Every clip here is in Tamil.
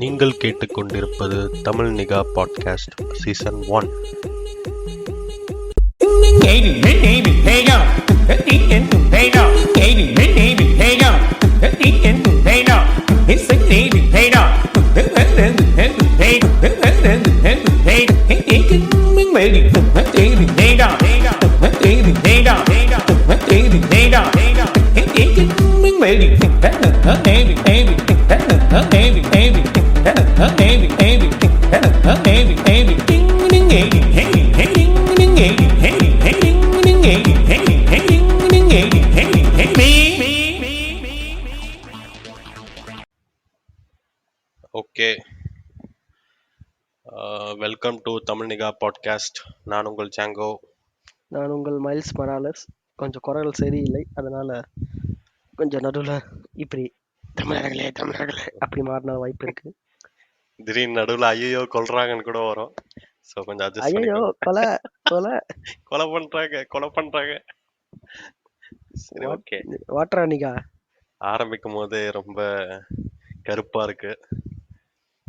நீங்கள் கேட்டுக்கொண்டிருப்பது Tamil nikah podcast season 1. Okay, welcome to Tamil nikah podcast. நான் உங்கள் ஜாங்கோ. நான் உங்கள் மைல்ஸ் மராலஸ். கொஞ்சம் குரல் சரியில்லை, அதனால கொஞ்சம் நடுவில் இப்படி தமிழர்களே அப்படி மாறின வாய்ப்பு இருக்கு. திடீர்னு நடுவில் ஐயோ கொல்றாங்கன்னு கூட வரும். ஸோ கொஞ்சம் அட்ஜஸ்ட் ஐயோ பண்ணிக்கோங்க. கொலை கொலை கொலை பண்றாங்க. சரி, ஓகே. வாட்டராணிகா ஆரம்பிக்கும் போதே ரொம்ப கருப்பா இருக்கு.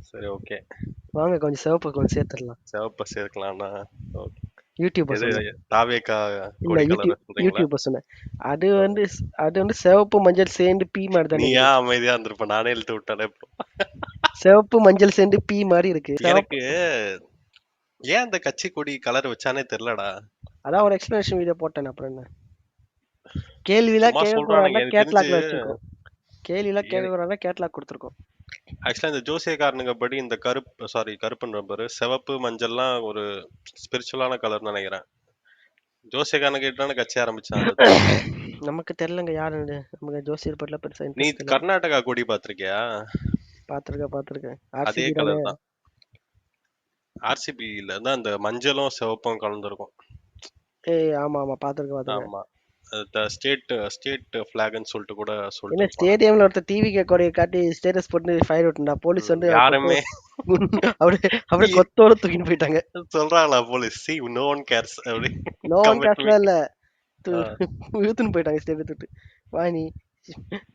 சரி, ஓகே. வாங்க கொஞ்சம் சிவப்பு கொஞ்சம் சேர்த்துடலாம். சிவப்பை சேர்க்கலாம்னா ஓகே. யூடியூப்பை இது சொன்னேன். தாவேக்கா இல்ல கொடி கலர் சொல்றீங்களா? யூடியூப்பை சொன்னேன். அது வந்து சிவப்பு மஞ்சள் சேர்ந்து பீ மாதிரி நீ தானே. ஏன் அமைதியா இருந்திருப்ப? நானே இழுத்து விட்டானே இப்போ. சிவப்பு மஞ்சள் சேர்ந்து பீ மாதிரி இருக்கு. எனக்கு ஏன் அந்த கட்சி கொடி கலர் வச்சானே தெரியலடா. அதான் ஒரு எக்ஸ்பிளனேஷன் வீடியோ போட்டேன். அப்புறம் என்ன கேள்விலாம் சும்மா கேட்க சொல்றானுங்க. எனக்கு கேட்லாக்ல தெரிஞ்சு வச்சிருக்கோம். கேள்விலாம் கேட்க கேட்லாக் கொடுத்துருக்கோம். ஆக்சுவலா இந்த ஜோசியக்காரனுங்க படி இந்த கருப்புன்ற பாரு, சிவப்பு மஞ்சள்லாம் ஒரு ஸ்பிரிச்சுவலான கலர் நினைக்கிறேன். ஜோசியக்காரன் கேட்டான கட்சி ஆரம்பிச்சான். நமக்கு தெரியலங்க யாருன்னு. நமக்கு ஜோசியர் பட்ல பெருசா நீ interest இல்ல. கர்நாடகா கொடி பாத்திருக்கியா? பாத்திருக்கேன். அதே RCB கலர் தான். RCBல தான் அந்த மஞ்சளும் சிவப்பும் கலந்துருக்கும். ஆமா பாத்திருக்கேன். ஆமா, ஸ்டேட் ஃபிளாக்னு சொல்லிட்டு கூட என்ன சொல்லிட்டு ஸ்டேடியம்ல ஒருத்தர் டிவி கொடியை காட்டி ஸ்டேட்டஸ் போட்டு ஃபயர் விட்டுண்டா. போலீஸ் வந்து யாருமே அப்படியே கொத்தோட தூக்கிட்டு போயிட்டாங்க. சொல்றாங்களா police? see no one cares அப்படி நோ ஒன் கேஸ்ல இல்ல, இழுத்துன்னு போயிட்டாங்க ஸ்டேட் விட்டு. வா நீ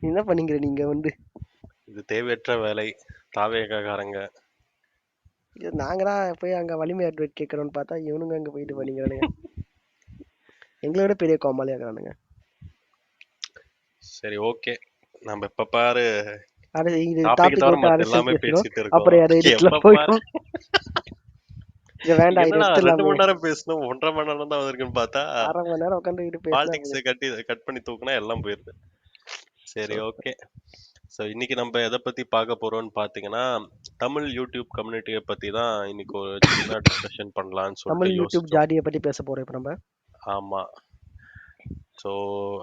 என்ன பண்ணீங்க நீங்க வந்து? இது தேவையற்ற வேலை தாவேகாரங்க. நாங்கடா போய் அங்க வலிமை அட்வைட் கேட்கறோம்னு பார்த்தா இவனுங்க அங்க போயிட்டு பண்ணிக்கிறானுங்க. எங்களை விட பெரிய கோமாளியா இருக்கிறானுங்க. சரி, ஓகே. நம்ம இப்ப பாரு இது டாபிக் டாபிக் தவிர விட்டு மத்த அரசியல் எல்லாமே பேசுறோம். பேசிட்டு இருக்கோம். அப்புறம் அதை எடிட்ல எப்ப பாரு போயிடும். இது வேண்டாம், இது என்னடா 2 எடுத்துடலாமே. மணி நேரம் பேசணும், 1.5 மணி நேரம் தான் இருக்குன்னு பார்த்தா அரை மணி நேரம் உட்காந்து பாலிடிக்ஸ் பேசலாம். கட் பண்ணி தூக்குனா எல்லாம் போயிருது. சரி, ஓகே. ஸோ இன்னைக்கு நம்ம எதை பத்தி பார்க்க போறோம்னு பாத்தீங்கன்னா, தமிழ் யூடியூப் கம்யூனிட்டியை பத்தி தான் இன்னைக்கு ஒரு சின்ன டிஸ்கஷன் பண்ணலாம்னு தமிழ் சொல்லிட்டு யூடியூப் யோசிச்சோம். ஜாடியை பத்தி பேச போறோம் இப்ப நம்ம. ஆமா. ஸோ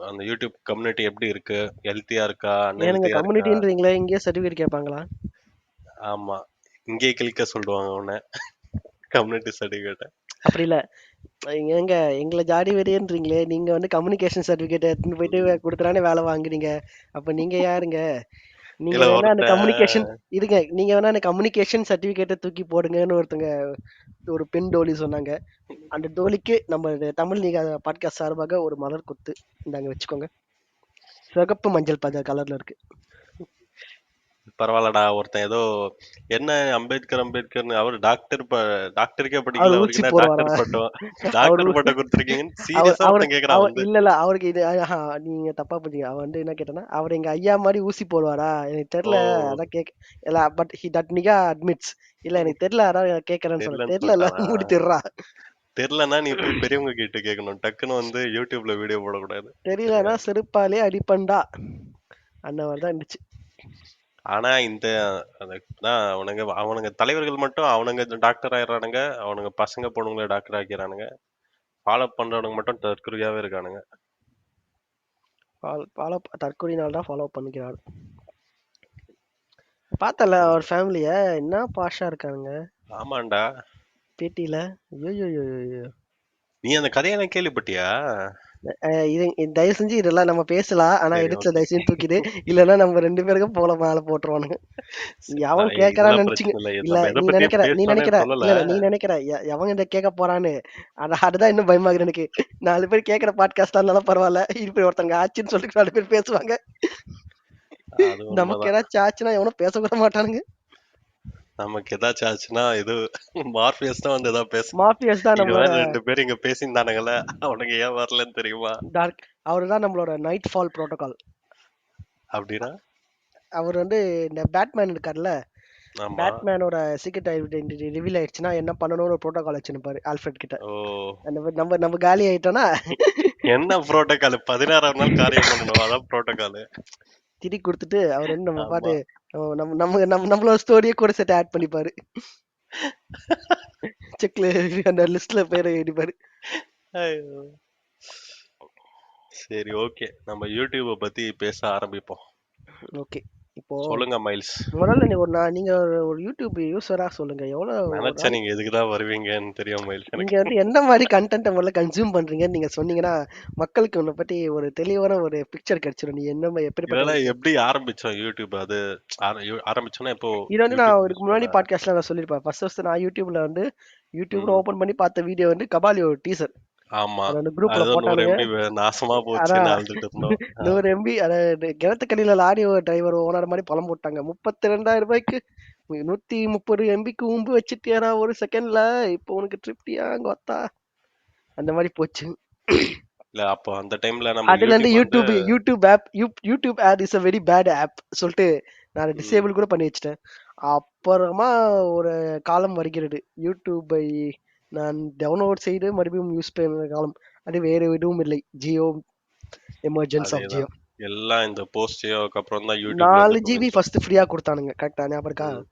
அந்த யூடியூப் கம்யூனிட்டி எப்படி இருக்கு, ஹெல்த்தியா இருக்கா, ஏனுங்க அன்ஹெல்த்தியா இருக்கா? கம்யூனிட்டின்றீங்களே, இங்கேயே சர்டிஃபிகேட் கேட்பாங்களா? ஆமா, இங்கே கிளிக்க சொல்லுவாங்க உன்னை கம்யூனிட்டி சர்டிஃபிகேட்டை. அப்படி இல்ல, எங்க எங்களை ஜாடி வெறியன்றீங்களே, நீங்க வந்து கம்யூனிகேஷன் சர்டிஃபிகேட் எடுத்துன்னு போயிட்டு கொடுத்துறானே வேலை வாங்குறீங்க. அப்ப நீங்க யாருங்க? நீங்க இல்ல வேணா அந்த ஒருத்தன் கம்யூனிகேஷன் இருங்க, நீங்க வேணா அந்த கம்யூனிகேஷன் சர்டிஃபிகேட்டை தூக்கி போடுங்கன்னு ஒருத்தங்க ஒரு பெண் டோலி சொன்னாங்க. அந்த டோலிக்கு நம்ம தமிழ் நீங்க பாட்காஸ்ட் சார்பாக ஒரு மலர் கொத்து இந்தாங்க வச்சுக்கோங்க. சிகப்பு மஞ்சள் கலர்ல இருக்கு. பரவாயில்லடா. ஒருத்தன் ஏதோ என்ன அம்பேத்கர்னு அவர் டாக்டருக்கே அவர் படிக்கல, ஊசி அவருக்கு என்ன போடுவாரா? டாக்டர் பட்டம் கொடுத்துருக்கீங்கன்னு சீரியஸா ஒருத்தன் கேக்குறான் வந்து. இல்ல அவருக்கு இது நீங்க தப்பா புரிஞ்சீங்க. அவன் வந்து என்ன கேட்டானா, அவர் எங்க ஐயா மாதிரி ஊசி போடுவாரா? எனக்கு ஓ, தெரியல, அதான் கேட்க இல்ல. But he that nikah admits, இல்ல எனக்கு தெரியல, அதான் கேட்கறேன்னு சொல்ல. தெரியலன்னு தெரியல சொல்லிட்டானா? மூடி தெரியறா. தெரியலன்னா நீ போய் பெரியவங்க கிட்ட கேட்கணும். டக்குன்னு வந்து யூடியூப்ல வீடியோ போடக்கூடாது. தெரியலன்னா செருப்பாலே அடிப்பண்டா. அந்த மாதிரிதான் இருந்துச்சு. ஆனா இந்த அவனுங்க தலைவர்கள் மட்டும் அவனுங்க டாக்டர் ஆயிடுறானுங்க, அவனுங்க பசங்க பொண்ணுங்களை டாக்டர் ஆக்கிறானுங்க. ஃபாலோ பண்றவனுங்க மட்டும் தற்குறியாவே இருக்கானுங்க. ஃபாலோ தற்கொலையினால் தான் ஃபாலோ பண்ணிக்கிறாரு. பார்த்தல அவர் ஃபேமிலிய என்ன பாஷா இருக்கானுங்க. ஆமாண்டா. பேட்டியில ஐயோ. நீ அந்த கதையெல்லாம் கேள்விப்பட்டியா? இது தயவு செஞ்சு இதெல்லாம் நம்ம பேசலாம், ஆனா சரி, எடுத்துல ஓகே. தயவு செஞ்சு தூக்கிடு. இல்லன்னா நம்ம 2 பேருக்கும் போல மேல போட்டுருவானுங்க. எவன் கேட்கறான்னு இதெல்லாம் நினைச்சுங்க. பிரச்சனை இல்லை. இல்ல நம்ம எதை நீ பத்தியும் நினைக்கிற பேசணும்னே சொல்லல. நீ நினைக்கிற எவன் இதை கேட்க போறான்னு. அதுதான் இன்னும் பயமாகுது எனக்கு. 4 பேர் கேட்கிற பாட்காஸ்டா இருந்தாலும் பரவாயில்ல, இப்படி ஒருத்தங்க ஆச்சுன்னு சொல்லிட்டு 4 பேர் பேசுவாங்க. அது நமக்கு உண்மைதான். ஏதாச்சும் ஆச்சுன்னா எவனும் பேசக்கூட மாட்டானுங்க. நமக்கு ஏதாச்சும் ஆச்சுன்னா இது மார்பியஸ் தான் வந்து ஏதாவது பேச. மார்பியஸ் தான் இது நம்மளோட வேற 2 பேரும் இங்க பேசியிருந்தானுங்களே, அவனுக்கு ஏன் வரலன்னு தெரியுமா? டார்க். அவர் தான் நம்மளோட நைட் ஃபால் ப்ரோட்டோகால். அப்படின்னா? அவர் வந்து இந்த பேட்மேன் இருக்கார்ல, ஆமா. பேட்மேனோட சீக்ரெட் ஐடென்டிட்டி ரிவீல் ஆயிடுச்சுன்னா என்ன பண்ணணும்னு ஒரு ப்ரோட்டோகால் வச்சிருப்பாரு ஆல்ஃபிரட் கிட்ட. ஓ, நம்ம நம்ம காலி ஆயிட்டோம்னா என்ன புரோட்டோகால்? 16ஆம் நாள் காரியம் பண்ணணும், அதான் புரோட்டோகால். திரி கொடுத்துட்டு அவர் வந்து நம்ம ஆமா. பாட்டு நம்ம நம்ம நம்ம நம்மளோட ஸ்டோரியே கூட சேர்த்து ஆட் பண்ணிப்பாரு. செக்ல அந்த லிஸ்ட்ல பேரை எழுதிப்பாரு. ஐயோ. சரி, ஓகே, நம்ம யூடியூப பத்தி பேச ஆரம்பிப்போம். ஓகே, இப்போ சொல்லுங்க மைல்ஸ். முதல்ல நீங்க ஒரு யூடியூப் யூஸரா சொல்லுங்க. எவ்வளவு ஒரு நினைச்சேன் நாளைக்கு நீங்க எதுக்குதான் வருவீங்கன்னு தெரியும் மைல்ஸ் நீங்க எனக்கு. வந்து எந்த மாதிரி கண்டென்ட் முதல்ல கன்சியூம் பண்றீங்கன்னு நீங்க சொன்னீங்கன்னா மக்களுக்கு உன்னை பத்தி ஒரு தெளிவான ஒரு பிக்சர் கிடைச்சிடும். நீ என்ன எப்படிப்பட்ட ஒரு இதெல்லாம் எப்படி ஆரம்பிச்சோம் யூடியூப்? அது ஆரம்பிச்சோன்னா இப்போ இது வந்து நான் யூடியூப் இதுக்கு யூஸ் முன்னாடி பண்ண. பாட்காஸ்ட்ல நான் சொல்லியிருப்பேன். ஃபர்ஸ்ட் நான் யூடியூப்ல வந்து யூடியூப்ல ம். ஓபன் பண்ணி பார்த்த வீடியோ வந்து கபாலியோ டீசர். ஆமா. அதை வந்து குரூப்ல அது 100 போட்டானுங்க. MB நாசமா போச்சுன்னு அதான் அழுதுட்டு இருந்தோம். 100 MB அதாவது கிணத்துக்கடியில லாரி டிரைவர் ஓனர் மாதிரி பழம் போட்டாங்க. 32,000 ரூபாய்க்கு 130 MBக்கு உம்பு வச்சுட்டியாரா ஒரு செகண்ட்ல, இப்போ உனக்கு திருப்தியா கொத்தா அந்த மாதிரி போச்சு. இல்ல அப்போ அந்த டைம்ல நம்மளுக்கு அதுல இருந்து யூடியூப் வந்து YouTube app YouTube ad is a very bad app சொல்லிட்டு நான் ம், டிசேபிள் கூட பண்ணி வச்சிட்டேன். அப்புறமா ஒரு காலம் வருகிறது யூடியூபை நான் டவுன்லோட் செய்து மறுபடியும் யூஸ் பண்ணுற காலம். அது வேறு எதுவும் இல்லை, ஜியோ எமர்ஜென்ஸ் ஆஃப் ஜியோ. அதேதான். எல்லாம் இந்த போஸ்டியோக்கு அப்புறம் தான் யூடியூப்ல 4 இருந்து ஜிபி நுழைஞ்சோம். ஃபர்ஸ்ட் ஃப்ரீயா கொடுத்தானுங்க, கரெக்டா ஞாபகம் இருக்கா? ம்.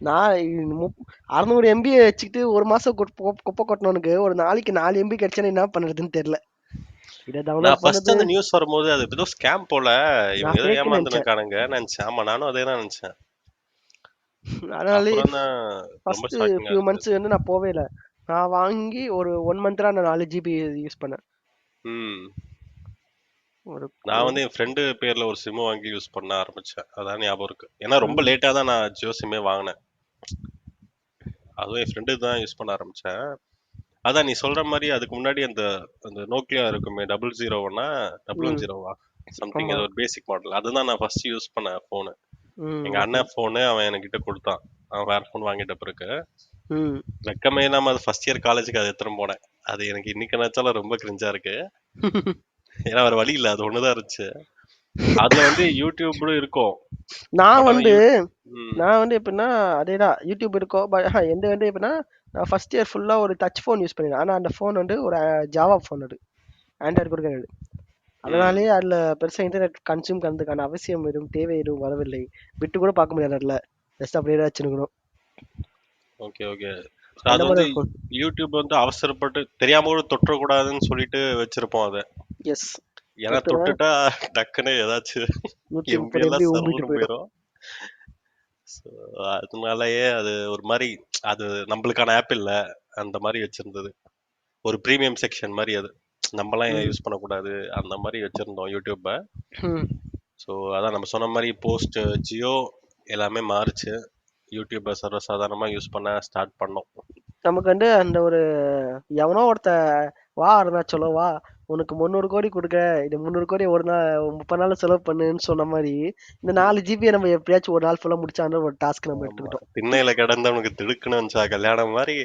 நான் 600 MB வச்சுக்கிட்டு ஒரு மாசம் குப்பை கொட்டினவனுக்கு ஒரு நாளைக்கு 4 MB கிடைச்சா என்ன பண்றதுன்னு தெரியல. இதை நான் டவுன்லோட் ஃபர்ஸ்ட் பண்ணது அந்த நியூஸ் வரும்போது அது ஏதோ ஸ்கேம் போல, இவங்க நான் ஏதோ ஃபேக்குன்னு நினைச்சேன். ஏமாந்துருக்கானுங்க நினைச்சேன். ஆமா, நானும் அதே தான் நினைச்சேன். அதனாலே அப்புறம் தான் ரொம்ப ஃபர்ஸ்ட் ஷாக்கிங்கா ஃபியூ இருந்தது. மந்த்ஸ் வந்து நான் போவே இல்லை. நான் வாங்கி ஒரு 1 மந்த் தான் நான் 4 GB யூஸ் பண்ணேன். ம். ஒரு நான் ஒரு வந்து என் ஃப்ரெண்டு பேர்ல ஒரு சிம் வாங்கி யூஸ் பண்ண ஆரம்பிச்சேன். அதான் ஞாபகம் இருக்கு. ஏன்னா ரொம்ப ம், லேட்டா தான் நான் ஜியோ சிம்மே வாங்கினேன். அதுவும் என் ஃப்ரெண்டு தான் யூஸ் பண்ண ஆரம்பிச்சேன். அதான் நீ சொல்ற மாதிரி அதுக்கு முன்னாடி அந்த அந்த நோக்கியா இருக்குமே 001 ம், 000 சம்திங், ஆமா. ஏதோ ஒரு பேசிக் மாடல். அதுதான் நான் ஃபர்ஸ்ட் யூஸ் பண்ண போனு. எங்க ஓகே. அண்ணன் போனு அவன் என்கிட்ட கொடுத்தான். அவன் வேற போன் வாங்கிட்ட பிறகு ம். வெக்கமே இல்லாம அது ஃபர்ஸ்ட் இயர் காலேஜுக்கு அதை எடுத்துட்டு போனேன். அது எனக்கு இன்னைக்கு நினைச்சாலும் ரொம்ப கிரிஞ்சா இருக்கு. ஏன்னா வேற வழி இல்ல, அது ஒண்ணுதான் இருந்துச்சு. அதுல வந்து யூடியூப்லும் இருக்கும். நான் பட் ஆனா வந்து ம், நான் வந்து எப்படின்னா அதேதான் யூடியூப் இருக்கும். எந்த வந்து எப்படின்னா நான் ஃபர்ஸ்ட் இயர் ஃபுல்லா ஒரு டச் ஃபோன் யூஸ் பண்ணிருந்தேன். ஆனா அந்த ஃபோன் வந்து ஒரு ஜாவா ஃபோன், அது ஆண்ட்ராய்டு கூட கிடையாது. ம். அதனாலேயே அதுல பெருசா இன்டர்நெட் கன்சியூம் பண்றதுக்கான அவசியம் எதுவும் தேவை எதுவும் வரவில்லை. விட்டு கூட பார்க்க முடியாது அதுல. ஜஸ்ட் அப்படியே தான் வச்சுக்கணும். Okay, okay. அந்த அது மாதிரி வந்து ஒரு ஃபோன். யூடியூப் வந்து அவசரப்பட்டு தெரியாம கூட தொற்றக்கூடாதுன்னு சொல்லிட்டு வச்சிருப்போம் அத. எஸ். ஏன்னா தொட்டுனா தொட்டுட்டா டக்குன்னு ஏதாச்சும் 130 எம்பி MB எல்லாம் ஊம்பிட்டு சர்வரும் போயிடும். போயிடும். ஸோ அதனாலயே அது ஒரு மாதிரி, அது நம்மளுக்கான ஆப் இல்ல அந்த மாதிரி வச்சிருந்தது. ஒரு பிரீமியம் செக்ஷன் மாதிரி அது. நம்மலாம் ம். யூஸ் பண்ணக்கூடாது அந்த மாதிரி வச்சிருந்தோம் யூடியூப்பை. ம். ஸோ அதான் நம்ம சொன்ன மாதிரி போஸ்ட் ஜியோ எல்லாமே மாறுச்சு. யூடியூப்பை சர்வசாதாரணமாக யூஸ் பண்ண ஸ்டார்ட் பண்ணோம். நமக்கு வந்து அந்த ஒரு எவனோ ஒருத்த வா அருணாச்சலம் வா உனக்கு 300 கோடி கொடுக்க, இது 300 கோடி ஒரு நாள் 30 நாள் செலவு பண்ணுன்னு சொன்ன மாதிரி இந்த 4 GB நம்ம எப்படியாச்சும் ஒரு நாள் ஃபுல்லா முடிச்சான்ற ஒரு டாஸ்க் நம்ம ஆமா, எடுத்துக்கிட்டோம். திண்ணையில கிடந்தவனுக்கு திடுக்குன்னு வந்துச்சா கல்யாணம் மாதிரி.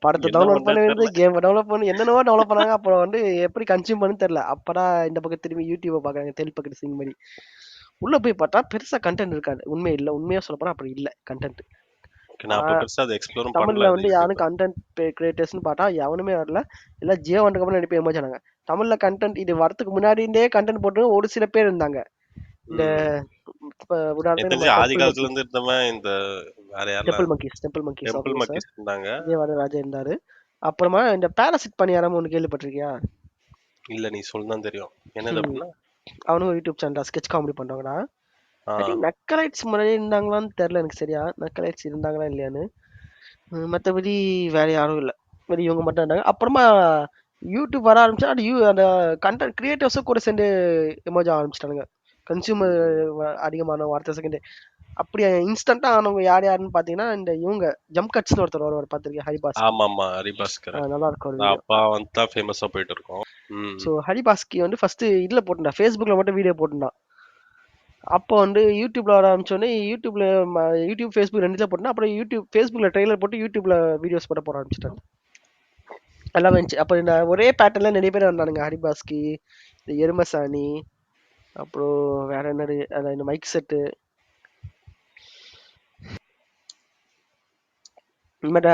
படத்தை என்ன டவுன்லோட் பண்ண பண்றேன்னு வேண்டியது, தெரியல. கேம் டவுன்லோட் பண்ணி என்னென்னவோ டெவலப் பண்ணாங்க. அப்புறம் வந்து எப்படி கன்சியூம் பண்ணு தெரியல. அப்பதான் இந்த பக்கம் திரும்பி யூடியூபை பாக்குறாங்க தெல் பக்கத்து சிங் மாதிரி. உள்ள போய் பார்த்தா பெருசா கண்டென்ட் இருக்காது. உண்மை இல்ல, உண்மையா சொல்ல போனா அப்படி இல்ல கண்டென்ட். Okay, நான் அப்ப பெருசா அதை எக்ஸ்ப்ளோரும் தமிழ்ல பண்ணல அது வந்து யாரும் யூடியூப்பை. கண்டென்ட் கிரியேட்டர்ஸ்னு பார்த்தா எவனுமே வரல. எல்லாம் ஜியோ வந்ததுக்கு அப்புறம் நடிப்பு எமோஜ் ஆனாங்க. தமிழ்ல கண்டென்ட் இது வரதுக்கு முன்னாடி இருந்தே கண்டென்ட் போட்டு ஒரு சில பேர் இருந்தாங்க. இந்த ம். இப்ப எனக்கு உதாரணத்துக்கு நம்ம தெரிஞ்சு ஆதி டெம்பிள் காலத்துல மக்கீஸ் இருந்து இருந்தவன் இந்த வேற யாரெல்லாம் டெம்பிள் மக்கீஸ் டெம்பிள் அவங்க சார் மக்கீஸ் இருந்தாங்க. விஜயவாடராஜா இருந்தாரு. அப்புறமா இந்த பாராசிட் பணியாரம் ஒன்று கேள்விப்பட்டிருக்கியா? இல்ல, நீ சொல்லுதான் தெரியும். என்னது அப்படின்னா? அவனும் யூடியூப் சேனல் ஸ்கெட்ச் காமெடி பண்றாங்கடா. ஆ, ஐ திங்க் நக்கலைட்ஸ் முன்னாடி இருந்தாங்களான்னு தெரியல எனக்கு சரியா. நக்கலைட்ஸ் இருந்தாங்களா இல்லையான்னு. மற்றபடி வேற யாரும் இல்லை. வெறும் இவங்க மட்டும் இருந்தாங்க. அப்புறமா யூடியூப் வர ஆரம்பிச்சா அது அந்த கண்டென்ட் கிரியேட்டர்ஸும் கூட சேர்ந்து எமோஜ் ஆரம்பிச்சிட்டானுங்க. கன்சியூமர் அதிகமான வார்த்தை செகண்ட். அப்படி இன்ஸ்டன்டா ஆனவங்க யார் யாருன்னு பாத்தீங்கன்னா இந்த இவங்க ஜம்ப் கட்ஸ்னு ஒருத்தர் வருவார் பார்த்திருக்கேன், ஹரிபாஸ்கி. ஆமாமா, ஹரிபாஸ்கர். நல்லா இருக்கும் ஒரு வீடியோ. அப்பா வந்து தான் ஃபேமஸா போயிட்டு இருக்கோம். ம். ஸோ ஹரிபாஸ்கி வந்து ஃபர்ஸ்ட் இதுல போட்டுருந்தான், ஃபேஸ்புக்ல மட்டும் வீடியோ போட்டுருந்தான். அப்போ வந்து யூடியூப்ல வர ஆரம்பிச்சோடனே யூடியூப் ஃபேஸ்புக் ரெண்டுல போட்டோம்னா அப்புறம் ஃபேஸ்புக்ல ட்ரெய்லர் போட்டு யூடியூப்ல வீடியோஸ் போட ஆரம்பிச்சிட்டாங்க. எல்லாம் வந்துச்சு. அப்போ இந்த ஒரே பேட்டர்ல நிறைய பேர் வந்தானுங்க. ஹரிபாஸ்கி, இந்த எருமசாணி, அப்புறம் வேற என்னது அதான் இந்த மைக் செட்டு,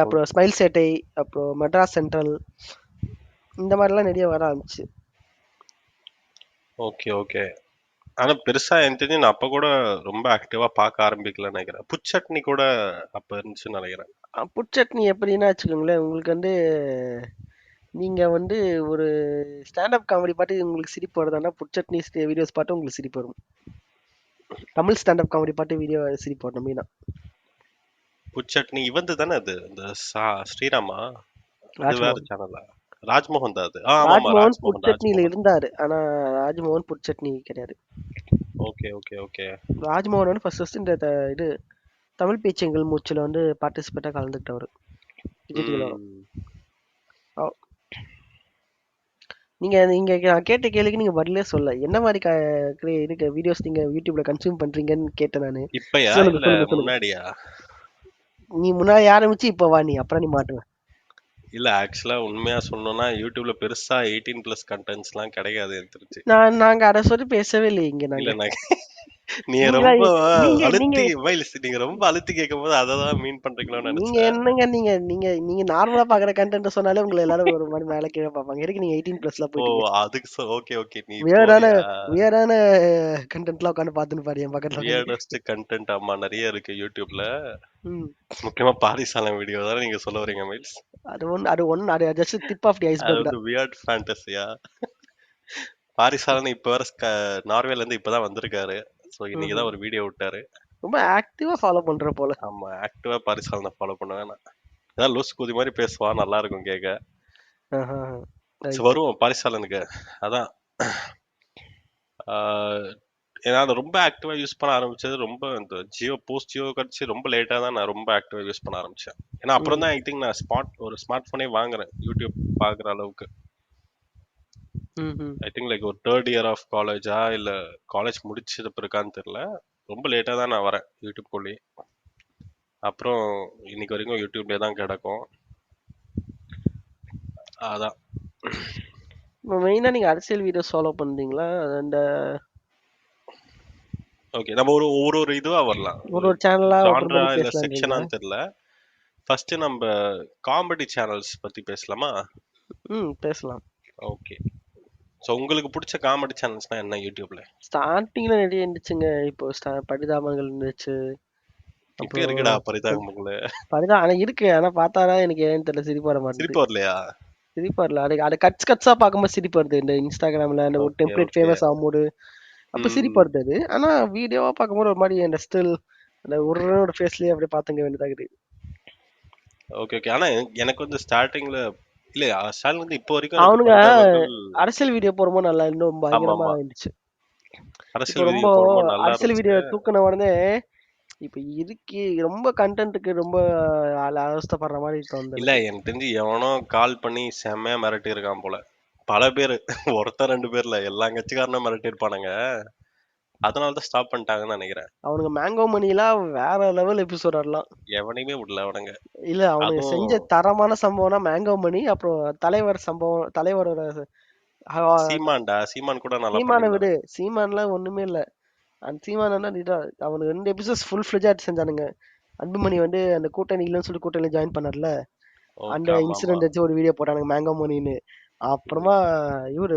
அப்புறம் ஸ்மைல் சேட்டை, அப்புறம் மெட்ராஸ் சென்ட்ரல், இந்த மாதிரிலாம் நிறைய வர ஆரம்பிச்சு. Okay okay. ஆனா பெருசா எனக்கு தெரிஞ்சு நான் அப்ப கூட ரொம்ப ஆக்டிவா பார்க்க ஆரம்பிக்கலன்னு நினைக்கிறேன். புச்சட்னி கூட அப்ப இருந்துச்சுன்னு நினைக்கிறேன். புட்சட்னி எப்படின்னா வச்சுக்கோங்களேன், உங்களுக்கு வந்து நீங்க வந்து ஒரு ஸ்டாண்டப் காமெடி பாட்டு உங்களுக்கு சிரிப்பு வருதுன்னா புட்சட்னி வீடியோஸ் பாட்டு உங்களுக்கு சிரிப்பு வரும். தமிழ் ஸ்டாண்டப் காமெடி பாட்டு வீடியோ சிரிப்பு வரும் மெயினா. புச்சட்னி இவந்து தானே அது இந்த ஸ்ரீராமா, அது வேற ராஜ்மோகன் சேனலா? ராஜ்மோகன் தான் அது. ஆமாமா, ராஜ்மோகன் ராஜ்மோகன் புட்சட்னியில ராஜ்மோகன். இருந்தாரு. ஆனா ராஜ்மோகன் புட்சட்னி கிடையாது. Okay okay okay. ராஜ்மோகன் வந்து ஃபர்ஸ்ட் இந்த இது தமிழ் பேச்செங்கல் மூச்சுல வந்து பார்ட்டிசிபேட்டா கலந்துக்கிட்டவர். விஜய் டிவில வரும். நீங்க நீங்க நான் கேட்ட கேள்விக்கு நீங்க பதிலே சொல்ல. என்ன மாதிரி இருக்க வீடியோஸ் நீங்க யூடியூப்ல கன்சியூம் பண்றீங்கன்னு கேட்டேன் நானு. இப்பயா சொல்லுங்க இல்ல சொல்லுங்க சொல்லுங்க. முன்னாடியா? நீ முன்னாடி ஆரம்பிச்சு இப்ப வா நீ அப்புறம் நீ மாட்டுவ. இல்ல ஆக்சுவலா உண்மையா சொல்லணும்னா யூடியூப்ல பெருசா 18+ கண்டென்ட்ஸ்லாம் கிடையாது எனக்கு தெரிஞ்சு. நாங்க அத சொல்லி பேசவே இல்லையே இங்க இல்ல நாங்க. நான் நீங்க நீங்களா ரொம்ப நீங்க நீங்க அழுத்தி மயில்ஸ் நீங்க ரொம்ப அழுத்தி கேட்கும்போது அதை தான் மீன் பண்றீங்களோன்னு நீங்க நினைச்சேன். என்னங்க நீங்க நீங்க நீங்க நார்மலா பாக்குற கண்டென்ட் சொன்னாலே உங்களை எல்லாரும் ஒரு மாதிரி மேல கீழே பார்ப்பாங்க. எதுக்கு நீங்க 18+ல ஓ போயிட்டீங்க? அதுக்கு ஓகே ஓகே. நீ இப்போ வியர்டான வரியா? வியர்டான கண்டென்ட்லாம் உட்காந்து பார்த்துன்னு பாரு என் பக்கத்துல உட்காந்து. வியர்டஸ்ட் கண்டென்ட் ஆமா நிறைய இருக்கு யூடியூப்ல. ம். முக்கியமா பாரிசாலம் வீடியோ தானே நீங்க சொல்ல வரீங்க மயில்ஸ்? அது ஜஸ்ட் டிப் ஆஃப் தி அது ஐஸ்பர்க் வந்து தான். Weird Fantasia? பாரிசாலன் இப்ப வேற நார்வேல இருந்து இப்பதான் வந்திருக்காரு. சோ இன்னைக்கு தான் ம்ஹும். ஒரு வீடியோ விட்டாரு. ரொம்ப ஆக்டிவா ஃபாலோ பண்ற போல. ஆமா ஆக்டிவா பாரிசாலனை ஃபாலோ பண்ணுவேன் நான். ஏதாவது லூஸ் குதி மாதிரி பேசுவான், நல்லா இருக்கும் கேட்க. ஆஹா, சரி, ரைட். வருவோம் பாரிசாலனுக்கு. அதான் ஆஹ் ஏன்னா அதை ரொம்ப ஆக்டிவா யூஸ் பண்ண ஆரம்பிச்சது ரொம்ப இந்த ஜியோ கடிச்சு ரொம்ப லேட்டா தான் நான் ரொம்ப ஆக்டிவா யூஸ் பண்ண ஆரம்பிச்சேன். ஏன்னா அப்புறம் தான் ஐ திங்க் நான் ஒரு ஸ்மார்ட் போனே வாங்குறேன் யூடியூப் பாக்குற அளவுக்கு. ஐ திங்க் லைக் ஒரு 3rd இயர் ஆஃப் காலேஜா இல்ல காலேஜ் முடிச்சது பிறகான்னு தெரியல. ரொம்ப லேட்டா தான் நான் வரேன் யூடியூப் குள்ளே. அப்புறம் இன்னைக்கு வரைக்கும் யூடியூப்லயே தான் கிடக்கும். அதான் மெயினா நீங்க அரசியல் வீடியோஸ் ஃபாலோ பண்றீங்களா? அந்த ஓகே. நம்ம ஒரு இதுவா வரலாம். ஒரு சேனலா ஓபன் ஜான்ரா பண்ணி இல்ல பேசலான்றீங்களா? செக்ஷனான்னு தெரியல. ஃபர்ஸ்ட் நம்ம காமெடி சேனல்ஸ் பத்தி பேசலாமா? பேசலாம். ஓகே. ஸோ உங்களுக்கு பிடிச்ச காமெடி சேனல்ஸ்னா என்ன யூடியூப்ல? ஸ்டார்டிங்ல நிறைய இருந்துச்சுங்க. இப்போ பரிதாபங்கள் இருந்துச்சு. இப்ப அப்புறம் இருக்குடா பரிதாபங்கள. ஆனா இருக்கு. ஆனா பார்த்தாதான் எனக்கு ஏன்னு தெரியல, சிரிப்பு வர மாட்டேங்குது. சிரிப்பு வரலையா? சிரிப்பு வரல. அது கட்ஸா பார்க்கும்போது சிரிப்பு வருது. இந்த இன்ஸ்டாகிராம்ல அந்த ஒரு ஓகே டெம்ப்ளேட் ஓகே. ஃபேமஸ் ஆகும்போது அப்ப சிரிப்பு வருது அது. ஆனா வீடியோவா பார்க்கும்போது ஒரு மாதிரி அந்த ஸ்டில் அந்த ஒரு ஃபேஸ்லயே அப்படியே பார்த்துங்க வேண்டியதாகுது. Okay okay. ஆனா எனக்கு வந்து ஸ்டார்டிங்ல இல்ல ஸ்டார்டிங்ல இருந்து இப்போ வரைக்கும் எனக்கு அவனுங்க பரிதாபங்கள். அரசியல் வீடியோ போடும்போது நல்லா இன்னும் ஆமா பயங்கரமா ஆமா. இருந்துச்சு. இப்போ அரசியல் ரொம்ப வீடியோ போடும்போது நல்லா அரசியல் இருந்துச்சு. வீடியோ தூக்குன உடனே இப்ப இதுக்கு ரொம்ப கண்டென்ட்டுக்கு ரொம்ப அவஸ்தைப்படுற மாதிரி தோணுது இல்ல எனக்கு. எனக்கு தெரிஞ்சு எவனோ கால் பண்ணி செம்மையா மிரட்டி இருக்கான் போல. பல பேர் ஒருத்தர் 2 பேர்ல எல்லா கட்சிக்காரனும் மிரட்டி இருப்பானுங்க. அதனாலதான் ஸ்டாப் பண்ணிட்டாங்கன்னு நினைக்கிறேன். அவனுங்க மேங்கோ மணிலாம் வேற லெவல் எபிசோட் ஆடலாம். எவனையுமே விடல அவனுங்க. இல்ல அவனுங்க அதுவும் செஞ்ச தரமான சம்பவம்னா மேங்கோ மணி, அப்புறம் தலைவர் சம்பவம், தலைவரோட சீமான் கூட நல்லா சீமான பண்ணியிருந்தான். விடு. சீமான்லாம் ஒண்ணுமே இல்ல. அந்த சீமானன்னா அவனுக்கு 2 எபிசோட்ஸ் ஃபுல் ஃபிளெஜா செஞ்சானுங்க. அன்புமணி வந்து அந்த கூட்டணி இல்லைன்னு சொல்லி கூட்டணியில ஜாயின் பண்ணார்ல. ஓகே அந்த ஆமா ஆமா. இன்சிடென்ட் வச்சு ஒரு வீடியோ போட்டானுங்க மேங்கோ மணின்னு. அப்புறமா இவரு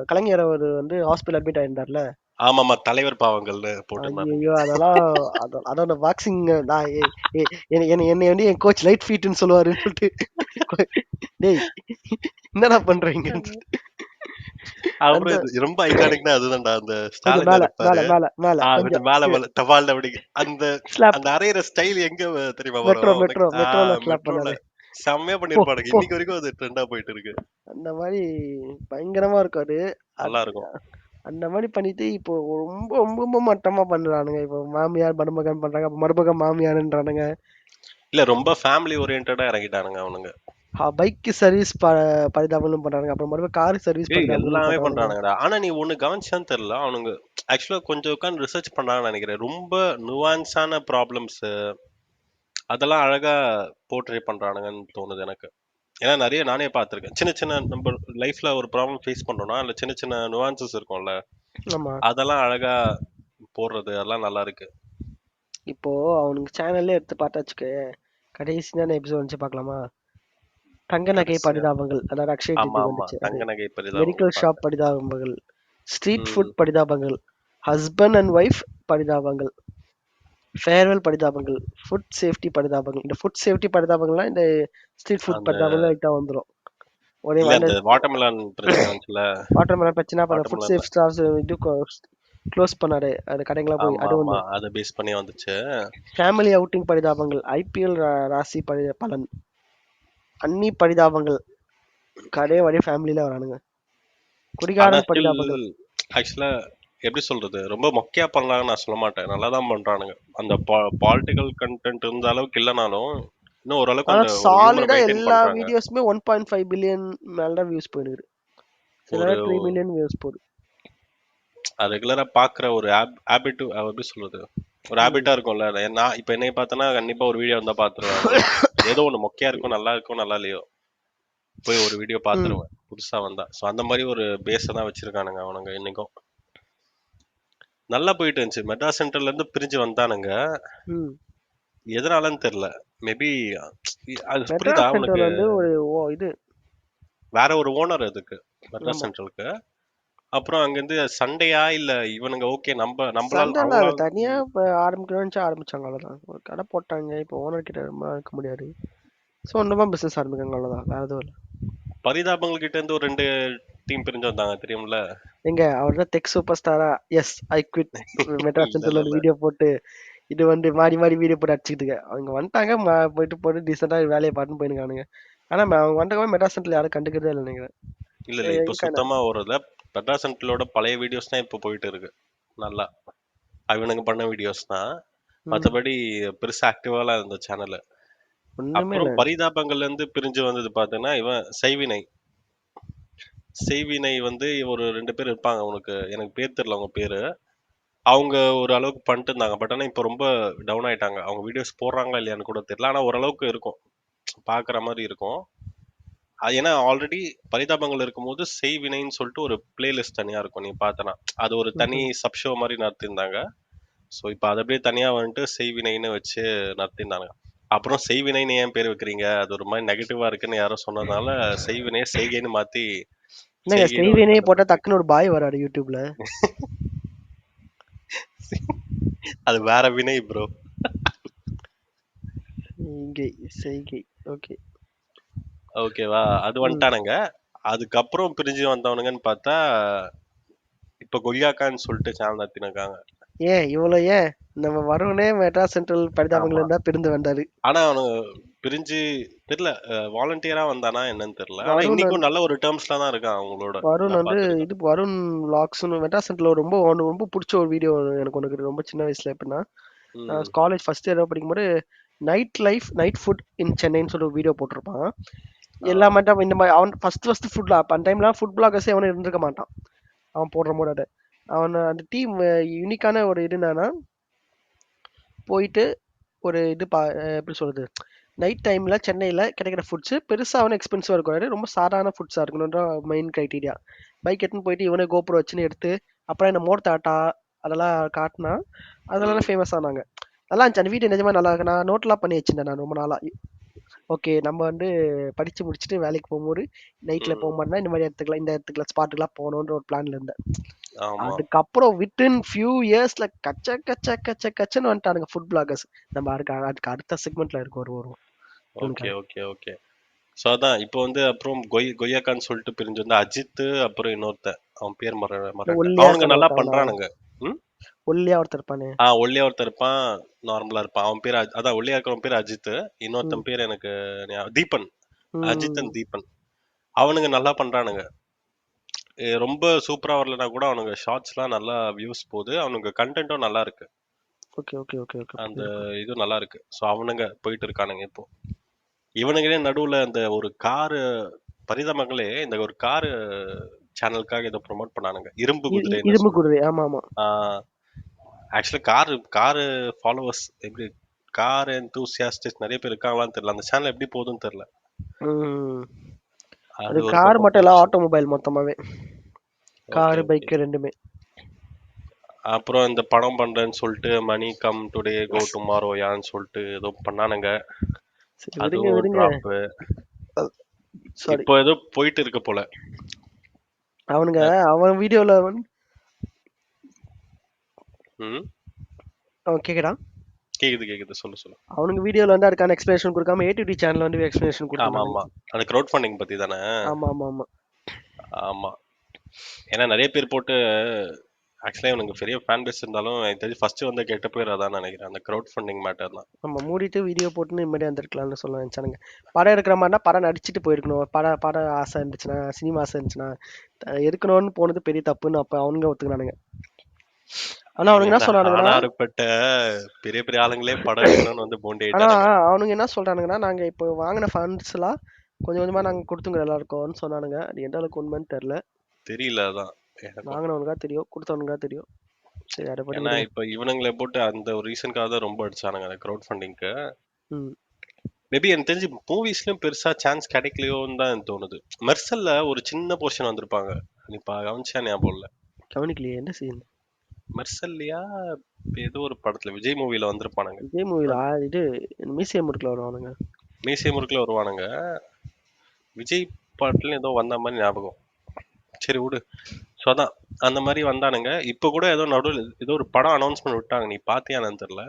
கலைஞர் அவர் வந்து ஹாஸ்பிட்டல் அட்மிட் ஆயிருந்தார்ல. ஆமாமா தலைவர் பாவங்கள்னு போட்டிருந்தானுங்க. ஐயோ அதெல்லாம் அதான் அந்த பாக்ஸிங் நான் என்னை வந்து என் கோச் லைட் ஃபீட்னு சொல்லுவாருன்னு சொல்லிட்டு டேய் என்னடா பண்றீங்க? அப்புறம் அந்த இது ரொம்ப ஐகானிக்னா அதுதான்டா அந்த கொஞ்சம் ஸ்டாலின் மேல இருப்பாரு. மேல மேல மேல கொஞ்சம் கொஞ்சம் மேல மேல தபால் அப்படி அந்த ஸ்லாப். அந்த அரையிற ஸ்டைல் எங்க தெரியுமா மெட்ரோ வரும் உனக்கு? மெட்ரோ மெட்ரோல ஸ்லாப் மெட்ரோல பண்ணாரு. செம்மையா போ பண்ணிருப்பானுங்க. போ இன்னைக்கு வரைக்கும் அது ட்ரெண்டா போயிட்டு இருக்கு. அந்த மாதிரி பயங்கரமா இருக்கும் அது. நல்லா அது- இருக்கும். அந்த மாதிரி பண்ணிட்டு இப்போ ரொம்ப ரொம்ப ரொம்ப மட்டமா பண்றானுங்க. இப்போ மாமியார் மருமகன் பண்றாங்க, அப்ப மருமகன் மாமியார்ன்றானுங்க. இல்ல ரொம்ப ஃபேமிலி ஓரியன்டா இறங்கிட்டானுங்க அவனுங்க. பைக் சர்வீஸ் பரிதாபங்களும் பண்றானுங்க, அப்புறம் மறுபடியும் கார் சர்வீஸ் பரிதாபங்களும் எல்லாமே பண்றானுங்க. பண்றானுங்கடா. ஆனா நீ ஒண்ணு கவனிச்சான்னு தெரியல, அவனுங்க ஆக்சுவலா கொஞ்சம் உட்காந்து ரிசர்ச் பண்றாங்கன்னு நினைக்கிறேன். ரொம்ப நுவான்ஸான ப்ராப்ளம்ஸ் அதெல்லாம் அழகா போர்ட்ரே பண்றானுங்கன்னு தோணுது எனக்கு. ஏன்னா நிறைய நானே பார்த்திருக்கேன். சின்ன சின்ன நம்ம லைஃப்ல ஒரு ப்ராப்ளம் ஃபேஸ் பண்றோம்னா அதுல சின்ன சின்ன நுவான்சஸ் இருக்கும்ல, ஆமா. அதெல்லாம் அழகா போடுறது அதெல்லாம் நல்லா இருக்கு. இப்போ அவனுக்கு சேனல்லே எடுத்து பார்த்தா வச்சுக்க, கடைசியான எபிசோட் வந்து பார்க்கலாமா? தங்க நகை கடைசியா பரிதாபங்கள், அதாவது அக்ஷய் ஆமா ஜித்துக்கு ஆமா வந்துச்சு அது. தங்க நகை மெடிக்கல் பரிதாபங்கள் ஷாப் பார்த்தேன். Parithabangal, street um food Parithabangal, husband and wife Parithabangal, farewell Parithabangal, food safety Parithabangal. இந்த ஃபுட் சேஃப்டி பரிதாபங்கள்லாம் இந்த ஸ்ட்ரீட் ஃபுட் அந்த பரிதாபங்கள் லைட்டா வந்துரும். ஒரே இல்ல அந்த அந்த வாட்டர்மெலன் பிரச்சனை வந்துச்சுல. வாட்டர் பிரச்சனை, அப்ப அந்த ஃபுட் வாட்டர்மெலன் சேஃப் ஸ்டாஃப்ஸ் இது க்ளோஸ் பண்ணாரு அந்த கடைங்களா போய், ஆமா அது ஆமா ஒண்ணு. அதை பேஸ் பண்ணி வந்துச்சு. ஃபேமிலி அவுட்டிங் பரிதாபங்கள், ஐபிஎல் ராசி பலன், அன்னி பரிதாபங்கள், கடை வரை ஃபேமிலியில வரானுங்க. ஆனா குடிகாரன் ஸ்டில் பரிதாபங்கள். ஆக்சுவலா எப்படி சொல்றது, ரொம்ப மொக்கையா பண்ணலாம்னு நான் சொல்ல மாட்டேன், நல்லா தான் பண்றானுங்க. அந்த பாலிட்டிக்கல் கண்டென்ட் இருந்த அளவுக்கு இல்லைனாலும் இன்னும் ஓரளவுக்கு ஆனா அந்த ஒரு ஹியூமரை சாலிடா மெயின்டைன் எல்லா பண்றாங்க. வீடியோஸுமே 1.5 பில்லியன் மேலதான் வியூஸ் போயிருக்கு. சில ஒரு 3 மில்லியன் வியூஸ் போகுது. ரெகுலரா பாக்குற ஒரு ஹேபிட் எப்படி சொல்றது, ஒரு ம். ஹேபிட்டா இருக்கும்ல. நான் இப்ப என்னைய பார்த்தனா கண்டிப்பா ஒரு வீடியோ வந்தா பாத்துருவேன். ஏதோ ஒண்ணு மொக்கையா இருக்கும், நல்லா இருக்கும், நல்லா இல்லையோ போய் ஒரு வீடியோ ம். பாத்துருவேன் புதுசா வந்தா. சோ அந்த மாதிரி ஒரு பேஸ தான் வச்சிருக்கானுங்க அவனுங்க இன்னைக்கும். நல்லா போயிட்டு இருந்துச்சு. மெட்ராஸ் சென்டர்ல இருந்து பிரிஞ்சு வந்தானுங்க, ம். எதனாலன்னு தெரியல. மேபி அது புரியுதா மெட்ராஸ் உனக்கு? சென்டர்ல வந்து ஒரு இது. வேற ஒரு ஓனர் அதுக்கு, மெட்ராஸ் ஆமா. சென்ட்ரலுக்கு. அப்புறம் அங்கிருந்து சண்டையா இல்ல இவனுங்க ஓகே நம்மளால சண்டெல்லாம் இல்ல, அவங்களால. தனியா இப்ப ஆரம்பிக்கணும்னு ஆரம்பிச்சாங்க, அவ்வளவுதான். ஒரு கடை போட்டாங்க, இப்போ ஓனர் கிட்ட ரொம்ப இருக்க முடியாது, சொந்தமா பிசினஸ் ஆரம்பிக்காங்க, அவ்வளவுதான், வேற எதுவும் இல்ல. பரிதாபங்கள் கிட்ட இருந்து ஒரு 2 டீம் பிரிஞ்சு வந்தாங்க தெரியும்ல. எங்க அவர் தான் டெக் சூப்பர் ஸ்டாரா? எஸ், ஐ குவிட் மெட்ராஸ் இல்ல சென்டர்ல இல்ல ஒரு இல்ல வீடியோ போட்டு, இது வந்து மாறி மாறி வீடியோ போட்டு அடிச்சுக்கிட்டு அவங்க வந்துட்டாங்க, போட்டு டீசெண்டா வேலையை பார்த்துன்னு போயிருக்கானுங்க. ஆனா அவங்க வந்தவங்க மெட்ராஸ் சென்டர்ல யாரும் கண்டுக்கிறதே இல்லை நினைக்கிறேன். இல்ல இல்ல இப்ப இருக்கானே. சுத்தமா ஓடுறதுல. மெட்ராஸ் சென்ட்ரலோட பழைய வீடியோஸ் தான் இப்ப போயிட்டு இருக்கு நல்லா. இவனுங்க பண்ண வீடியோஸ் தான். ம். மத்தபடி பெருசா ஆக்டிவாலாம் இருந்த சேனல். ஒண்ணுமே அப்புறம் இல்ல. பரிதாபங்கள்ல இருந்து பிரிஞ்சு வந்தது பாத்தீங்கன்னா இவன் செய்வினை. செய்வினை வந்து ஒரு 2 பேர் இருப்பாங்க, உனக்கு எனக்கு பேர் தெரியல அவங்க பேரு. அவங்க ஒரு அளவுக்கு பண்ணிட்டு இருந்தாங்க. பட் ஆனா இப்ப ரொம்ப டவுன் ஆயிட்டாங்க. அவங்க வீடியோஸ் போடுறாங்களா இல்லையான்னு கூட தெரியல. ஆனா ஓரளவுக்கு இருக்கும், பாக்குற மாதிரி இருக்கும். அது ஏன்னா ஆல்ரெடி பரிதாபங்கள் இருக்கும்போது செய்வினைன்னு சொல்லிட்டு ஒரு பிளேலிஸ்ட் தனியா இருக்கும், நீ பார்த்தனா. அது ஒரு தனி ம்ஹும். சப் ஷோ மாதிரி நடத்திருந்தாங்க. ஸோ இப்போ அதை அப்படியே தனியா வந்துட்டு செய்வினைன்னு வச்சு நடத்திருந்தாங்க. அப்புறம் செய்வினைன்னு ஏன் பேர் வைக்கிறீங்க, அது ஒரு மாதிரி நெகட்டிவா இருக்குன்னு யாரோ சொன்னதுனால செய்வினையை செய்கைன்னு மாத்தி என்னங்க செய்கைன்னு ஒரு செய்வேனே சேனல் போட்டா இருக்கு. டக்குன்னு ஒரு பாய் வராரு யூடியூப்ல. அது வேற வினை ப்ரோ. செய்கை, செய்கை. ஓகே. ஓகேவா, அது ம். வந்துட்டானுங்க. அதுக்கப்புறம் பிரிஞ்சு வந்தவனுங்கன்னு பார்த்தா இப்ப கொய்யாக்கான்னு சொல்லிட்டு சேனல் நடத்தினிருக்காங்க. ஏன் இவ்வளவு ஏன்? நம்ம வருவனே மெட்ராஸ் சென்ட்ரல் பரிதாபங்கள் ஆமா. இருந்தா பிரிந்து வந்தாரு. ஆனா அவனுங்க பிரிஞ்சு தெரியல, வாலண்டியரா வந்தானா என்னன்னு தெரியல. ஆனா வருண் இன்னைக்கும் வந்து நல்ல ஒரு டேர்ம்ஸ்ல தான் இருக்கான் அவங்களோட. வருண் நான் வந்து பார்த்திருக்கேன். இது வருண் வ்ளாக்ஸ்னு மெட்ராஸ் சென்ட்ரல் ரொம்ப ரொம்ப பிடிச்ச ஒரு வீடியோ எனக்கு ஒன்று ரொம்ப சின்ன வயசுல. எப்படின்னா, ம். காலேஜ் ஃபர்ஸ்ட் இயர் படிக்கும்போது night life night food in சென்னைன்னு சொல்லி ஒரு வீடியோ போட்டிருப்பான். ஆ. எல்லா மட்டும் இந்த மாதிரி அவன் ஃபர்ஸ்ட் ஃபுட் அந்த டைம்ல ஃபுட் பிளாகர்ஸே அவனு இருந்திருக்க மாட்டான், அவன் போடுற போது. அவன் அந்த டீம் யூனிக்கான ஒரு இது என்னன்னா, போயிட்டு ஒரு இது எப்படி சொல்றது, நைட் டைம்ல சென்னையில கிடைக்கிற ஃபுட்ஸ் பெருசா அவனு எக்ஸ்பென்சிவா இருக்கக்கூடாது, ரொம்ப சாதாரண ஃபுட்ஸா இருக்கணும்ன்ற மெயின் கிரைட்டீரியா. பைக் எடுத்துன்னு போயிட்டு இவனே கோபுரம் வச்சுன்னு எடுத்து, அப்புறம் இந்த மோர் தாட்டா அதெல்லாம் காட்டினா, அதெல்லாம் ம். ஃபேமஸ் ஆனாங்க. நல்லா இருந்துச்சு அந்த வீடியோ, நிஜமா நல்லா இருக்கு. நான் நோட்லாம் பண்ணி வச்சிருந்தேன் நான் ரொம்ப நாளா. ஓகே, நம்ம வந்து படிச்சு முடிச்சுட்டு வேலைக்கு போகும்போது நைட்ல ம். போக மாட்டேன்னா இந்த மாதிரி இடத்துக்குலாம், இந்த இடத்துக்குலாம் ஸ்பாட்டுக்குலாம் போகணுன்ற ஒரு பிளான்ல இருந்தேன். ஆமா. அதுக்கப்புறம் வித்தின் ஃபியூ இயர்ஸ்ல கச்ச கச்ச கச்ச கச்சன்னு வந்துட்டானுங்க ஃபுட் பிளாகர்ஸ். நம்ம அதுக்கு அடுத்த செக்மெண்ட்ல இருக்கு வருவோம் ஓகே இவனுக்காக. Okay okay. ஸோ அதான் இப்போ வந்து அப்புறம் கொய்யாக்கான்னு சொல்லிட்டு பிரிஞ்சு வந்து அஜித், அப்புறம் இன்னொருத்தன் அவன் பேர் இந்த மறந்துட்டேன். ஒல்லியா அவனுங்க இருப்பானே நல்லா ஒருத்தவனா? பண்றானுங்க. ம். ஒல்லியா ஒருத்தர் இருப்பானே. ஒல்லியா ஒருத்தன் இருப்பான், நார்மலா இருப்பான். அவன் பேர் அதான் ஒல்லியா இருக்கிறவன் பேர் அஜித். ம். இன்னொருத்தன் பேர் எனக்கு தீபன். அஜித் ம். அண்ட் தீபன். அவனுங்க நல்லா பண்றானுங்க. ரொம்ப சூப்பரா வரலனா கூட அவனுங்க ஷார்ட்ஸ்லாம் நல்லா வியூஸ் போகுது. அவனுங்க கண்டென்ட்டும் நல்லா இருக்கு. ஓகே ஓகே ஓகே ஓகே அந்த புரியுது புரியுது. இது நல்லா இருக்கு. ஸோ அவனுங்க போயிட்டு இருக்கானுங்க இப்போ. இவனுங்களே நடுவுல அந்த ஒரு காரு பரிதாபங்களே இந்த ஒரு காரு சேனலுக்காக இதை ப்ரோமோட் பண்ணானுங்க, இரும்பு குதிரைன்னு இரும்பு சொல்லிட்டு. குதிரை, ஆமா ஆமா. ஆக்சுவலா காரு ஃபாலோவர்ஸ் எப்படி, கார் எந்தூசியாஸ்டிக்ஸ் நிறைய பேர் இருக்காங்களான்னு தெரியல. அந்த சேனல் எப்படி போகுதுன்னு தெரியல. ம். அது அது ஒரு கார் பக்கம் மட்டும் இல்ல, போயிடுச்சு. ஆட்டோமொபைல் மொத்தமாவே, ஓகே கார் ஓகே. பைக் ரெண்டுமே. அப்புறம் இந்த படம் பண்றேன்னு சொல்லிட்டு மணி கம் டுடே கோ டுமாரோயான்னு சொல்லிட்டு ஏதோ பண்ணானுங்க. சரி விடுங்க அதுவும் விடுங்க. டிராப். சாரி. இப்போ ஏதோ போயிட்டு இருக்கு போல. அவனுங்க அவன் வீடியோல ம், அவன் கேக்குறான். கேக்குது கேக்குது, சொல்லு சொல்லு. அவனுங்க வீடியோல வந்து அதுக்கான எக்ஸ்பிளேஷன் கொடுக்காம ஏடிடி சேனல் வந்து எக்ஸ்பிளேஷன் ஆமா கொடுத்துருந்தானுங்க. ஆமா, அந்த க்ரௌட் ஃபண்டிங் பத்தி தானே. ஆமா ஆமா ஆமா. ஆமா, ஏன்னா நிறைய பேர் போட்டு. ஆக்சுவலா இவனுக்கு பெரிய ஃபேன் பேஸ் இருந்தாலும் எனக்கு தெரிஞ்சு ஃபர்ஸ்ட் வந்து கெட்ட பேர் அதான் நினைக்கிறேன், அந்த க்ரௌட் ஃபண்டிங் மேட்டர் தான். நம்ம மூடிட்டு வீடியோ போட்டு நிம்மதியாக இருந்திருக்கலாம்னு சொல்ல நினைச்சானுங்க. படம் எடுக்கிற மாதிரினா படம் நடிச்சுட்டு போயிருக்கணும். பட ஆசை இருந்துச்சுன்னா, சினிமா ஆசை இருந்துச்சுன்னா, எடுக்கணும்னு போனது பெரிய தப்புன்னு அப்ப அவனுங்க ஒத்துக்கிறானுங்க. ஆனா அவனுங்க என்ன சொன்னானுங்கன்னா, ஆனாருப்பட்ட பெரிய பெரிய ஆளுங்களே படம் எடுக்கணும்னு வந்து போண்டி ஆனா ஆயிட்டானுங்க. அவனுங்க என்ன சொல்றானுங்கன்னா, நாங்க இப்போ வாங்கின ஃபண்ட்ஸ் எல்லாம் கொஞ்சம் கொஞ்சமா நாங்க கொடுத்துங்க எல்லாருக்கும்னு சொன்னானுங்க. அது எந்த அளவுக்கு உண்மைன்னு தெரியல. தெரியல அதான் எனக்கும். வாங்கினவனுக்கா தெரியும், கொடுத்தவனுக்கா தெரியும். சரி அதை பத்தி ஏன்னா விடுங்க. இப்ப இவனுங்களை போட்டு அந்த ஒரு ரீசனுக்காக தான் ரொம்ப அடிச்சானுங்க அந்த க்ரௌட் ஃபண்டிங்க்கு. ம். மேபி எனக்கு தெரிஞ்சு மூவிஸ்லயும் பெருசா சான்ஸ் கிடைக்கலையோன்னு தான் எனக்கு தோணுது. மெர்சல்ல ஒரு சின்ன போர்ஷன் வந்திருப்பாங்க, நீ கவனிச்சா ஞாபகம் இல்ல. கவனிக்கலையே என்ன சீன்? மெர்சல்லையா ஏதோ ஒரு படத்துல விஜய் மூவில வந்திருப்பானுங்க. விஜய் மூவில இது மியூசியம் இருக்குல்ல வருவானுங்க. மீசை முறுக்குல வருவானுங்க. விஜய் பாட்டுல ஏதோ வந்த மாதிரி ஞாபகம். சரி விடு. ஸோ அதான் அந்த மாதிரி வந்தானுங்க. இப்போ கூட ஏதோ நடுவில் ஏதோ ஒரு படம் அனௌன்ஸ்மெண்ட் விட்டாங்க, நீ பாத்தியானு தெரியல.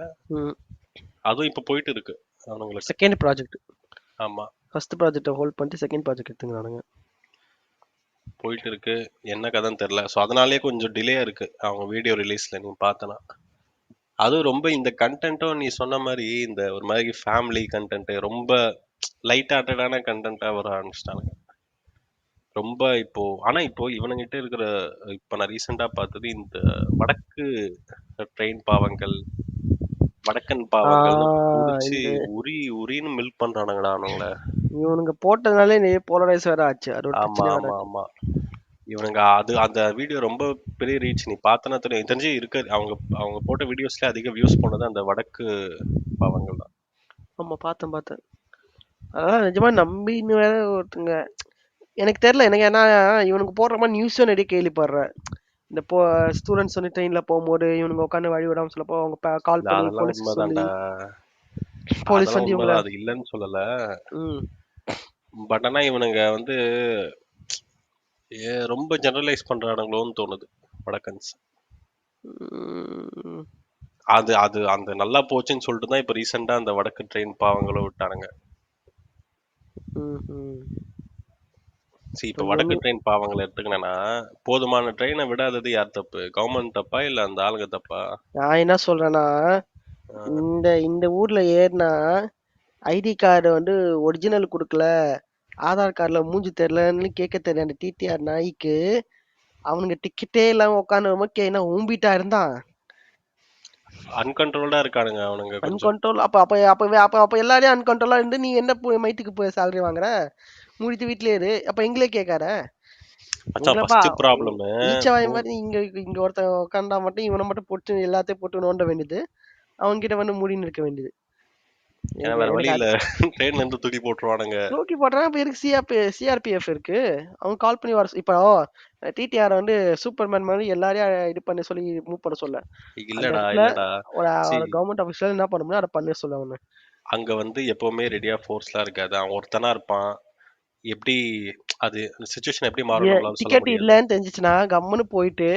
அதுவும் இப்போ போயிட்டு இருக்கு அவனுங்களுக்கு. Second project. ஆமா, ஃபர்ஸ்ட் ப்ராஜெக்ட்டை ஹோல்ட் பண்ணிட்டு செகண்ட் ப்ராஜெக்ட் எடுத்துக்கிறானுங்க. போயிட்டு இருக்கு. என்ன கதைன்னு தெரியல. ஸோ அதனாலேயே கொஞ்சம் டிலே இருக்கு அவங்க வீடியோ ரிலீஸ்ல, நீ பார்த்தனா. அதுவும் ரொம்ப இந்த கண்டென்ட்டும் நீ சொன்ன மாதிரி இந்த ஒரு மாதிரி ஃபேமிலி கண்டென்ட், ரொம்ப லைட் ஹார்ட்டடான கண்டென்ட்டா வர ஆரம்பிச்சிட்டானுங்க ரொம்ப இப்போ. ஆனா இப்போ இவனுங்கிட்ட இருக்கிற, இப்ப நான் ரீசெண்டா பார்த்தது இந்த வடக்கு ட்ரெயின் பாவங்கள், வடக்கன் பாவங்கள்னு புடிச்சு இந்த உரி உரின்னு மில்க் பண்றானுங்கடா அவனுங்கள. இவனுங்க போட்டதுனாலே போலரைஸ் வேற ஆச்சு. அது ஒரு ஆமா பிரச்சனை வேற ஆமா ஆச்சு. ஆமா. இவனுங்க அது அந்த வீடியோ ரொம்ப பெரிய ரீச், நீ பார்த்தனா தெரியும். எனக்கு தெரிஞ்சு இருக்க அவங்க அவங்க போட்ட வீடியோஸ்ல அதிக வியூஸ் போனது அந்த வடக்கு பாவங்கள் தான். ஆமா பார்த்தேன் பார்த்தேன். அதான் நிஜமா நம்பின்னு வேற ஒருத்தங்க. எனக்கு தெரியல. எனக்கு ஏன்னா இவனுக்கு போடுற மாதிரி நியூஸும் நிறைய கேள்விப்படுறேன். இந்த ஸ்டூடெண்ட்ஸ் வந்து ட்ரெயின்ல போகும்போது இவனுங்க உட்காந்து வழி விடாம சொல்லப்போ அவங்க கால் பண்ணி அதெல்லாம் போலீஸ் சொல்லி உண்மைதான்டா. போலீஸ் அதெல்லாம் வந்து இவங்கள. உண்மைதான், அது இல்லைன்னு சொல்லல. ம். பட் ஆனா இவனுங்க வந்து ரொம்ப ஜெனரலைஸ் பண்றானுங்களோன்னு தோணுது வடக்கன்ஸ். ம். அது அது அந்த நல்லா போச்சுன்னு சொல்லிட்டு தான் இப்ப ரீசெண்டா அந்த வடக்கு ட்ரெயின் பாவங்களும் விட்டானுங்க. ம். சரி, இப்ப வடக்கு ட்ரெயின் பாவங்களை எடுத்துக்கினா, போதுமான ட்ரெயினை விடாதது யார் தப்பு? கவர்மெண்ட் தப்பா இல்ல அந்த ஆளுங்க தப்பா? நான் என்ன சொல்றேன்னா, இந்த இந்த ஊர்ல ஏறினா ஐடி கார்டு வந்து ஒரிஜினல் கொடுக்கல, ஆதார் கார்டுல மூஞ்சி தெரியலன்னு கேட்க தெரியல அந்த டிடிஆர் நாய்க்கு. அவனுங்க டிக்கெட்டே இல்லாம உட்காந்து என்ன ஊம்பிட்டா இருந்தான். அன்கண்ட்ரோல்டா இருக்கானுங்க அவனுங்க கொஞ்சம். அன்கண்ட்ரோல். அப்ப அப்ப அப்ப அப்ப அப்ப எல்லாரையும் அன்கண்ட்ரோலா இருந்து நீ என்ன மைத்துக்கு போய் சேலரி வாங்குற? மூடிட்டு வீட்லயே இரு. அப்ப எங்களே கேட்காத. மச்சான் எங்களப்பா ஃபர்ஸ்ட் ப்ராப்ளம் ஈச்சவாய் மாதிரி இங்க இங்க ஒருத்தன் உட்காந்தா மட்டும் இவனை மட்டும் போட்டு எல்லாத்தையும் போட்டு நோண்ட வேண்டியது. அவங்க கிட்ட வந்து மூடின்னு இருக்க வேண்டியது. ஏன்னா எனக்கு வேற வழி எனக்கு இல்ல, ட்ரெயின்ல இருந்து தூக்கி போட்டுருவானுங்க. தூக்கி போடுறாங்க. இப்ப இருக்கு சிஆர்பிஎஃப் இருக்கு. அவங்க கால் பண்ணி வர இப்போ டிடிஆர் வந்து சூப்பர்மேன் மாதிரி எல்லாரையும் இது பண்ண சொல்லி மூவ் பண்ண சொல்ல. அந்த இல்லடா இடத்துல இல்லடா. ஒரு சி, ஒரு கவர்மெண்ட் ஆஃபீஸில் என்ன பண்ண முடியும் அதை பண்ண சொல்ல அவனு. அங்க வந்து எப்பவுமே ரெடியா ஃபோர்ஸ்லாம் இருக்காது, அவன் ஒருத்தனா இருப்பான். எப்படி அது சுச்சுவேஷன் எப்படி மாறும் நம்மளால சொல்ல டிக்கெட் முடியாது. இல்லைன்னு தெரிஞ்சிச்சுன்னா கம்முன்னு போயிட்டு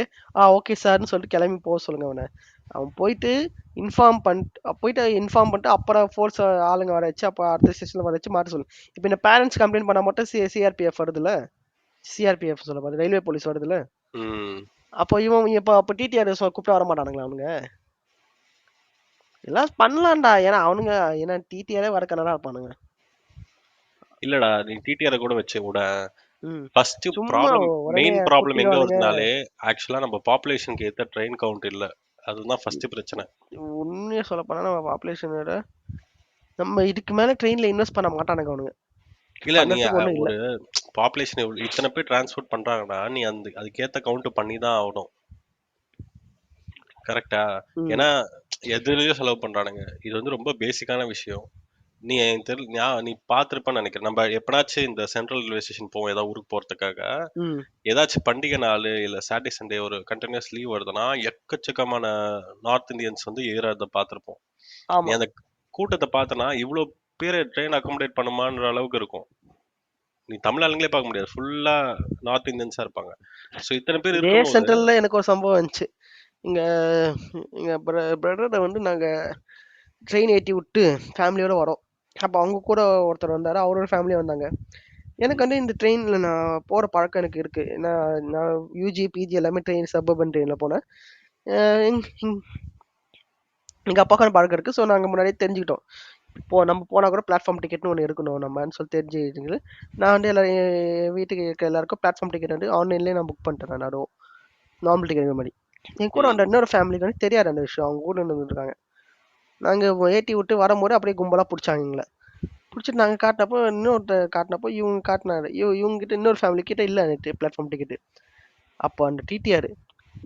ஓகே சார்னு சொல்லிட்டு கிளம்பி போக சொல்லுங்க அவனை. அவன் போயிட்டு இன்ஃபார்ம் பண்ணிட்டு அப்புறம் ஃபோர்ஸ் ஆளுங்க வர வச்சு அப்போ அடுத்த ஸ்டேஷன்ல வர வச்சு மாட்ட சொல்லு. இப்போ இந்த பேரண்ட்ஸ் கம்ப்ளைண்ட் பண்ணா மட்டும் சிஆர்பிஎஃப் வருதுல்ல. சிஆர்பிஎஃப் சொல்ல பாரு, ரயில்வே போலீஸ் வருதுல்ல. ம். அப்போ இவன் இப்போ அப்போ டிடிஆர் கூப்பிட்டு வர மாட்டானுங்களா அவனுங்க? எல்லாம் பண்ணலாம்டா. ஏன்னா அவனுங்க ஏன்னா டிடிஆரே வர கனடா இருப்பானுங்க. இல்லடா, நீ டிடிஆரை கூட வச்சு கூட. ம். ஃபர்ஸ்ட் சும்மா ப்ராப்ளம், உடனே மெயின் ப்ராப்ளம் எங்க குத்திடுவானுங்க. வருதுனாலே ஆக்சுவலா நம்ம பாப்புலேஷனுக்கு ஏத்த ட்ரெயின் கவுண்ட் இல்ல. அதுதான் ஃபர்ஸ்ட் பிரச்சனை. உண்மையை சொல்ல போனா நம்ம பாப்புலேஷனோட நம்ம இதுக்கு மேல ட்ரெயின்ல இன்வெஸ்ட் பண்ண மாட்டானுங்க அவனுங்க. இல்ல நீ பண்ணறதுக்கு ஒண்ணும் இல்ல. ஒரு பாப்புலேஷன் இத்தனை பேர் டிரான்ஸ்போர்ட் பண்றாங்கன்னா நீ அதுக்கேத்த கவுண்ட் பண்ணி தான் ஆகணும். கரெக்டா? ம். ஏன்னா எதுலயோ செலவு பண்றானுங்க. இது வந்து ரொம்ப பேசிக்கான விஷயம். நீ எனக்கு தெரியல, நீ பார்த்திருப்பன்னு நினைக்கிறேன். நம்ம எப்பனாச்சும் இந்த சென்ட்ரல் ரயில்வே ஸ்டேஷன் போவோம் ஏதாவது ஊருக்கு போறதுக்காக. ம். ஏதாச்சும் பண்டிகை நாள் இல்ல சாட்டர்டே சண்டே ஒரு கண்டினியூஸ் லீவ் வருதுன்னா எக்கச்சக்கமான நார்த் இந்தியன்ஸ் வந்து ஏறத பார்த்திருப்போம். நீ ஆமா. அந்த கூட்டத்தை பார்த்தனா இவ்வளவு பேரை ட்ரெயின் அகாமடேட் பண்ணுமான்ற அளவுக்கு இருக்கும். நீ தமிழ் ஆளுங்களே பார்க்க முடியாது, ஃபுல்லா நார்த் இந்தியன்ஸா இருப்பாங்க. ஸோ இத்தனை பேர் இதே இருக்கும்போது சென்ட்ரல்ல எனக்கு ஒரு சம்பவம் வந்துச்சு. இங்க எங்க பிரதரை வந்து நாங்க ட்ரெயின் ஏத்தி விட்டு ஃபேமிலியோட வரோம். அப்போ அவங்க கூட ஒருத்தர் வந்தாரு, அவரோட ஃபேமிலியா வந்தாங்க. எனக்கு வந்து இந்த ட்ரெயின்ல நான் போற பழக்கம் எனக்கு இருக்கு. நான் யூஜி பிஜி எல்லாமே ட்ரெயின் சப்பர்பன் ட்ரெயின்ல போனேன். எங்க அப்பாவுக்கான பழக்கம் இருக்கு. ஸோ நாங்க முன்னாடியே தெரிஞ்சுக்கிட்டோம். இப்போ நம்ம போனா கூட பிளாட்ஃபார்ம் டிக்கெட்னு ஒன்று எடுக்கணும் நம்மன்னு சொல்லி தெரிஞ்சு நான் வந்து எல்லாரும் என் வீட்டுக்கு இருக்க எல்லாருக்கும் பிளாட்ஃபார்ம் டிக்கெட் வந்து ஆன்லைன்லேயே நான் புக் பண்ணிட்டேன். நான் அதுவும் நார்மல் டிக்கெட் மாதிரி. என் கூட அந்த இன்னொரு ஃபேமிலிக்கு வந்து தெரியாது அந்த விஷயம். அவங்க கூட இருந்துருக்காங்க. நாங்கள் ஏற்றி விட்டு வரும்போது அப்படியே கும்பலாக பிடிச்சாங்க எங்களை. பிடிச்சிட்டு நாங்கள் காட்டினப்போ இன்னொருத்தர் காட்டினப்போ இவங்க காட்டினாரு. இவங்க கிட்ட இன்னொரு ஃபேமிலி கிட்ட இல்லை பிளாட்ஃபார்ம் டிக்கெட்டு. அப்போ அந்த டிடிஆர்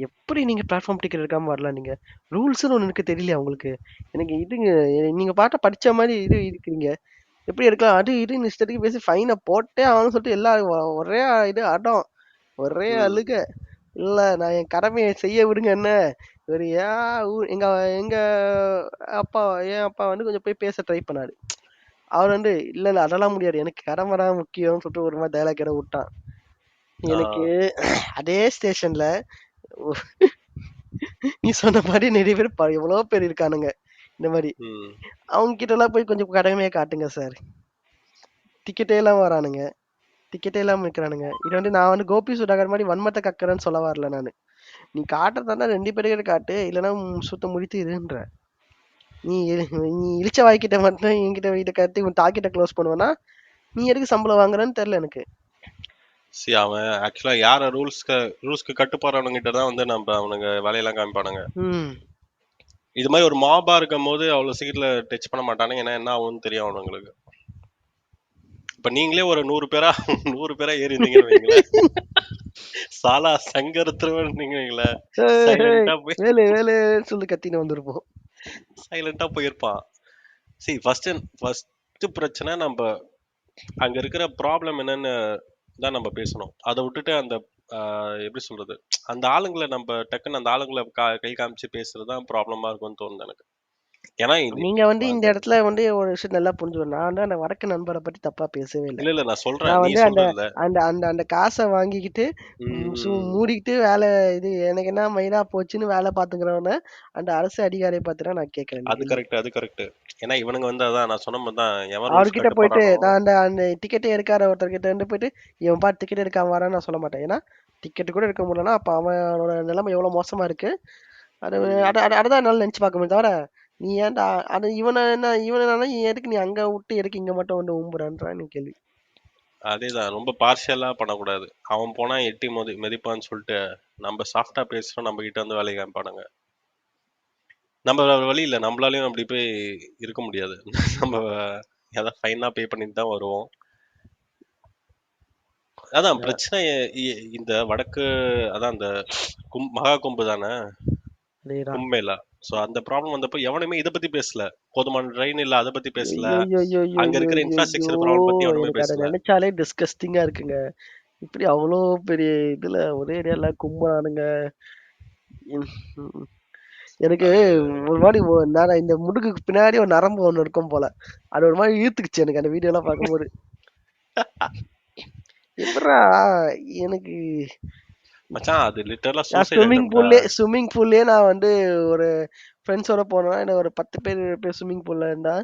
எப்படி நீங்க பிளாட்ஃபார்ம் டிக்கெட் எடுக்காம வரலாம்? நீங்க ரூல்ஸ்னு ஒன்று எனக்கு தெரியலையா உங்களுக்கு? எனக்கு இதுங்க நீங்க பாட்ட படிச்ச மாதிரி இது இருக்கிறீங்க. எப்படி எடுக்கலாம்? அது இதுன்னு இஷ்டத்துக்கு பேசி ஃபைனை போட்டே ஆகணும்னு சொல்லிட்டு எல்லாரும் ஒரே இது அடம், ஒரே ம், அழுக. இல்ல நான் என் கடமையை செய்ய விடுங்க என்ன. ஒரு எங்க எங்க அப்பா என் அப்பா வந்து கொஞ்சம் போய் பேச ட்ரை பண்ணாரு. அவர் வந்து இல்ல இல்ல அதெல்லாம் முடியாது, எனக்கு கடமை தான் முக்கியம்னு சொல்லிட்டு ஒரு மாதிரி டைலாக் இட விட்டான். ஆ, எனக்கு அதே ஸ்டேஷன்ல நீ சொன்ன மாதிரி நிறைய பேர் எவ்வளவோ பேர் இருக்கானுங்க இந்த மாதிரி. ம். அவங்க கிட்ட எல்லாம் போய் கொஞ்சம் கடமையை காட்டுங்க சார். டிக்கெட்டே எல்லாம் வரானுங்க, டிக்கெட்டே இல்லாம இருக்கிறானுங்க. இது வந்து நான் வந்து கோபி சுதாகர் மாதிரி வன்மத்தை கக்கறேன்னு சொல்ல வரல நானு. நீ காட்டுறதா 2 பேருக்கு காட்டு, இல்லைன்னா சுத்த முடித்து இருன்ற. நீ நீ இழிச்ச வாய்க்கிட்ட மட்டும் என்கிட்ட வீட்டை கட்டி உன் டாக்கிட்ட க்ளோஸ் பண்ணுவேன்னா நீ எதுக்கு சம்பளம் வாங்குறன்னு தெரியல எனக்கு. அவன் ஆக்சுவலா யார ரூல்ஸ்க்கு கட்டுப்படுறவங்க கிட்ட தான் வந்து நம்ம அவனுங்க வேலையெல்லாம் காமிப்பானுங்க. ம். இது மாதிரி ஒரு மாபா இருக்கும் போது அவ்வளவு சீக்கிரத்துல டச் பண்ண மாட்டானுங்க. ஏன்னா என்ன ஆகும்னு தெரியும் அவனுங்களுக்கு. இப்ப நீங்களே ஒரு 100 பேரா ஏறி இருந்தீங்கன்னு வைங்களேன், சாலா சங்கரத்துவன்னு வைங்களேன், ஏய், ஏய், சைலண்டா போய் வேலு வேலுன்னு சொல்லி கத்தின்னு வந்திருப்போம். சைலண்டா போயிருப்பான். ஃபர்ஸ்ட் பிரச்சனை நம்ம அங்க இருக்கிற ப்ராப்ளம் என்னன்னு தான் நம்ம பேசணும். அதை விட்டுட்டு அந்த எப்படி சொல்றது, அந்த ஆளுங்களை நம்ம டக்குன்னு அந்த ஆளுங்களை கை காமிச்சு பேசுறதுதான் ப்ராப்ளமா இருக்கும்னு தோணுது எனக்கு. ஏன்னா நீங்க வந்து இந்த அந்த இடத்துல வந்து ஒரு விஷயம் நல்லா புரிஞ்சுக்கணும். நான் வந்து அந்த வடக்கு நண்பரை பத்தி தப்பா பேசவே இல்லை. இல்ல இல்ல நான் சொல்றேன், நான் நீ வந்து அந்த சொல்றதுல. அந்த அந்த அந்த காசை வாங்கிக்கிட்டு ம், மூடிக்கிட்டு வேலை இது எனக்கு என்ன மயிரா போச்சுன்னு வேலை பார்த்துக்கிறவன அந்த அரசு அதிகாரியை பார்த்துதான் நான் கேட்கிறேன் இந்த அது கேள்வி. கரெக்ட், அது கரெக்ட். ஏன்னா இவனுங்க வந்து அதான் நான் சொன்ன மாதிரி தான், எவன் ரூல்ஸ் அவர்கிட்ட போயிட்டு கட்டுப்படுறானோ. நான் அந்த அந்த டிக்கெட்டே எடுக்காத ஒருத்தர்கிட்ட இருந்து போயிட்டு இவன் பாட்டு டிக்கெட் எடுக்காம வரான்னு நான் சொல்ல மாட்டேன். ஏன்னா டிக்கெட் கூட எடுக்க முடியலன்னா அப்ப அவனோட நிலைமை எவ்வளவு மோசமா இருக்கு. அது ம், அதுதான் என்னால நினைச்சு பார்க்க முடியும் தவிர நீ ஏன்டா அது இவனால எதுக்கு நீ அங்க விட்டு எதுக்கு இங்க மட்டும் வந்து ஊம்புறான்றான் நீ கேள்வி. அதேதான், ரொம்ப பார்ஷியலா பண்ணக்கூடாது. அவன் போனா எட்டி மிதிப்பான்னு சொல்லிட்டு நம்ம சாஃப்டா பேசுறோம், நம்ம கிட்ட வந்து வேலையை காமிப்பானுங்க. நம்ம வேற வழி இல்லை, நம்மளாலையும் அப்படி போய் இருக்க முடியாது. நம்ம ஏதாவது ஃபைனா பே பண்ணிட்டு தான் வருவோம். அதான் பிரச்சனை. இந்த வடக்கு, அதான் அந்த மகா கும்பு தானே, அதேதான். கும்பமேளா. ஸோ அந்த ப்ராப்ளம் வந்தப்போ எவனுமே இதை பத்தி பேசல. போதுமான ட்ரெயின் இல்ல, அதை பத்தி பேசல. ஐயோ ஐயோ ஐயோ ஐயோ அங்க ஐயோ இருக்கிற ஐயோ ஐயோ. இன்ஃப்ராஸ்ட்ரக்சர் ப்ராப்ளம் பத்தி எவனுமே எனக்கு அதை பேசல. நினைச்சாலே டிஸ்கஸ்டிங்கா இருக்குங்க. இப்படி அவ்வளோ பெரிய இதுல ஒரே ஏரியால கும்புறானுங்க. எனக்கு அது ஒரு மாதிரி நான் இந்த முதுகுக்கு பின்னாடி ஒரு நரம்பு ஒண்ணு இருக்கும் போல. அது ஒரு மாதிரி ஈர்த்துக்குச்சு எனக்கு அந்த வீடியோ எல்லாம் பார்க்கும்போது. எப்படா எனக்கு மச்சான், அது லிட்டரலா நான் சூசைட் அட்டம்டா. ஸ்விம்மிங் பூல்லே நான் வந்து ஒரு ஃப்ரெண்ட்ஸோட போனேன்னா எனக்கு ஒரு 10 பேர் ஸ்விம்மிங் பூல்ல இருந்தா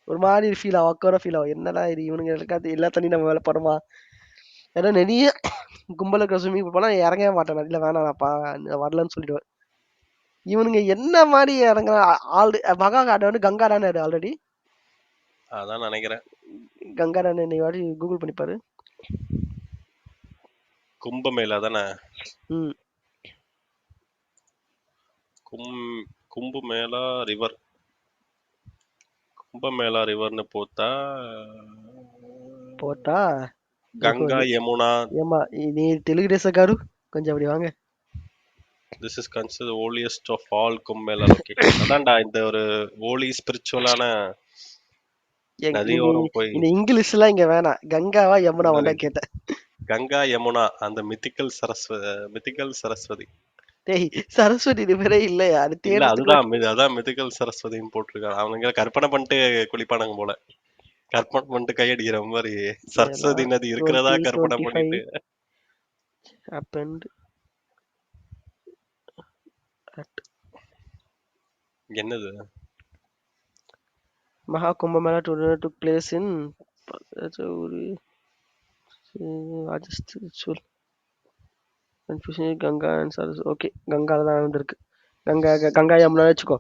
ஒரு மாதிரி ஃபீல் ஆகும், அக்கறை ஃபீல் ஆகும். என்னடா இது இவனுங்க இருக்காது எல்லா தண்ணி நம்ம வேலை படுமா. ஏன்னா நிறைய கும்பல இருக்கிற ஸ்விம்மிங் பூல் போனா இறங்கவே மாட்டேன். இல்ல வேணாம்ப்பா நான் வரலன்னு சொல்லிடுவேன். இவனுங்க என்ன மாதிரி இறங்குற மகா காடு வந்து கங்கா தானே ஆல்ரெடி. அதான் நினைக்கிறேன். கங்கா தானே நீ வாடி கூகுள் பண்ணி பாரு. கும்பமேளா தானே. ம். கும் கும்பமேளா ரிவர். கும்பமேளா ரிவர்னு போட்டா போட்டா கங்கா யமுனா ஏமா நீ தெலுங்கு தேசக்காரு கொஞ்சம் அப்படி வாங்க. This is consider holiest of all Kumbh Mela location. அதான்டா இந்த ஒரு ஹோலி ஸ்பிரிச்சுவலான நதியோரம் போய் இந்த இங்கிலீஷ் எல்லாம் இங்க வேணாம். கங்காவா யமுனா என்னது வந்தா கேட்டேன். கங்கா யமுனா அந்த மித்திக்கல் சரஸ்வதி. டேய் சரஸ்வதி ரிவரே இல்லையா? அது இல்ல தேடுறதுக்குள்ள அதான் மித்திக்கல் சரஸ்வதின்னு போட்டிருக்காங்க. அவனுங்க கற்பனை பண்ணிட்டு குளிப்பானுங்க போல. கற்பனை பண்ணிட்டு கையடிக்கிற மாதிரி சரஸ்வதி நதி இருக்கிறதா கற்பனை பண்ணிட்டு happened at என்னது Maha Kumbh Mela took place in Rajasthan. Confusion Ganga and Saraswati. Okay கங்கால தான் வந்திருக்கு. கங்கா யமுனா வச்சுக்கோ.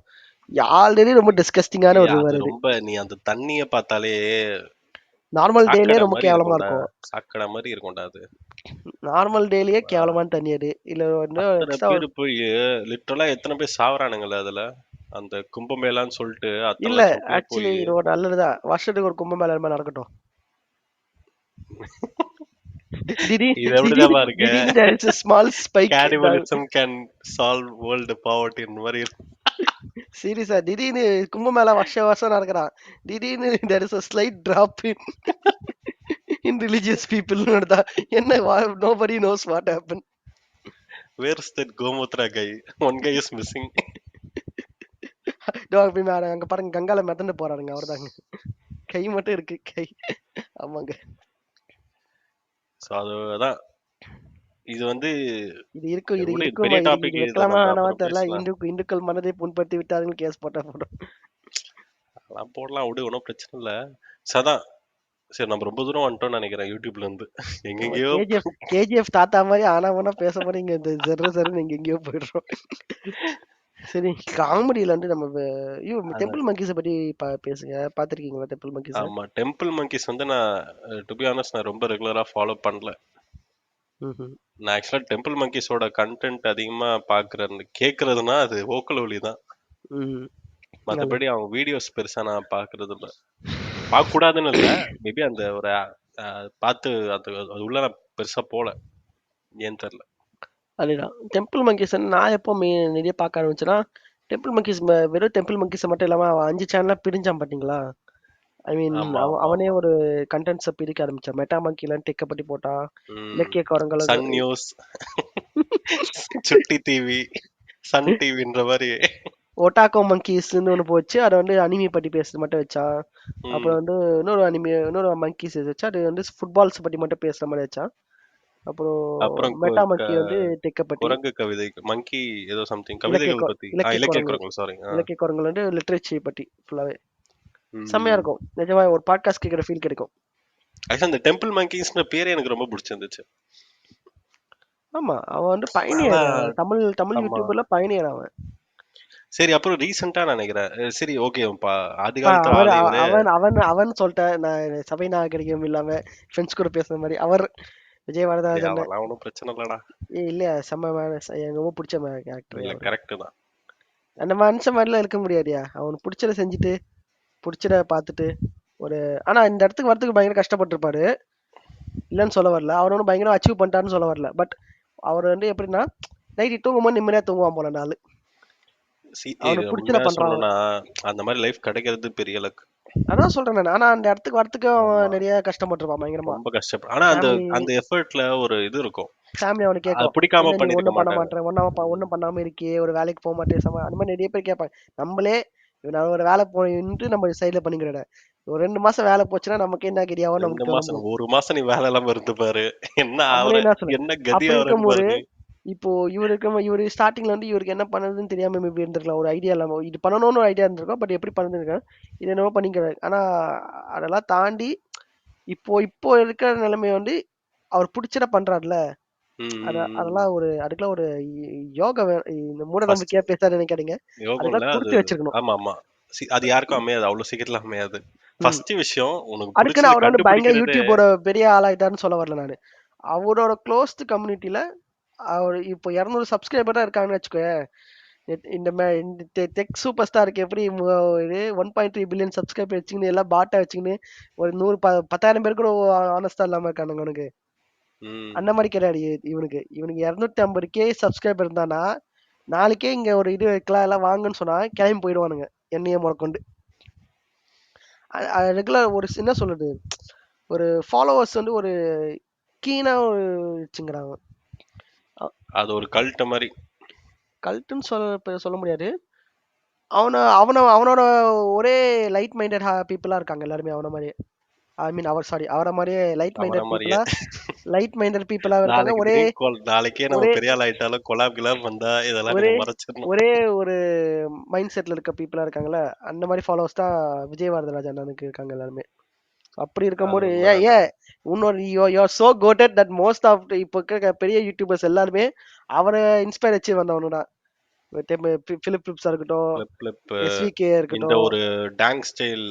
ஆல்ரெடி ரொம்ப டிஸ்கஸ்டிங்கான ஒரு ரிவர் அது இது. ரொம்ப நீ அந்த தண்ணிய பார்த்தாலே நார்மல் டேலயே ரொம்ப கேவலமா இருக்கும். சாக்கடை மாதிரி இருக்கும்டா அது. நார்மல் டேலயே கேவலமான தண்ணி அது. இல்ல வந்து எக்ஸ்ட்ரா பேர் போய் லிட்டரலா எத்தனை பேர் சாவறானுங்கல்ல அதுல. அந்த கும்பமேளான்னு சொல்லிட்டு அத்தனை இல்ல லட்சம் பேர் ஆக்சுவலி இது ஒரு நல்லதுதான். வருஷத்துக்கு ஒரு கும்பமேளா மாதிரி நடக்கட்டும். இது எப்படிதான் பாருங்க there is a small spike. cannibalism can solve world poverty மாதிரி சீரியஸா திடீர்னு கும்பமேளா வருஷம் நடக்கிறான். திடீர்னு there is a slight drop in religious people நடந்தா என்ன nobody knows what happened. where's that gomutra guy? one guy is missing. அங்க பாருங்க கங்கால மிதந்து போறாருங்க அவர்தாங்க. கை மட்டும் இருக்கு கை. ஆமாங்க. சோ அதான் இது வந்து இது இருக்கும் இது பெரிய இருக்குமா டாபிக். இது வைக்கலாமா வேணாமா தெரியல. இந்துக்கள் மனதை புண்படுத்தி விட்டார்கள் கேஸ் போட்டா போட்டோம். அதெல்லாம் போடலாம் விடு, ஒன்றும் பிரச்சனை இல்லை. சதான் சரி நம்ம ரொம்ப தூரம் வந்துட்டோம்னு நினைக்கிறேன் யூடியூப்ல இருந்து. எங்கெங்கயோ கேஜிஎஃப் தாத்தா மாதிரி ஆனா வேணா பேச போறீங்க. இந்த ஜர்ரு எங்கெங்கயோ போயிடுறோம். சரி காமெடியில வந்து நம்ம டெம்பிள் மங்கீஸை பத்தி பேசுங்க. பாத்திருக்கீங்களா டெம்பிள் மங்கீஸ்? ஆமா டெம்பிள் மங்கீஸ் வந்து நான் டு பி ஆனஸ்ட் நான் ரொம்ப ரெகுலரா ஃபாலோ பண்ணல. நான் ஆக்சுவலா டெம்பிள் மங்கீஸோட கண்டென்ட் அதிகமா பாக்குறது கேக்குறதுன்னா அது வோக்கல் ஒலி தான். மற்றபடி அவங்க வீடியோஸ் பெருசா நான் பாக்குறது இல்ல. பார்க்க கூடாதுன்னு இல்ல, மேபி அந்த ஒரு பார்த்து அது உள்ள நான் பெருசா போல, ஏன்னு தெரியல. அதுதான் டெம்பிள் மங்கீஸ் நான் எப்போ நிறைய பார்க்க ஆரம்பிச்சேன்னா டெம்பிள் மங்கீஸ் வெறும் டெம்பிள் மங்கீஸ் மட்டும் இல்லாம 5 சேனலா பிரிஞ்சான் பாத்தீங்களா? ஐ மீன் அவனே ஒரு கண்டென்ட்ஸை பிரிக்க ஆரம்பிச்சான். மெட்டா மங்கில டெக்க பத்தி போட்டா, இலக்கிய குரங்கள், சன் நியூஸ், சுட்டி டிவி, சன் டிவின்ற மாதிரி ஒட்டாக்கோ மங்கீஸ்னு ஒன்று போச்சு. அதை வந்து அனிமி பத்தி பேசுறது மட்டும் வச்சான். அப்புறம் வந்து இன்னொரு மங்கீஸ் வச்சா அது வந்து ஃபுட்பால்ஸ் பத்தி மட்டும் பேசுற மாதிரி வச்சான். அப்புறம் மெட்டா மங்கி வந்து டெக்க பத்தி, குரங்கு கவிதை மங்கி ஏதோ சம்திங் கவிதைகள் பத்தி, இலக்கிய குரங்கு சாரி இலக்கிய குரங்கள் வந்து லிட்ரேச்சர் பத்தி ஃபுல்லாவே செம்மையா இருக்கும். நிஜமா ஒரு பாட்காஸ்ட் கேட்குற ஃபீல் கிடைக்கும். ஆக்சுவலா இந்த டெம்பிள் மங்கீஸ்ன்ற பேரே எனக்கு ரொம்ப பிடிச்சிருந்துச்சு. ஆமா அவன் வந்து பயணியர், தமிழ் யூடியூபர்ல பயணியர் அவன். சரி அப்புறம் ரீசெண்டா நினைக்கிறேன். சரி ஓகே ஆதி அவன் சொல்லிட்டேன் நான். சபை நாகரிகம் இல்லாம ஃப்ரெண்ட்ஸ் கூட பேசுற மாதிரி அவர் விஜய் வரதராஜன். ஒன்றும் பிரச்சனை இல்லடா. இல்லையா செம்ம எனக்கு ரொம்ப பிடிச்ச ஆக்டர். இல்ல கரெக்ட் தான். அந்த மனுஷன் மாதிரிலாம் இருக்க முடியாதுயா. அவனுக்கு பிடிச்சத செஞ்சுட்டு பிடிச்சத பார்த்துட்டு ஒரு ஆனா இந்த இடத்துக்கு வரதுக்கு பயங்கர கஷ்டப்பட்டிருப்பாரு, இல்லைன்னு சொல்ல வரல. அவர் ஒன்றும் பயங்கரம் அச்சீவ் பண்ணிட்டாருன்னு சொல்ல வரல. பட் அவர் வந்து எப்படின்னா நைட்டு தூங்கும்போது நிம்மதியா தூங்குவான் போல நாள். அவனுக்கு பிடிச்சத பண்றான். அந்த மாதிரி லைஃப் கிடைக்கிறது பெரிய லக். அதான் சொல்றேன் நான். ஆனா அந்த இடத்துக்கு வரத்துக்கு அவன் நிறைய கஷ்டப்பட்டிருப்பான் பயங்கரமா. ரொம்ப கஷ்டப்படும். ஆனா அந்த எஃபர்ட்ல ஒரு இது இருக்கும். ஃபேமிலி அவனுக்கு கேட்கும், பிடிக்காம ஒன்றும் பண்ண மாட்டேன், ஒன்றும் பண்ணாம இருக்கியே, ஒரு வேலைக்கு போக மாட்டேன், அந்த மாதிரி நிறைய பேர் கேட்பாங்க. நம்மளே ஒரு வேலை போயிட்டு நம்ம சைட்ல பண்ணிக்கிறேன். ஒரு 2 மாசம் வேலை போச்சுன்னா நமக்கு என்ன கதியாவோ நமக்கு. ஒரு மாசம் நீ வேலை இல்லாம இருந்து பாரு என்ன கதி இருக்கும்போது. இப்போ இவரு ஸ்டார்டிங்ல வந்து இவருக்கு என்ன பண்ணதுன்னு தெரியாம மேபி இருந்திருக்கலாம். ஒரு ஐடியா இல்லாம இது பண்ணணும்னு ஐடியா இருந்திருக்கும். பட் எப்படி பண்ணிருக்கேன் இது என்னவோ பண்ணிக்கிறாரு. ஆனா அதெல்லாம் தாண்டி இப்போ இருக்கிற நிலைமை வந்து அவர் பிடிச்சத பண்றாருல, அதெல்லாம் அதுக்கெல்லாம் ஒரு யோகா. இந்த மூட நம்பிக்கையா பேசாத நினைக்காதீங்க, அதெல்லாம் கொடுத்து வச்சிருக்கணும். ஆமா ஆமா அது யாருக்கும் அமையாது, அவ்வளவு சீக்கிரத்துல அமையாது. ஃபர்ஸ்ட் விஷயம் உனக்கு அதுக்குன்னு அவர் வந்து பயங்கர யூடியூபோட பெரிய ஆளாயிட்டாருன்னு சொல்ல வரல நானு. அவரோட க்ளோஸ்ட் கம்யூனிட்டில அவர் இப்போ 200 சப்ஸ்கிரைபர் தான் இருக்காங்கன்னு வச்சுக்கோ. இந்த டெக் சூப்பர் ஸ்டாருக்கு எப்படி இது 1.3 பில்லியன் சப்ஸ்கிரைபர் வச்சுக்கின்னு எல்லாம் பாட்டை வச்சுக்கின்னு ஒரு 10,000 பேர் கூட ஆனஸ்டா இல்லாம இருக்கானுங்க அவனுக்கு. ம். அந்த மாதிரி கிடையாது இவனுக்கு 250K சப்ஸ்கிரைபர் இருந்தானா நாளைக்கே இங்க ஒரு இது வைக்கலாம் எல்லாம் வாங்கன்னு சொன்னா கிளம்பி போயிடுவானுங்க என்னைய முதற்கொண்டு. ரெகுலர் ஒரு என்ன சொல்றது, ஒரு ஃபாலோவர்ஸ் வந்து ஒரு கீனா வச்சுங்கிறாங்க. அது ஒரு கல்ட்ட மாதிரி. கல்ட்டுன்னு சொல்ல முடியாது. அவனோட ஒரே லைட் மைண்டட் பீப்புளா இருக்காங்க எல்லாருமே அவன மாதிரியே. ஐ மீன் அவரை மாதிரியே அவன மாதிரியே லைட் மைண்டட் பீப்புளா இருக்காங்க. நாளைக்கு ஒரே திடீர்னு நாளைக்கே நம்ம ஒரே பெரிய ஆள் ஆயிட்டாலும் கொலாப் கிலாப் வந்தா இதெல்லாம் ஒரே நீங்க மறைச்சிடணும். ஒரே ஒரு மைண்ட் செட்ல இருக்க பீப்புளா இருக்காங்கல்ல, அந்த மாதிரி ஃபாலோவர்ஸ் தான் விஜய் வரதராஜ் அண்ணனுக்கு இருக்காங்க எல்லாருமே. அப்படி அது இருக்கும்போது உண்மைதான்டா. ஏன் இன்னொரு you are so quoted that most of இப்போ இருக்க பெரிய யூடியூபர்ஸ் எல்லாருமே அவரை இன்ஸ்பயர் வச்சு வந்தவனு தான். பிலிப் பிலிப்ஸா இருக்கட்டும், பிளிப் பிளிப் எஸ்விகே இந்த இருக்கட்டும். ஒரு டாங் ஸ்டைல்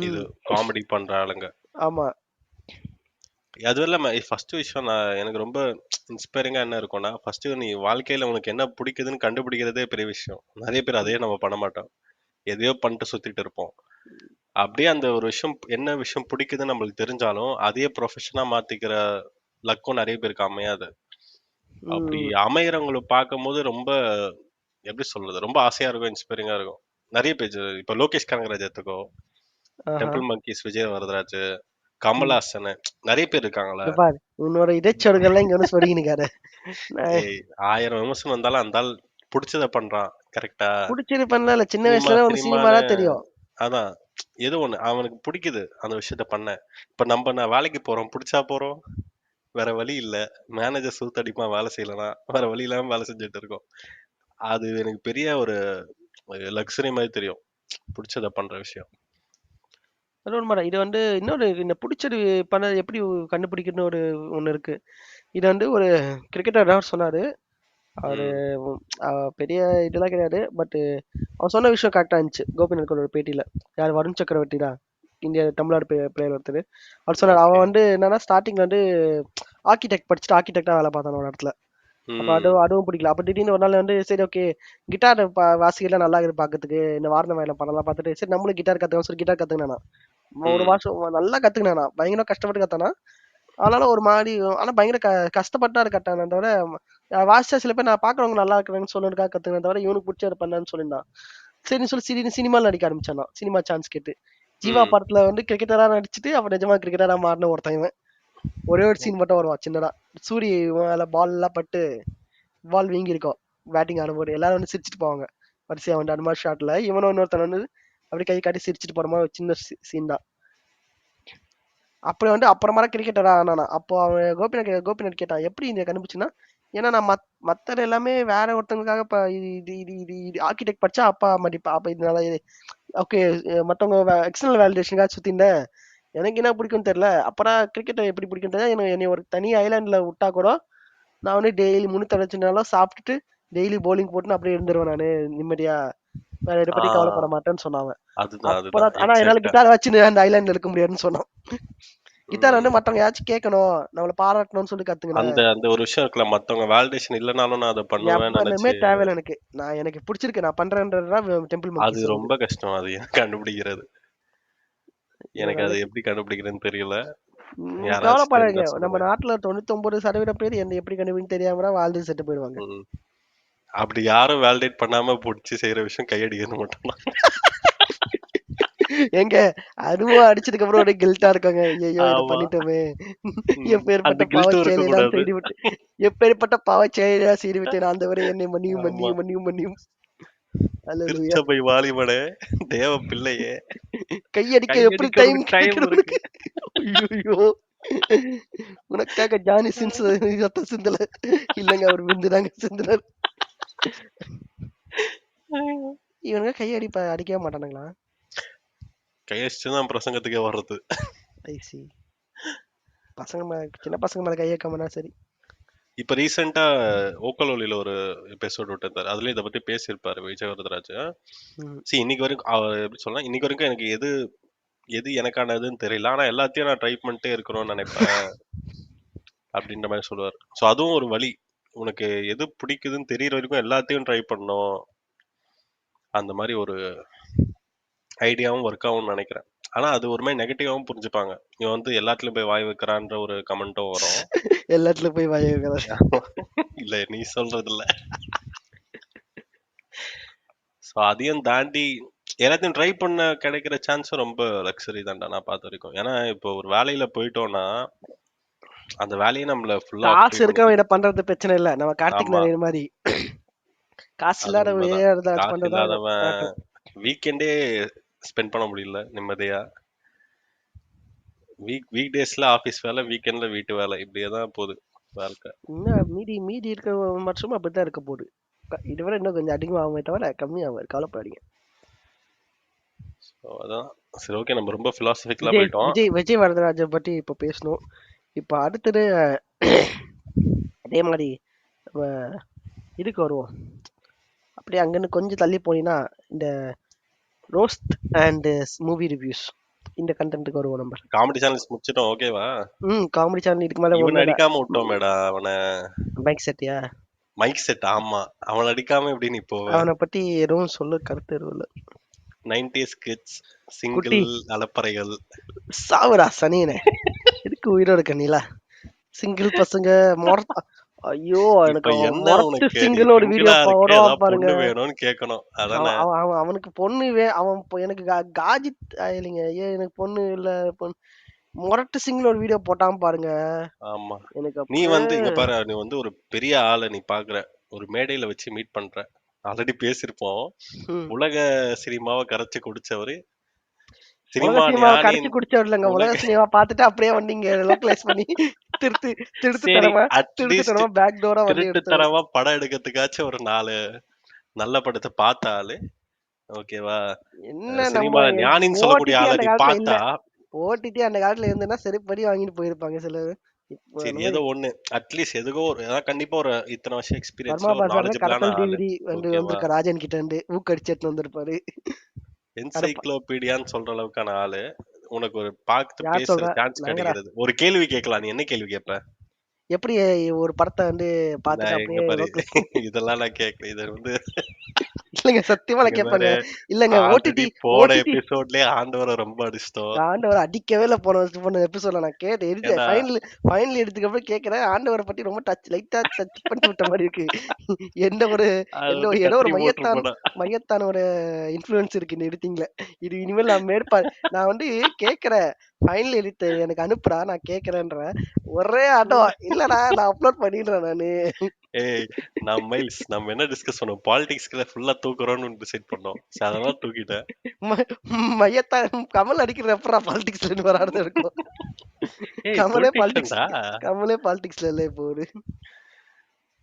இது ம். காமெடி பண்ற ஆளுங்க. ஆமா. அது இல்லாம ஃபர்ஸ்ட் விஷயம் எனக்கு ரொம்ப இன்ஸ்பைரிங்கா என்ன இருக்கும்னா, ஃபர்ஸ்ட் நீ வாழ்க்கையில உனக்கு என்ன பிடிக்குதுன்னு கண்டுபிடிக்கிறதே பெரிய விஷயம். நிறைய பேர் அதையே நம்ம பண்ண மாட்டோம். எதையோ பண்ணிட்டு சுத்திட்டு இருப்போம். அப்படியே அந்த ஒரு விஷயம் என்ன விஷயம் பிடிக்குதுன்னு நம்மளுக்கு தெரிஞ்சாலும் அதையே ப்ரொஃபஷனா மாத்திக்கிற லக்கும் நிறைய பேருக்கு அமையாது. அப்படி ம். அமையறவங்களை பார்க்கும்போது ரொம்ப எப்படி சொல்றது, ரொம்ப ஆசையா இருக்கும், இன்ஸ்பைரிங்கா இருக்கும். நிறைய பேஜ் இப்ப லோகேஷ் கனகராஜ் எடுத்துக்கோ, ஆஹா. டெம்பிள் மங்கீஸ் விஜய் வரதராஜ், ம். கமல்ஹாசன், நிறைய பேர் இருக்காங்களா. இந்த பாரு உன்னோட இடைச்சொடுகள்லாம் இங்க வந்து சொருகினுக்காரு. ஏய், 1000 விமர்சனம் வந்தாலும் அந்த ஆள் புடிச்சத பண்றான் கரெக்டா. புடிச்சிருப்பேன்ல இல்ல, சின்ன சினிமா வயசுல உனக்கு சினிமா சினிமான்னு தான் தெரியும். அதான், ஏதோ ஒண்ணு அவனுக்கு பிடிக்குது அந்த விஷயத்த பண்ண. இப்ப நான் வேலைக்கு போறோம், பிடிச்சா போறோம், வேற வழி இல்ல. மேனேஜர் சூத்தடிப்பான் வேலை செய்யலனா, வேற வழி இல்லாம வேலை செஞ்சுட்டு இருக்கோம். அது எனக்கு பெரிய ஒரு லக்ஸரி மாதிரி தெரியும், பிடிச்சத பண்ற விஷயம். அது உண்மைதான். இது வந்து இன்னொரு இந்த புடிச்சது பண்ண எப்படி கண்டுபிடிக்கணும்னு ஒண்ணு இருக்கு. இது வந்து ஒரு கிரிக்கெட்டர் தான் சொன்னாரு. அவரு ம். பெரிய இதெல்லாம் கிடையாது. பட் அவர் சொன்ன விஷயம் கரெக்டா இருந்துச்சு. கோபிநாத் ஒரு பேட்டியில. யார் வருண் சக்கரவர்த்தி தான். இந்தியா தமிழ்நாடு பிளேயர் ஒருத்தர். அவர் சொன்னார் ஓகே. அவன் வந்து என்னன்னா ஸ்டார்டிங்ல வந்து ஆர்கிடெக்ட் படிச்சுட்டு ஆர்கிடெக்டா வேலை பார்த்தான் ஒரு இடத்துல. அப்ப ம். அதுவும் பிடிக்கல. அப்ப திடீர்னு ஒரு நாள் வந்து சரி ஓகே கிட்டார் வாசிக்கலாம் நல்லா இருக்குது பாக்கிறதுக்கு, இந்த வாரண வேலை படம்லாம் பார்த்துட்டு சரி நம்மளும் கிட்டார் கத்துக்கலாம் சொல்லி கிட்டார் கத்துக்கினானா. ஒரு ம். மாசம் நல்லா கத்துக்கினானா, பயங்கர கஷ்டப்பட்டு கத்தானா. அதனால ஒரு மாதிரி ஆனா பயங்கர கஷ்டப்பட்டா கட்டானே தவிர வாசிச்சா சில பேர் நான் பாக்குறவங்க நல்லா இருக்கிறேன்னு சொல்லுறதுக்காக கத்துக்கினே தவிர இவனுக்கு பிடிச்சத பண்ணான்னு சொல்லியிருந்தான். சரின்னு சொல்லி சினிமால நடிக்க ஆரம்பிச்சானா, சினிமா சான்ஸ் கேட்டு. ஜீவா ம். படத்துல வந்து கிரிக்கெட்டரா நடிச்சுட்டு அப்புறம் நிஜமா கிரிக்கெட்டரா மாறின ஒருத்தன் இவன். ஒரே ஒரு சீன் மட்டும் வருவான் சின்னதா. சூரிய மேல பால் எல்லாம் பட்டு பால் வீங்கி இருக்கும் பேட்டிங் ஆடும்போது எல்லாரும் வந்து சிரிச்சிட்டு போவாங்க வரிசையா வந்து அந்த மாதிரி ஷாட்ல இவனும் இன்னொருத்தன் வந்து அப்படி கை காட்டி சிரிச்சிட்டு போற மாதிரி ஒரு சின்ன சீன் தான். அப்படி வந்து அப்புறமா கிரிக்கெட்டரா ஆனானா. அப்போ அவன் கோபிநாத் கேட்டான் எப்படி இந்த கண்டுபிடிச்சுன்னா, ஏன்னா நான் மத்தது எல்லாமே வேற ஒருத்தவங்களுக்காக இப்ப இது இது இது இது இது ஆர்கிடெக்ட் படிச்சா அப்பா மதிப்பா அப்ப இதனால ஓகே மத்தவங்க எக்ஸ்டர்னல் வேலிடேஷனுக்காக சுத்திருந்தேன். எனக்கு என்ன பிடிக்கும்னு தெரியல. அப்புறம் கிரிக்கெட் எப்படி பிடிக்கும் தெரியல. எனக்கு என்னை ஒரு தனி ஐலாண்ட்ல விட்டா கூட நான் வந்து டெய்லி 365 நாளும் சாப்பிட்டுட்டு டெய்லி போலிங் போட்டுன்னு அப்படியே இருந்துருவேன் நானு நிம்மதியா. வேற எதை ஆ, பத்தி கவலைப்பட மாட்டேன்னு சொன்னாங்க. அதுதான் அதுதான் அப்புறம் ஆனா என்னால எக்ஸாக்டா. கிட்டார் வச்சுன்னு அந்த ஐலாண்ட்ல இருக்க முடியாதுன்னு சொன்னான். கிட்டார் வந்து ம். மத்தவங்க யாச்சும் கேட்கணும், நம்மள பாராட்டணும்னு சொல்லி கத்துக்கினேன். அந்த அந்த ஒரு விஷயம் இருக்குல்ல, மத்தவங்க வேலிடேஷன் இல்லைனாலும் நான் அதை பண்ணுவேன்னு எவ்வளவுமே நினைச்சு. தேவையில்ல எனக்கு. எனக்கு பிடிச்சிருக்கு நான் பண்றேன்றதுதான் டெம்பிள் அது மங்கீஸ் வந்து. ரொம்ப கஷ்டம் அது ஏன் கண்டுபிடிக்கிறது. எனக்கு அது எனக்கு எப்படி கண்டுபிடிக்கிறதுன்னு தெரியல. நீங்க யாராச்சும் கவலைப்படாதீங்க. தெரிஞ்சா நம்ம சொல்லுங்க. நாட்டுல 99% பேர் என்ன எப்படி கண்டுபிடின்னு தெரியாம தான் வாழ்ந்து செத்து போயிடுவாங்க. ம். அப்படி யாரும் வேலிடேட் பண்ணாம புடிச்சு செய்யற விஷயம் கையடிக்கிறது மட்டும்தான். எங்க அதுவும் அடிச்சதுக்கு அப்புறம் ஒரு கில்ட்டா இருக்காங்க. ஐயோ இத ஆமா. பண்ணிட்டோமே. ம். அந்த எப்பேற்பட்ட கில்ட்டும் பாவச் இருக்க செயலை நான் கூடாது. செய்துவிட்டு எப்பேற்பட்ட பாவச் செயலை நான் செய்துவிட்டேன் ஆண்டவரே என்னை மன்னியும் ஆமா. மன்னியும் மன்னியும் மன்னியும். அல்லேலூயா. திருச்சபை வாலிபனே, தேவ பிள்ளையே, கையடிக்க எப்படி டைம் கையடிக்கிறதுக்கு டைம் கிடைக்கிறது இருக்கு. உனக்கு? ஐயோ உனக்காக ஜானி சின்ஸ் ரத்தம் சிந்தல. இல்லங்க அவர் விந்துதாங்க சிந்தினார். இவனுங்க அடிக்கவே மாட்டானுங்களா? கையடிச்சு தான் பிரசங்கத்துக்கே வர்றது. ஐசி பசங்க சின்ன பசங்க மேல கை வைக்காமனா சரி. இப்ப ரீசெண்டா ஓக்கலோலில ஒரு எபிசோட் விட்டிருந்தாரு. அதுலயும் இதை பத்தி பேசியிருப்பாரு விஜய் வரதராஜ். ம். இன்னைக்கு வரைக்கும் அவர் எப்படி சொல்லலாம், இன்னைக்கு வரைக்கும் எனக்கு எது எது எனக்கானதுன்னு தெரியல. ஆனா எல்லாத்தையும் நான் ட்ரை பண்ணிட்டே இருக்கணும்னு நினைப்பேன் அப்படின்ற மாதிரி சொல்லுவார். ஸோ அதுவும் ஒரு வழி. உனக்கு எது பிடிக்குதுன்னு தெரியற வரைக்கும் எல்லாத்தையும் ட்ரை பண்ணணும். அந்த மாதிரி ஒரு ஐடியாவும் ஒர்க் ஆகும்னு நினைக்கிறேன். ஆனா அது ஒரு மாதிரி நெகட்டிவாவும் புரிஞ்சுப்பாங்க. இவன் வந்து எல்லாத்துலயும் போய் வாய் வைக்கிறான்ற ஒரு கமெண்ட்டும் வரும். எல்லாத்துலயும் போய் வாய் வைக்கிறார். இல்ல நீ சொல்றது இல்ல. ஸோ அதையும் தாண்டி எல்லாத்தையும் ட்ரை பண்ண கிடைக்கிற சான்ஸும் ரொம்ப லக்ஸரி தான்டா நான் பார்த்த வரைக்கும். ஏன்னா இப்போ ஒரு வேலையில போயிட்டோம்னா அந்த வேலையை நம்மள ஃபுல்லா காசு ஆக்குபை இருக்கவன் பண்ணுது. இதை பண்றது பிரச்சனை இல்ல. நம்ம கார்த்திக் ஆமா, நாராயண் மாதிரி காசு அது இல்லாத உண்மைதான். ஏறத வச்சு காசு பண்றதுதான் இல்லாதவன் மேட்டர். வீக்கெண்டே ஸ்பெண்ட் பண்ண முடியல நிம்மதியா. வீக் டேஸ்ல ஆபீஸ் வேலை, வீக்கெண்ட்ல வீட்டு வேலை, இப்படியே தான் போகுது வாழ்க்கை. இன்னும் மீதி மீதி இருக்க வருஷமும் அப்படித்தான் இருக்க போகுது. இதுவரை இன்னும் கொஞ்சம் அதிகமாகுமே தவிர கம்மியாகும், கவலைப்படாதீங்க. ஸோ அதான். சரி, ஓகே, நம்ம ரொம்ப பிலாசபிக்கலா விஜய் போயிட்டோம். விஜய் விஜய் வரதராஜை பத்தி இப்ப பேசணும். இப்ப அடுத்தது அதே மாதிரி நம்ம இதுக்கு வருவோம். அப்படியே அங்கிருந்து கொஞ்சம் தள்ளி போனீங்கன்னா இந்த ரோஸ்ட் அண்ட் மூவி ரிவ்யூஸ் இந்த கண்டென்ட்டுக்கு வருவோம் நம்ம. காமெடி சேனல்ஸ் முடிச்சிட்டோம், ஓகேவா? காமெடி சேனல் இதுக்கு மேல இவனை ஒண்ணும் இல்ல. அடிக்காம விட்டோமேடா அவனை. பைக் செட்டியா மைக் செட், ஆமா, அவனை அடிக்காம எப்படி நீ போவ? அவனை பத்தி எதுவும் சொல்ல கருத்து எதுவும் இல்ல. 90s கிட்ஸ், குட்டி சிங்கிள் அலப்பறைகள். சாவுரா சனியனே, எதுக்கு உயிரோட கண்ணிலா சிங்கிள் பசங்க மொரட்ட. ஐயோ எனக்கு இப்ப அவன் என்ன மொரட்டு உனக்கு? நீ சிங்கிள் ஒரு வீடியோ சிங்கிளா இருக்க, போடுவான் ஏதாவது பாருங்க. பொண்ணு வேணும்னு கேட்கணும், அதானே? அவனுக்கு பொண்ணு அவன் எனக்கு காஜித் இல்லைங்க, ஐயோ எனக்கு பொண்ணு இல்ல பொண்ணு. மொரட்டு சிங்கிள் ஒரு வீடியோ போட்டான் பாருங்க. ஆமா. எனக்கு நீ அப்படியே வந்து இங்க பாரு, நீ வந்து ஒரு பெரிய ஆளை நீ பாக்குற, ஒரு மேடையில வச்சு மீட் பண்ற. ஆல்ரெடி பேசியிருப்போம். ஹம். உலக சினிமாவை கரைச்சு குடிச்சவரு, உலக சினிமா சினிமாவை கரைச்சு ஞானின். குடிச்சவர் இல்லைங்க, உலக உலக சினிமா பார்த்துட்டு அப்படியே வந்தீங்க லோக்கலைஸ் பண்ணி திருத்து சரி, திருட்டுத்தனமா அட்லீஸ்ட் திருட்டுத்தனமா பேக் டோரா வந்து எடுத்தவர். திருட்டுத்தனமா படம் எடுக்கிறதுக்காச்சும் ஒரு 4 நல்ல படத்தை பார்த்த ஆளு, ஓகேவா? என்ன சினிமா நம்ம ஞானின்னு சொல்லக்கூடிய ஓடிடி ஆளை அந்த நீ காலத்துல இல்ல. பார்த்தா, ஓடிடி அந்த காலத்துல இருந்துன்னா செருப்படி வாங்கிட்டு போயிருப்பாங்க சிலர். இப்போ சரி அந்த மாதிரி ஏதோ ஒண்ணு, அட்லீஸ்ட் எதுக்கோ ஒரு, அதாவது கண்டிப்பா ஒரு இத்தனை வருஷம் பர்மா எக்ஸ்பீரியன்ஸ்ல ஒரு பாசார்ல நாலேஜபிளான கடத்தல் ஆளு, டிவிடி வந்து ஓகேவா? வந்திருக்க ராஜன் கிட்ட இருந்து ஊக்கடிச்சு எடுத்து வந்திருப்பாரு. அடப்பா, என்சைக்ளோபீடியான்னு சொல்ற அளவுக்கான ஆளு. உனக்கு ஒரு பார்த்து யார் பேசுற சொல்றா? சான்ஸ் நாங்கடா. கிடைக்கிறது. ஒரு கேள்வி கேட்கலாம், நீ என்ன கேள்வி கேட்ப? எப்படி ஒரு படத்தை வந்து பார்த்துட்டு நான் எங்க அப்படியே பாரு, லோக்கல். இதெல்லாம் நான் கேட்கல. இது வந்து இல்லைங்க சத்தியமா நான் இங்க கேட்பாங்க. பாரு, இல்லைங்க ஆல்ரெடி ஓடிடி போன ஓடிடி எபிசோட்லயே ஆண்டவரை ரொம்ப அடிச்சிட்டோம். ஆண்டவரை அடிக்கவே இல்லை. போன எபிசோட்ல நான் கேட்டேன், எடுத்து ஏன்னா ஃபைனல் எடுத்துக்கு அப்புறம் கேட்கிறேன், ஆண்டவரை பத்தி ரொம்ப லைட்டா டச் பண்ணி விட்ட மாதிரி இருக்கு. எந்த ஒரு அது எந்த வந்து ஏதோ ஒரு கத்திரி போட்டிருப்பேன். மையத்தான ஒரு இன்ஃப்ளூயன்ஸ் இருக்கு இந்த எடிட்டிங்ல. இது இனிமேல் நான் நான் வந்து கேட்கிறேன், ஃபைனல் எடிட் எனக்கு அனுப்புறா, நான் கேட்கிறேன்ற ஒரே ஆட்டம். இல்லடா நான் அப்லோட் பண்ணிடுறேன் நானு. ஏய், நம்ம என்ன டிஸ்கஸ் பண்ணோம்? பாலிடிக்ஸ்ல ஃபுல்லா தூக்குறோம்னு டிசைட் பண்ணோம். சரி, அதெல்லாம் தூக்கிட்டேன். ம- மையத்தான் கமல் அடிக்கிற எப்படா பாலிடிக்ஸ்ல வராது இருக்கும். ஏய், கமலே பாலிடிக்ஸ் பொலிட்டிஷியன்டா. கமலே பாலிடிக்ஸ்ல இல்ல இப்போ ஒரு.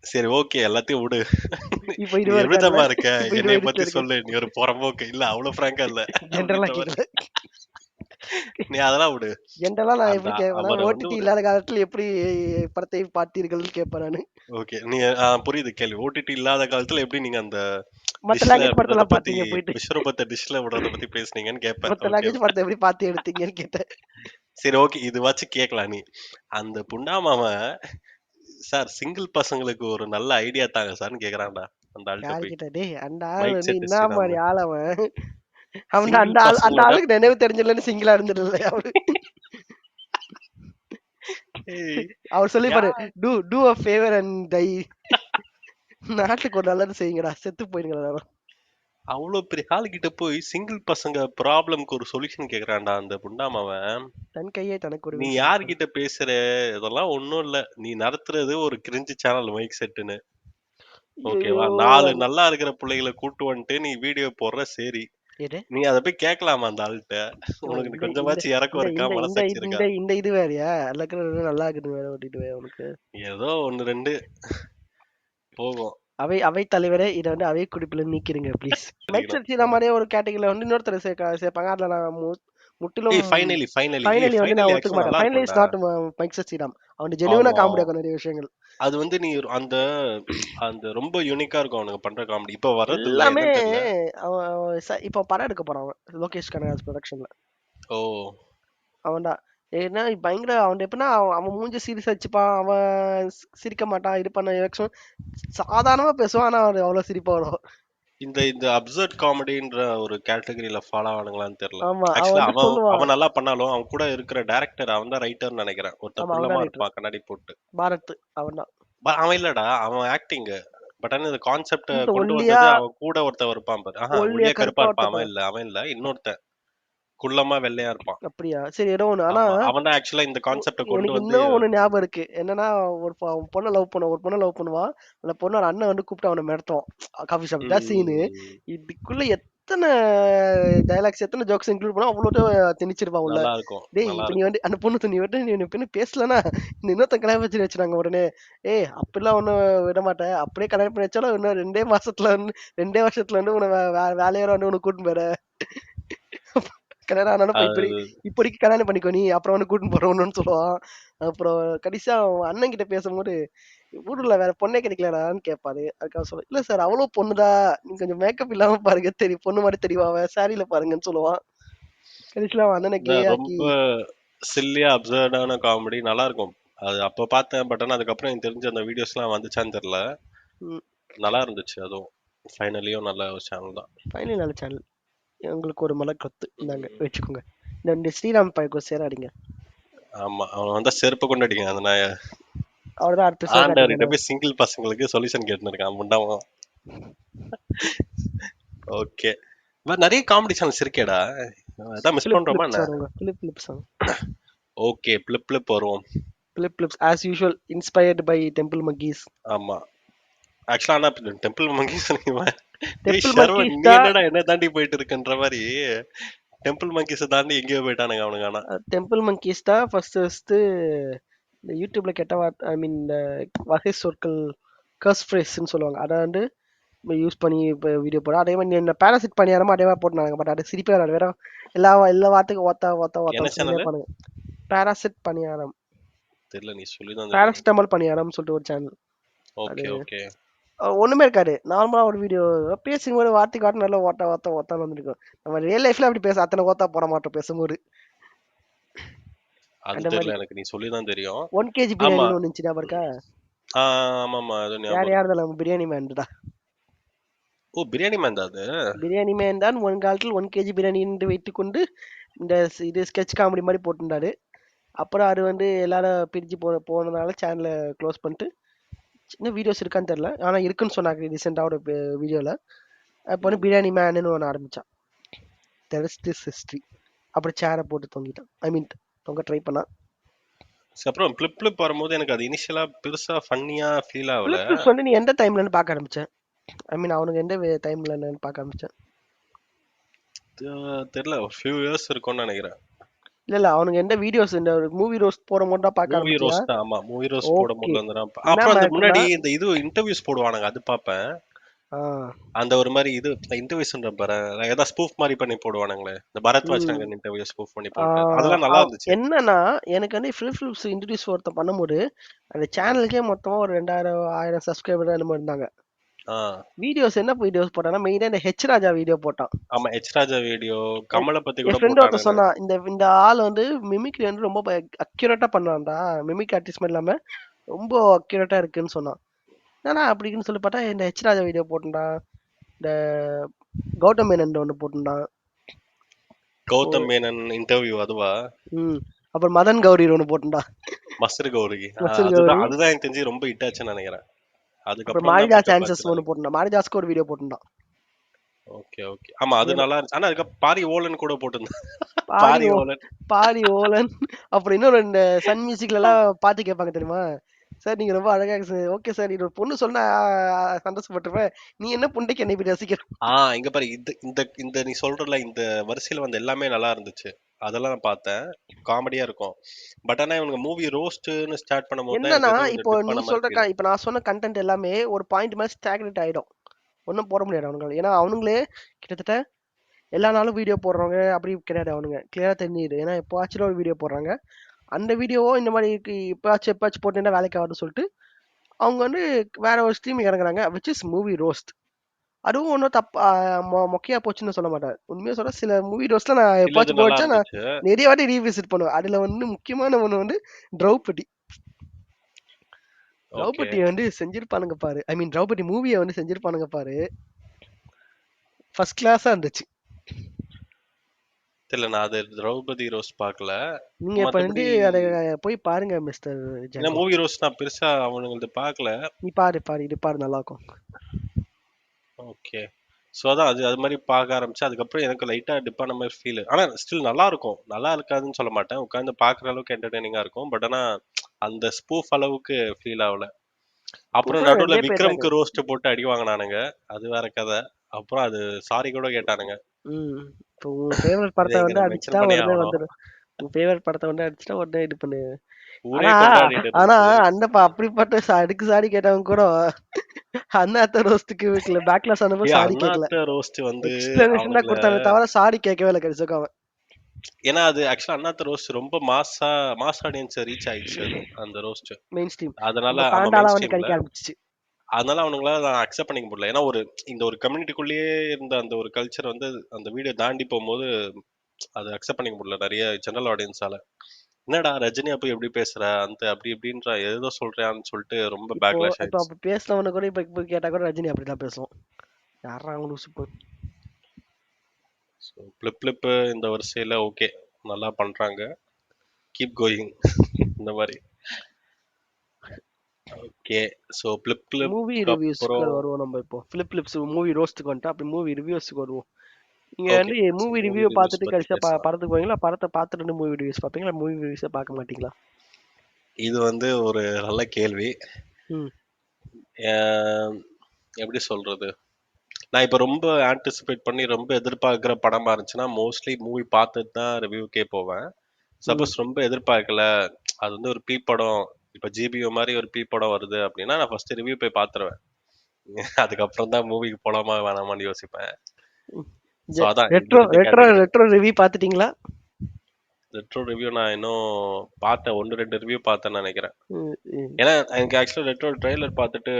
சரி, ஓகே, எல்லாத்தையும் விடு. இப்போ நீ இதுவா இருக்காருல்ல, எப்படித்தம்மா இருக்க? இப்போ என்னைய எடிட்ல பத்தி இருக்கு. சொல்லு. நீ ஒரு புறம்போக்கு இல்ல, அவ்வளவு ஃப்ராங்கா இல்ல ஜென்ரலா அப்படின்ற மாதிரி. கேட்கல. நீ அதெல்லாம் விடு. ஜென்ரலா நான் அந்த எப்படி கேட்பேன்னா, அவரை வந்து ஓடிடி ஒரு, இல்லாத காலத்துல எப்படி படத்தை பார்த்தீர்கள்னு கேட்பேன் நானு. ஓகே, நீ புரியுது கேள்வி. ஓடிடி இல்லாத காலத்துல எப்படி நீங்க அந்த மத்த டிஷ்ல லாங்குவேஜ் விடுறத படத்தெல்லாம் பத்தி, பார்த்தீங்க போயிட்டு. விஸ்வரூபத்தை டிஷ்ல விடுறத பத்தி பேசுனீங்கன்னு கேட்பேன். மத்த ஓகே, லாங்குவேஜ் படத்தை எப்படி பார்த்து எடுத்தீங்கன்னு கேட்டேன். சரி, ஓகே, இது வச்சு கேட்கலாம் நீ. அந்த புண்ணாமாவன், சார் சிங்கிள் பசங்களுக்கு ஒரு நல்ல ஐடியா தாங்க சார்னு கேக்குறான்டா அந்த ஆள்கிட்ட யாரு போய். கிட்ட? டேய் அந்த ஆள் மைக் வந்து செட் என்ன ஸ்ரீராம். மாதிரி ஆள் அவன்? அவன் சிங்கிள் அந்த பசங்களோட, ஆளுக்கு நினைவு தெரிஞ்சலன்னு சிங்கிளா இருந்துடல அவரு. ஏய், அவர் யா சொல்லிப்பாரு, do a favour and die. நாட்டுக்கு ஒரு நல்லது செய்யுங்கடா, செத்து போயிருங்கடா எல்லாரும். அவ்வளவு பெரிய ஆளுகிட்ட போய் சிங்கிள் பசங்க ப்ராப்ளம்க்கு ஒரு சொல்யூஷன் கேக்குறான்டா அந்த புண்டாமவன். தன் கையே தனக்கு நீ உதவின்னு சொல்லியிருப்பாரு. யார்கிட்ட பேசுற? இதெல்லாம் ஒண்ணும் இல்ல. நீ நடத்துறது ஒரு கிரிஞ்சு சேனல் மைக் செட்டுன்னு, ஐயோ, ஓகேவா? 4 நல்லா இருக்கிற பிள்ளைகளை கூட்டு வந்துட்டு நீ வீடியோ போடுற, சரி. எது? நீ அதை போய் கேட்கலாமா அந்த ஆள்கிட்ட? ஓ, உனக்கு இந்த இந்த கொஞ்சமாச்சும் இறக்கம் இந்த இருக்கா? இந்த இந்த மனசாட்சி இருக்கா? இந்த இந்த இது வேறயா? அல்ல நல்லா இருக்குது வேற ஓட்டிட்டு வே உனக்கு. ஏதோ ஒன்னு ரெண்டு போகும். அவை அவை தலைவரே, இதை வந்து அவை குறிப்பில நீக்கிருங்க ப்ளீஸ். மைக் கிடைக்கணும். செட் இந்த மாதிரியே ஒரு கேட்டகரியில வந்து இன்னொருத்தர் சேர்ப்பாங்க. அதுல நான் முற்றிலும் ஏய், ஃபைனலி வந்து நான் ஒத்துக்க ஆக்சுவலா மாட்டேன். நல்லா ஃபைனலி இஸ் இருக்கும்டா. Not mic set Sriram. அவன் ஜெனுவனா ஆமா, காமெடி ஆகும் நிறைய விஷயங்கள். அது வந்து நீ அந்த அந்த ரொம்ப யூனிக்கா இருக்கும் அவனுங்க பண்ற காமெடி. இப்ப வர்றது இல்ல, எல்லாமே என்னன்னு தெரியல. இப்போ படம் எடுக்க போறான் அவன், லோகேஷ் கனகராஜ் ப்ரொடக்ஷன்ல. ஓ, அவன்டா ஏன்னா பயங்கர அவன் எப்படின்னா அவன் மூஞ்சி சீரியஸ் வச்சுப்பான். அவன் சிரிக்க மாட்டான், இது பண்ண சாதாரணமா பேசுவான். ஆனா அவன் அவ்வளவு சிரிப்பா வரும். இந்த இந்த அப்சர்ட் காமெடின்ற ஒரு கேட்டகரியில ஃபாலோ ஆனுங்களான்னு தெரியல. ஆமா அவன் ஆக்சுவலா வந்து அவன் சொல்லுவான். அவன் நல்லா பண்ணாலும் அவன் கூட இருக்கிற டைரக்டர் அவன் தான் ரைட்டர்னு நினைக்கிறேன். ஒருத்தன் ஆமா அவன் தான் குள்ளமா ரைட்டர். இருப்பான் கண்ணாடி போட்டு. பாரத் அவன் தான். அவன் இல்லடா, அவன் ஆக்டிங். பட் ஆனா இந்த கான்செப்ட இந்த கொண்டு ஒல்லியா வந்தது அவன் கூட ஒருத்தன் இருப்பான் பாரு. ஒல்லியா ஒல்லியா கருப்பா கருப்பா இருப்பான். ஒருத்தப்ப. அவன் இல்ல இன்னொருத்தன் குள்ளமா வெள்ளையா இருப்பான். அப்படியா? சரி ஏதோ ஒண்ணு. ஆனா ஆமா, அவன் தான் ஆக்சுவலா இந்த கான்செப்ட கொண்டு எனக்கு வந்து. இன்னும் ஒண்ணு ஞாபகம் இருக்கு. என்னன்னா அவன் பொண்ண லவ் பண்ணுவான். ஒரு பொண்ண லவ் பண்ணுவான். அந்த பொண்ணோட அண்ணன் வந்து கூப்பிட்டு அவன மிரட்டுவான். Coffee shop. இதான் சீனு. ம், இதுக்குள்ள எத்தன டயலாக்ஸ், எத்தன ஜோக்ஸ் இன்க்ளூட் பண்ணா அவ்வளோ திணிச்சிருப்பான் உள்ள. நல்லா இருக்கும், டேய் நல்லா இப்ப நீ இருக்கும். வந்து அந்த பொண்ணு நீ வந்து நீ பின்ன பேசலனா இந்த இன்னொருத்தன் கல்யாணம் வச்சு வச்சுனாங்க உடனே. ஏய் அப்படிலாம் ஒண்ணும் விட மாட்டேன். அப்படியே கல்யாணம் பண்ணி வச்சாலும் இன்னும் 2 மாசத்துல வந்து 2 வருஷத்துல வந்து உன்னை வேலையோட வந்து உனக்கு கூட்டின்னு போயிடுறேன். கல்யாணம் ஆனாலும் அது இப்போதைக்கு கல்யாணம் பண்ணிக்கோ நீ அப்புறம் வந்து கூட்டின்னு போறோம்னு சொல்லுவான். அப்புறம் கடைசியா அவன் அண்ணன் கிட்ட பேசும்போது ஊர்ல வேற பொண்ணே கிடைக்கலடான்னு கேட்பாரு. அதுக்காக சொல்ல இல்ல சார் அவ்வளவு பொண்ணுதான், நீங்க கொஞ்சம் மேக்கப் இல்லாம பாருங்க தெரியும் பொண்ணு மாதிரி தெரியவா அவ சாரியில பாருங்கன்னு சொல்லுவான். கடைசியில அவன் அண்ணனை கே ஆக்கி. ரொம்ப சில்லியா அப்சர்டான காமெடி நல்லா இருக்கும். அது அப்ப பார்த்தேன். பட் ஆனா அதுக்கப்புறம் எனக்கு தெரிஞ்ச அந்த வீடியோஸ்லாம் வந்துச்சான்னு தெரியல. ம், நல்லா இருந்துச்சு அதுவும். ஃபைனலியும் நல்ல ஒரு சேனல் தான். ஃபைனலி நல்ல சேனல். உங்களுக்கு ஒரு மலை கொத்து இந்தாங்க வச்சுக்கோங்க. இந்த ஸ்ரீராம் பாய்க்கு சேராடிங்க. ஆமா, அவன் வந்தா செருப்பு கொண்டு அடிங்க அந்த நாய. அவர்தான் அடுத்த ஷோ ஆண்டவர்கிட்ட காட்டியிருக்கானே. போய் சிங்கிள் பசங்களுக்கு சொல்யூஷன் கேட்டுன்னு இருக்கான் முண்டாவும். ஓகே. நிறைய காமெடி சேனல்ஸ் இருக்கேடா. அதான் மிஸ் பிலிப் பண்றோமா பிலிப்ஸ் என்ன? வருவாங்க. Flip flips okay, flip flip வருவோம். Flip flips as usual inspired by temple monkeys. ஆமா, ஆக்சுவலா ஆனா டெம்பிள் மங்கீஸ் டேய் டெம்பிள் ஷர்வன், மங்கீஸ் நீ தான். என்னடா என்ன தாண்டி போயிட்டு இருக்கன்ற மாதிரி. டெம்பிள் மங்கீஸை தாண்டி எங்கேயோ போயிட்டானுங்க அவனுங்க. ஆனா டெம்பிள் மங்கீஸ் தான் ஃபர்ஸ்ட் ஃபர்ஸ்ட் இந்த யூடியூப்ல கெட்ட வார்த்தை ஐ மீன் இந்த வகை சொற்கள் கர்ஸ் ஃப்ரேஸ்ன்னு சொல்லுவாங்க. அதை வந்து யூஸ் பண்ணி இப்போ வீடியோ போட அதே மாதிரி இந்த பேராசிட் பணியாரமா அதே மாதிரி போட்டுனாங்க. பட் அது சிரிப்பே வராது. வேற எல்லா வார்த்தைக்கும் ஓத்தா ஓத்தா என்ன ஓத்தான்னு சொல்லிட்டே சேனல் பாருங்க. பேராசிட் பணியாரம், தெரியல, நீ சொல்லிதான் தெரியும். பேராசிட்டமால் பணியாரம்னு சொல்லிட்டு ஒரு சேனல். அது ஓகே ஓகே. ஒண்ணுமே இருக்காது. நார்மலா ஒரு வீடியோ பேசும்போது வார்த்தைக்கு வார்த்தை நல்லா ஓட்டா ஓத்தா ஓத்தான்னு வந்துருக்கும். நம்ம ரியல் லைஃப்ல அப்படி பேச அத்தனை ஓத்தா போட மாட்டோம் பேசும்போது. அது அந்த மாதிரி தெரியல எனக்கு, நீ சொல்லிதான் தெரியும். 1 kg ஆமா. பிரியாணின்னு ஒன்று இருந்துச்சு ஞாபகம் இருக்கா? ஆமாமா, அது யார் ஞாபகம் யார் இருக்கு. நம்ம பிரியாணி மேன் தான். ஓ, பிரியாணி மேன் தான் அது. பிரியாணி மேன் தான் ஒரு காலத்தில் 1 kg பிரியாணி என்று வைத்துக்கொண்டு இந்த இது ஸ்கெட்ச் காமெடி மாதிரி போட்டிருந்தாரு. அப்புறம் அது வந்து எல்லாரும் பிரிஞ்சு போனதுனால சேனலை க்ளோஸ் பண்ணிட்டு இன்னும் வீடியோஸ் இருக்கான்னு தெரியல. ஆனா இருக்குன்னு சொன்னாங்க ரீசெண்டாக ஒரு வீடியோல. அப்போ வந்து பிரியாணி மேனுன்னு ஒன்று ஆரம்பிச்சான். This history. அப்புறம் சேரை போட்டு தொங்கிட்டான். ஐ மீன் தொங்க ட்ரை பண்ணான். சரி, அப்புறம் பிளிப் பிளிப் வரும்போது எனக்கு அது இனிஷியலா பெருசா ஃபன்னியா ஃபீல் ஆகல. பிலிப்ஸ் வந்து நீ எந்த டைம்லன்னு பார்க்க ஆரம்பிச்சேன்? ஐ மீன் அவனுக்கு எந்த டைம்ல பார்க்க ஆரம்பிச்சேன்? தெரியல, ஒரு ஃபியூ இயர்ஸ் இருக்கும்னு நினைக்கிறேன். இல்ல அவனுக்கு எந்த வீடியோஸ் இந்த மூவி ரோஸ்ட் போற போது தான் பார்க்க மூவி ஆரம்பிச்சியா? ரோஸ்ட் தான், ஆமா, மூவி ரோஸ்ட் போடும் ஓகே. போதுல இருந்து தான் என்ன அப்புறம் அந்த மேட்டர்னா முன்னாடி இந்த இது இன்டர்வியூஸ் போடுவானுங்க அது பார்ப்பேன். அந்த ஒரு மாதிரி இது இன்டர்வியூஸ்ன்ற பாரு, ஏதாவது ஸ்பூஃப் மாதிரி பண்ணி போடுவானுங்களே, இந்த பரத்வாஜ் ம் ரங்கன் இன்டர்வியூ ஸ்பூஃப் பண்ணி போட்டு அதெல்லாம் நல்லா இருந்துச்சு. என்னன்னா எனக்கு வந்து ஃபிலிப்ஸ் இன்ட்ரடியூஸ் ஒருத்தன் பண்ணும்போது அந்த சேனலுக்கே மொத்தமா ஒரு 2000 சப்ஸ்கிரைபர் என்னமோ இருந்தாங்க. ஆ வீடியோஸ் என்ன வீடியோஸ் போட்டானா மெயினா இந்த ஹெச் ராஜா வீடியோ போட்டான். ஆமா, எச் ராஜா வீடியோ, கமலை பத்தி என் கூட ஃப்ரெண்ட் ஒருத்தர் போட்டானுங்க. சொன்னான் இந்த இந்த ஆள் வந்து மிமிக்ரி வந்து ரொம்ப அக்யூரேட்டா பண்ணான்டா. மிமிக் ஆர்டிஸ்ட் இல்லாம ரொம்ப அக்யூரேட்டா இருக்குன்னு சொன்னான். ஏன்னா அப்படின்னு சொல்லி பார்த்தா இந்த ஹெச் ராஜா வீடியோ போட்டுண்டா. இந்த கௌதம் மேனன் ஒன்று போட்டுண்டான். கௌதம் மேனன் இன்டர்வியூ அதுவா? அப்புறம் மதன் கௌரி ஒன்று போட்டுண்டா. மஸ்டர் கௌரி. மசூர் அதுதான் கௌரி. அதுதான் எனக்கு தெரிஞ்சு ரொம்ப ஹிட் ஆச்சுன்னு நினைக்கிறேன். அப்புறம் அதுக்கப்புறம் தான் மாரிதாஸ் பிக்கப் ஆன்சர்ஸ் ஆச்சுன்னு ஒன்று நினைக்கிறேன். போட்டுண்டான். மாரிதாஸ்க்கு ஒரு வீடியோ போட்டுண்டான். Okay okay. ஆமா, அது நல்லா இருந்துச்சு. ஆனா அதுக்கு பாரி ஓலன் கூட போட்டிருந்தேன். பாரி பாரி ஓ ஓலன். பாரி ஓலன். அப்புறம் இன்னொரு இந்த சன் மியூசிக்ல எல்லாம் பாட்டு கேட்பாங்க தெரியுமா? சார் நீங்க ரொம்ப அழகா ஓகே சார் இது ஒரு பொண்ணு சொன்னா சந்தோஷப்பட்டுருப்பேன். நீ என்ன புண்டைக்கு என்னை இப்படி ரசிக்கிற? இங்க பாரு, இந்த இந்த இந்த நீ சொல்றல இந்த வரிசையில வந்து எல்லாமே நல்லா இருந்துச்சு. அதெல்லாம் நான் பார்த்தேன். காமெடியா இருக்கும். பட் ஆனா இவனுங்க மூவி ரோஸ்ட்னு ஸ்டார்ட் பண்ணும்போது தான் என்னன்னா எனக்கு ஏதோ கொஞ்சம் இப்போ டிப் நீ பண்ண மாதிரி சொல்ற ஃபீல். இப்ப நான் சொன்ன கண்டென்ட் எல்லாமே ஒரு பாயிண்ட் மாதிரி ஸ்டாக்னேட் ஆயிடும். ஒன்றும் போட முடியாது அவனுங்க. ஏன்னா அவனுங்களே கிட்டத்தட்ட எல்லா நாளும் வீடியோ போடுறவங்க அப்படி கிடையாது. அவனுங்க கிளியரா தெரிஞ்சுது. ஏன்னா எப்போச்சும் ஒரு வீடியோ போடுறாங்க. அந்த வீடியோவோ இந்த மாதிரி எப்பாச்சும் போட்டுன்னா வேலைக்கு ஆகுதுன்னு சொல்லிட்டு அவங்க வந்து வேற ஒரு ஸ்ட்ரீம் இறங்குறாங்க விச் இஸ் மூவி ரோஸ்ட். அதுவும் ஒன்றும் தப்பா மொக்கையா போச்சுன்னு சொல்ல மாட்டேன். உண்மையா சொல்ல சில மூவி ரோஸ்ட்ல நான் இல்ல, இது எப்பாச்சும் நல்லா போச்சா நான் இருந்துச்சு. நிறைய வாட்டி ரீவிசிட் பண்ணுவேன். அதுல வந்து முக்கியமான ஒண்ணு வந்து திரௌபதி. ஓகே. திரௌபதியை வந்து செஞ்சிருப்பானுங்க பாரு. ஐ மீன் திரௌபதி மூவியை வந்து செஞ்சிருப்பானுங்க பாரு. ஃபர்ஸ்ட் கிளாஸா இருந்துச்சு. தெரியல, நான் அது திரௌபதி ரோஸ்ட் பார்க்கல. நீங்க இப்ப வந்து மத்தபடி அத போய் பாருங்க மிஸ்டர் ஏன்னா ஜாங்கோ. மூவி ரோஸ்ட் நான் பெருசா அவனுங்களது பார்க்கல. நீ பாரு பாரு, இது பாரு, நல்லா இருக்கும். ஓகே. ஸோ அதான் அது அது மாதிரி பார்க்க ஆரம்பிச்சு அதுக்கப்புறம் எனக்கு லைட்டா டிப்பான மாதிரி ஃபீல். ஆனா ஸ்டில் நல்லா இருக்கும், நல்லா இருக்காதுன்னு சொல்ல மாட்டேன், உட்காந்து பார்க்குற அளவுக்கு என்டர்டெய்னிங்கா இருக்கும். பட் ஆனா அந்த ஸ்பூஃப் அளவுக்கு ஃபீல் ஆகல. அப்புறம் ஸ்பூஃப்ல நடுவுல 2 பேர் தாங்க. விக்ரம்க்கு ரோஸ்ட் போட்டு அடி வாங்கினானுங்க, அது வேற கதை. அப்புறம் அது சாரி கூட கேட்டானுங்க. இப்போ உங்க ஃபேவரட் இதை படத்தை இங்க வந்து நான் மென்ஷன் அடிச்சுட்டா பண்ணி உடனே ஆகணும். வந்துடும். உங்க ஃபேவரட் படத்தை வந்து அடிச்சுட்டா உடனே இது பண்ணு. ஊரே ஆனா கொண்டாடிட்டு ஆனா இருந்துச்சு. அந்த அப்படிப்பட்ட அடுக்கு சாடி கேட்டவங்க கூட அண்ணாத்த ரோஸ்ட்டுக்கு பேக்லாஸ் ஆனப்போ சாடி கேட்கல. அண்ணாத்த ரோஸ்ட் வந்து எக்ஸ்பிளனேஷன் தான் அவனுங்கள, கொடுத்தாங்க தவிர சாடி கேட்கவே இல்லை கடைசிக்கு அவன். ஏன்னா அது ஆக்சுவலா அண்ணாத்த ரோஸ்ட் ரொம்ப மாஸ் ஆடியன்ஸ் ரீச் ஆயிடுச்சு அது, அந்த ரோஸ்ட். மெயின் ஸ்ட்ரீம் அதனால நம்ம ஆமா மெயின் பாண்டாலாம் வந்து ஸ்ட்ரீம்ல. கழிக்க ஆரம்பிச்சிச்சு. அதனால அவனுங்களால நான் அக்செப்ட் பண்ணிக்க முடியல. ஏன்னா இந்த ஒரு கம்யூனிட்டிக்குள்ளேயே இருந்த அந்த ஒரு கல்ச்சர் வந்து அந்த வீடியோ தாண்டி போகும்போது அது அக்செப்ட் பண்ணிக்க முடியல நிறைய ஜெனரல் ஆடியன்ஸால. என்னடா ரஜினியா போய் எப்படி பேசுற, அந்த அப்படி இப்படின்ற ஏதோ சொல்றான்னு சொல்லிட்டு ரொம்ப இப்போ பேக்லாஷ் இப்போ ஆயிடுச்சு. அப்ப பேசினவனு கூட இப்ப கேட்டா கூட ரஜினி அப்படிதான் பேசுவோம். யாரா அவங்க லூசு போ. ஸோ பிளிப் பிளிப் இந்த வரிசையில ஓகே, நல்லா பண்றாங்க, கீப் கோயிங் இந்த மாதிரி. ஓகே. ஸோ பிளிப் மூவி பிளிப்க்கு ரிவ்யூஸ்க்கு அப்புறம் வருவோம் நம்ம. இப்போ பிலிப்ஸ் மூவி ரோஸ்ட்டுக்கு வந்துட்டு அப்படி மூவி ரிவ்யூஸ்க்கு வருவோம். நீங்க ஓகே. வந்து so movie movie review reviews பார்த்துட்டு பத்தி கடைசியா பேசலாம். படத்துக்கு போவீங்களா, படத்தை பார்த்துட்டு மூவி ரிவ்யூஸ் பார்ப்பீங்களா, மூவி ரிவ்யூஸை பார்க்க மாட்டீங்களா? இது வந்து ஒரு நல்ல கேள்வி. ம் அஹ் எப்படி சொல்றது, நான் இப்ப ரொம்ப ஆன்டிசிபேட் பண்ணி ரொம்ப எதிர்பார்க்கிற படமா இருந்துச்சுன்னா மோஸ்ட்லி மூவி பார்த்துட்டு தான் ரிவ்யூக்கே போவேன். ம் சப்போஸ் ரொம்ப எதிர்பார்க்கல, அது வந்து ஒரு பீ படம், இப்ப ஜிபிஓ மாதிரி ஒரு பீ படம் வருது அப்படின்னா நான் ஃபர்ஸ்ட் ரிவ்யூ போய் பார்த்துருவேன். அதுக்கப்புறம் தான் மூவிக்கு போலாமா வேணாமான்னு யோசிப்பேன். ஸோ அதான் இந்த ரெட்ரோ ரெண்டு ரெட்ரோ கேட்டகரி. ரெட்ரோ ரிவ்யூ பார்த்துட்டீங்களா? ரெட்ரோ ரிவ்யூ நான் இன்னும் பார்த்தேன், ஒன்று ரெண்டு ரிவ்யூ பார்த்தேன்னு நினைக்கிறேன். ம், ம். ஏன்னா எனக்கு ஆக்சுவலா ரெட்ரோ ட்ரெய்லர் பார்த்துட்டு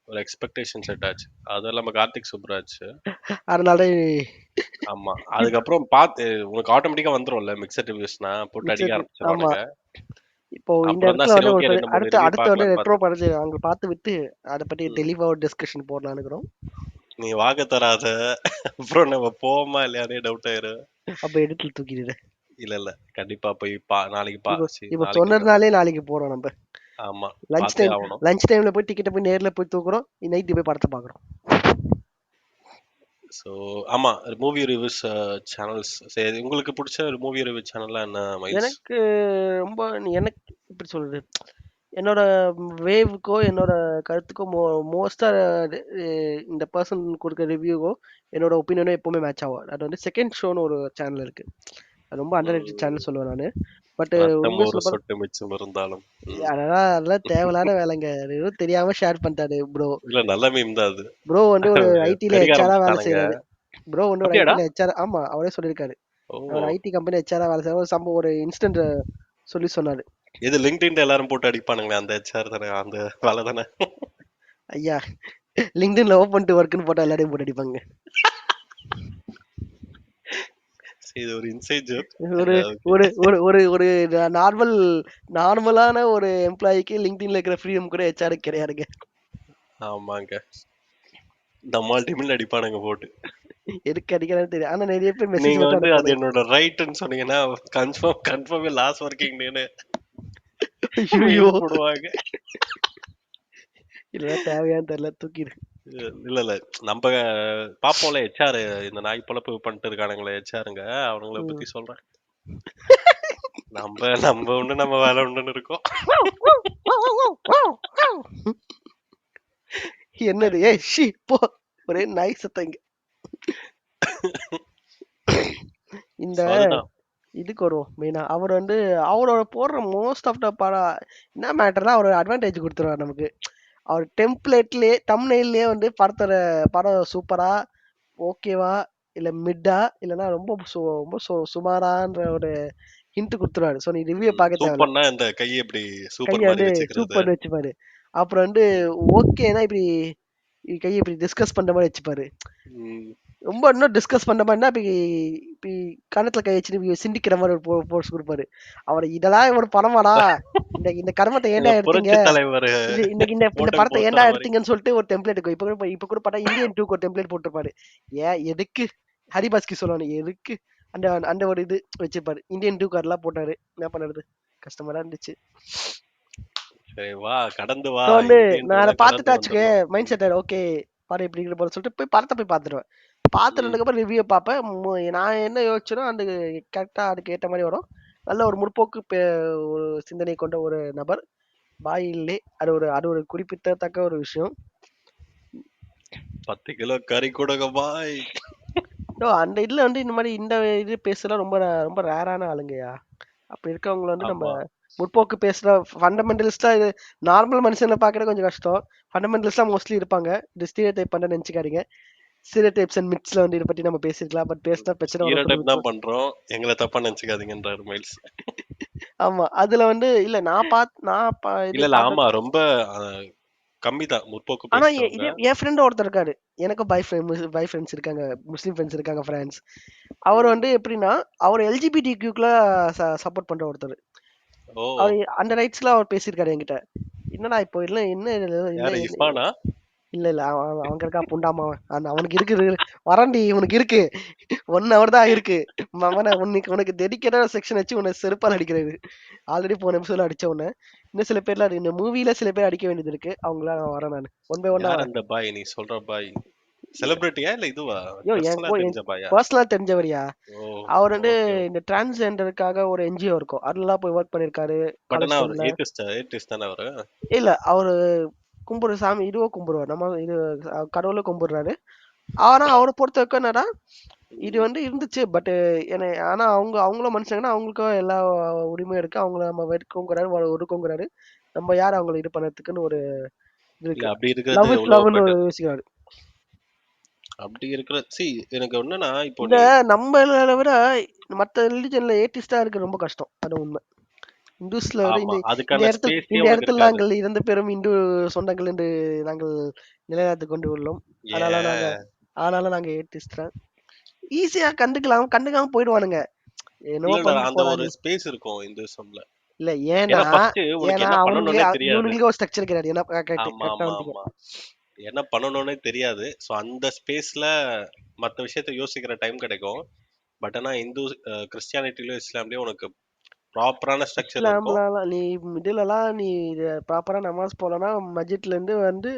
ஒரு எக்ஸ்பெக்டேஷன் செட் ஆச்சு. அது இல்லாம கார்த்திக் சுப்ராஜ். அதனால ஆமா. இப்ப அதுக்கப்புறம் பார்த்து உனக்கு ஆட்டோமேட்டிக்கா வந்துரும்ல மிக்சட் ரிவ்யூஸ்னா போட்டு அடிக்க மிச்சர் ஆமா. ஆரம்பிச்சிருவானுங்க. இப்போ இந்த அப்புறம் தான் இடத்துல சரி வந்து ஒரு ஓகே 2 3 அடுத்த ரிவ்யூ அடுத்த வந்து பார்க்கலான்னு ரெட்ரோ பார்த்தேன். படத்தை அங்க பார்த்து விட்டு அதை பத்தி ம். தெளிவா ஒரு டிஸ்கஷன் போடலான்னு இருக்கிறோம். நீ வாங்க தராத, அப்புறம் நம்ம போவோமா இல்லையானே டவுட் ஆயிரும். அப்ப எடுத்து தூக்கிடு. இல்ல இல்ல, கண்டிப்பா போய் நாளைக்கு இப்போ சரி இப்போ நாளைக்கு இல்ல. சொன்னதுனாலே நாளைக்கு போறோம் நம்ம. ஆமா, லஞ்ச் பார்த்தே டைம் ஆகணும். லஞ்ச் டைம்ல போய் டிக்கெட்டை போய் நேர்ல போய் தூக்குறோம், நைட்டு போய் படத்தை பார்க்குறோம். ஸோ ஆமா, மூவி ரிவ்யூஸ் சேனல்ஸ். சரி, உங்களுக்கு பிடிச்ச ஒரு மூவி ரிவ்யூ சேனல்லாம் என்ன மைல்ஸ்? எனக்கு ரொம்ப எனக்கு எப்படி சொல்றது, என்னோட வேவுக்கோ என்னோட கருத்துக்கோ மோஸ்டா இந்த பர்சன் கொடுக்க ரிவ்யூவோ என்னோட ஒப்பீனியனோ எப்பவுமே மேட்ச் ஆகும். அது வந்து செகண்ட் ஷோன்னு ஒரு சேனல் இருக்கு. அது ரொம்ப அண்டர் ரேட்டட் ம், சேனல் சொல்லுவேன் நான். பட் ரத்தம் உண்மையை ஒரு சொல்ல போனா சொட்டு மிச்சம் இருந்தாலும். ம். அதெல்லாம் தேவையில்லாத வேலைங்க. அது எதுவும் தெரியாம ஷேர் பண்ணிட்டாரு ப்ரோ. இல்ல, நல்ல மீம் தான் அது. ப்ரோ வந்து ஒரு ஐடில பெருக ஹெச்ஆரா வேலை ஆரம்பிச்சுட்டானுங்க. செய்யறாரு. ப்ரோ வந்து ஒரு அப்படியாடா? ஐடில ஹெச்ஆர், ஆமா அவரே சொல்லியிருக்காரு. ஓ. அவர் ஐடி கம்பெனி ஹெச்ஆரா வேலை செய்யற ஒரு சம்பவம், ஒரு இன்சிடென்ட் சொல்லி சொன்னாரு. இது லிங்க்டின்ல எல்லாரும் போட்டு அடிப்பானுங்களே அந்த ஹெச்ஆர் தானே, அந்த வேலை தானே? ஐயா, லிங்க்டின்ல ஓபன் டு ஒர்க்னு போட்டா எல்லாரையும் போட்டு அடிப்பாங்க. சரி, இது ஒரு இன்சைட் ஜோக். ஒரு ஒரு ஒரு ஒரு ஒரு நார்மல் நார்மலான ஒரு எம்ப்ளாய்க்கு லிங்க்டின்ல இருக்கிற ஃப்ரீடம் கூட ஹெச்ஆருக்கு கிடையாதுங்க. ஆமாங்க, நம்மால் டிமில் அடிப்பானுங்க போட்டு. எதுக்கு அடிக்கிறான்னு தெரியும், ஆனா நிறைய பேர் மெசேஜ் நீங்க மட்டும் வந்து அது அனுப்புவானுங்க. என்னோட ரைட்னு சொன்னீங்கன்னா கன்ஃபார்ம் லாஸ்ட் ஒர்க்கிங் டேன்னு ஐயோ, மெயில் போடுவாங்க. இதெல்லாம் தேவையான்னு தெரியல, தூக்கிடு. இல்ல இல்ல, நம்ம பாப்போம்ல ஹெச்ஆர், இந்த நாய் பொழப்பு பண்ணிட்டு இருக்கானுங்களே ஹெச்ஆருங்க, அவனுங்கள ம். பத்தி சொல்றேன். நம்ம நம்ம உண்டு, நம்ம வேலை உண்டுன்னு இருக்கோம். என்னது ஏய் ஷி போ, ஒரே நாய் சத்தம் இங்க. இந்த So அதுதான். இதுக்கு வருவோம் மெயினா. அவர் வந்து அவரோட போடுற மோஸ்ட் ஆஃப் த படம் என்ன மேட்டர்னா அவர் அட்வான்டேஜ் கொடுத்துருவார் நமக்கு. அவர் டெம்ப்ளேட்லயே தம்ப்நெயிலே வந்து படத்தோட படம் சூப்பரா, ஓகேவா, இல்ல மிட்டா, இல்லைன்னா ரொம்ப ரொம்ப சுமாரான்ற ஒரு ஹிண்ட் கொடுத்துருவாரு. ஸோ நீ ரிவ்யூ பார்க்க தேவையில்ல. சூப்பர்னா இந்த கையை எப்படி சூப்பர் கையை மாதிரி வந்து வச்சுக்கிறது. சூப்பர் வச்சுப்பாரு. அப்புறம் வந்து ஓகேனா இப்படி கையை இப்படி டிஸ்கஸ் பண்ற மாதிரி வச்சுப்பாரு. ம். ரொம்ப இன்னும் டிஸ்கஸ் பண்ண மாதிரினா இப்ப இப்ப கணத்துல கை வச்சுட்டு சிந்திக்கிற மாதிரி ஒரு போர்ஸ் கொடுப்பாரு. அவர் இதெல்லாம் ஒரு படமாடா, இந்த இந்த கர்மத்தை எங்க ஏன்டா எடுத்தீங்க, புரட்சி தலைவர் இது இன்னைக்கு இந்த இந்த போட்டோக்கு படத்தை ஏன்டா போஸ்டர் மாதிரி. எடுத்தீங்கன்னு சொல்லிட்டு ஒரு டெம்ப்ளேட் இருக்கும். இப்ப கூட பார்த்தா இந்தியன் டூக்கு ஒரு டெம்ப்ளேட் போட்டிருப்பாரு. ஏன் எதுக்கு ஹரிபாஸ்கி சொல்லுவானு எதுக்கு அந்த அந்த ஒரு இது வச்சிருப்பாரு. இந்தியன் டூ கார்டெல்லாம் போட்டாரு. என்ன பண்ணுறது, கஷ்டமா தான் இருந்துச்சு. சரி வா கடந்து வா, ஸோ வந்து இந்தியன் நான் அதை எல்லாம் கடந்து பார்த்துட்டாச்சுக்க வந்துடலாம். மைண்ட் செட் ஓகே படம் எப்படி இருக்கிற போல சொல்லிட்டு போய் படத்தை போய் பார்த்துருவேன். ம். பார்த்துட்டதுக்கப்புறம் ரிவ்யூ பார்ப்பேன். நான் என்ன யோசிச்சேனோ அந்த கரெக்டாக அதுக்கு ஏற்ற மாதிரி வரும். நல்ல ஒரு முற்போக்கு ஒரு சிந்தனை கொண்ட ஒரு நபர் பாயிலே. அது ஒரு குறிப்பிடத்தக்க ஒரு விஷயம். 10 கிலோ கறி கொடுங்க பாய். அந்த இதுல வந்து இந்த மாதிரி இந்த இது பேசலாம் ரொம்ப ரொம்ப ரேரான ஆளுங்கயா. அப்படி இருக்கவங்கள வந்து நம்ம ஆமா. முற்போக்கு பேசுற ஃபண்டமெண்டலிஸ்டா, இது நார்மல் மனுஷங்களை பார்க்கறது கொஞ்சம் கஷ்டம். ஃபண்டமெண்டலிஸ்டா மோஸ்ட்லி இருப்பாங்க. இது ஸ்டீரியோ டைப் பண்ண நினைச்சுக்காதீங்க. ஸ்டீரியோ டைப்ஸ் அண்ட் மித்ஸ்ல வந்து இதை பத்தி நம்ம பேசிருக்கலாம். பட் பேசினா பிரச்சனை ஹீரோ வரும் சொல்லி டைப் தான் விட்டுரும். பண்றோம், எங்களை தப்பா நினைச்சுக்காதீங்கன்றாரு மைல்ஸ். ஆமா, அதுல வந்து இல்ல இது இல்ல இல்ல பார்த்தது. ஆமா, ரொம்ப கம்மிதான் முற்போக்கு ஆனா பேசுறவங்க. என் ஃப்ரெண்ட் ஒருத்தர் இருக்காரு. எனக்கும் பாய் ஃப்ரெண்ட்ஸ் இருக்காங்க, முஸ்லீம் ஃப்ரெண்ட்ஸ் இருக்காங்க ஃப்ரெண்ட்ஸ். அவர் ம். வந்து எப்படின்னா, அவர் எல்ஜிபிடிக்யூக்குள்ள சப்போர்ட் பண்ற ஒருத்தர். ஓ, அவர் அந்த ரைட்ஸ்லாம் அவர் பேசியிருக்காரு என்கிட்ட. என்னடா இப்போ இல்ல என்ன என்ன யாரு என்ன- இஸ்மானா? இல்ல இல்ல அவங்க இருக்கா புண்டாமா அந்த அவனுக்கு இருக்குது. வரண்டி உனக்கு இருக்கு. 1 hour தான் இருக்கு. மவன உனக்கு உனக்கு டெடிக்கேட்டட் செக்ஷன் வச்சு உன்னை செருப்பால் அடிக்கிறது. ஆல்ரெடி போன எபிசோட்ல அடிச்ச உடனே இன்னும் சில பேர்லாம் இந்த மூவில சில பேர் அடிக்க வேண்டியது இருக்கு. அவங்களாம் நான் வரேன், நான் 1 by 1 யார் வரேன். அந்த பாய் நீ சொல்ற பாய்? செலிபிரிட்டியா இல்ல இதுவா? ஐயோ பர்சனலா என் தெரிஞ்ச பாயா? பர்சனலா தெரிஞ்சவரியா. ஓ, அவர் வந்து ஓகே ஓகே. இந்த டிரான்ஸ்ஜெண்டருக்காக ஒரு என்ஜிஓ இருக்கும், அதெல்லாம் போய் ஒர்க் பண்ணிருக்காரு பட் காலேஜ் ஆனா அவர் டைம்ல. ஏத்திஸ்ட் தானே அவரு? இல்ல அவரு கும்பிடுற சாமி இதுவோ கும்பிடுவார், நம்ம இது கடவுளை கும்பிடுறாரு. ஆனா அவரை பொறுத்த வரைக்கும் என்னடா, இது ம். வந்து இருந்துச்சு. பட் ஆனா அவங்களும் மனுஷங்கன்னா அவங்களுக்கும் எல்லா உரிமையும் இருக்கு. அவங்கள நம்ம வெறுக்கோங்கிறாரு, ஒடுக்கோங்கிறாரு. நம்ம யார் அவங்களை இது பண்ணதுக்குன்னு ஒரு இது இல்ல இருக்கு. அப்படி இருக்கிறது லவ் இஸ் எவ்வளவு லவ்னு பெட்டர். யோசிக்கிறாரு. அப்படி இருக்கிற எனக்கு என்னன்னா இப்போ இந்த நீ. நம்மள விட மத்த ரிலிஜன்ல ஏத்திஸ்டா இருக்கு ரொம்ப கஷ்டம், அது உண்மை. இந்துஸ்ல விட ஆமா, இந்த இந்த அதுக்கான இடத்துல ஸ்பேஸே இந்த உனக்கு இடத்துல இருக்காது. நாங்கள் இரண்டு பேரும் இந்து சொந்தங்கள் என்று நாங்கள் நிலைநாட்டிக் கொண்டு உள்ளோம். ஏ, அதனால நாங்க ஏத்திஸ்ட். ஈஸியா கண்டுக்கலாம், கண்டுக்காம போயிடுவானுங்க. என்னவோ இல்லடா பண்ணிட்டு அந்த ஒரு போறான்னு. ஸ்பேஸ் இருக்கும் இந்துசம்ல. இல்ல ஏன்னா ஏன்னா ஃபர்ஸ்ட் உனக்கு ஏன்னா என்ன அவனுங்களே பண்ணணும்னே தெரியாது. இவனுங்களே ஒரு ஸ்ட்ரக்சர் கிடையாது. என்ன ஆமா கரெக்டா ஆமா வந்துட்டீங்க. ஆமா, என்ன பண்ணணும்னே தெரியாது. ஸோ அந்த ஸ்பேஸ்ல மற்ற விஷயத்த யோசிக்கிற டைம் கிடைக்கும். பட் ஆனா இந்து கிறிஸ்டியானிட்டிலயும் இஸ்லாம்லயும் உனக்கு ப்ராப்பரான ஸ்ட்ரக்சர் இருக்கும். இஸ்லாம்லாம் நீ இதுலலாம் நீ ப்ராப்பரா நமாஸ் போலனா மஸ்ஜித்ல இருந்து வந்து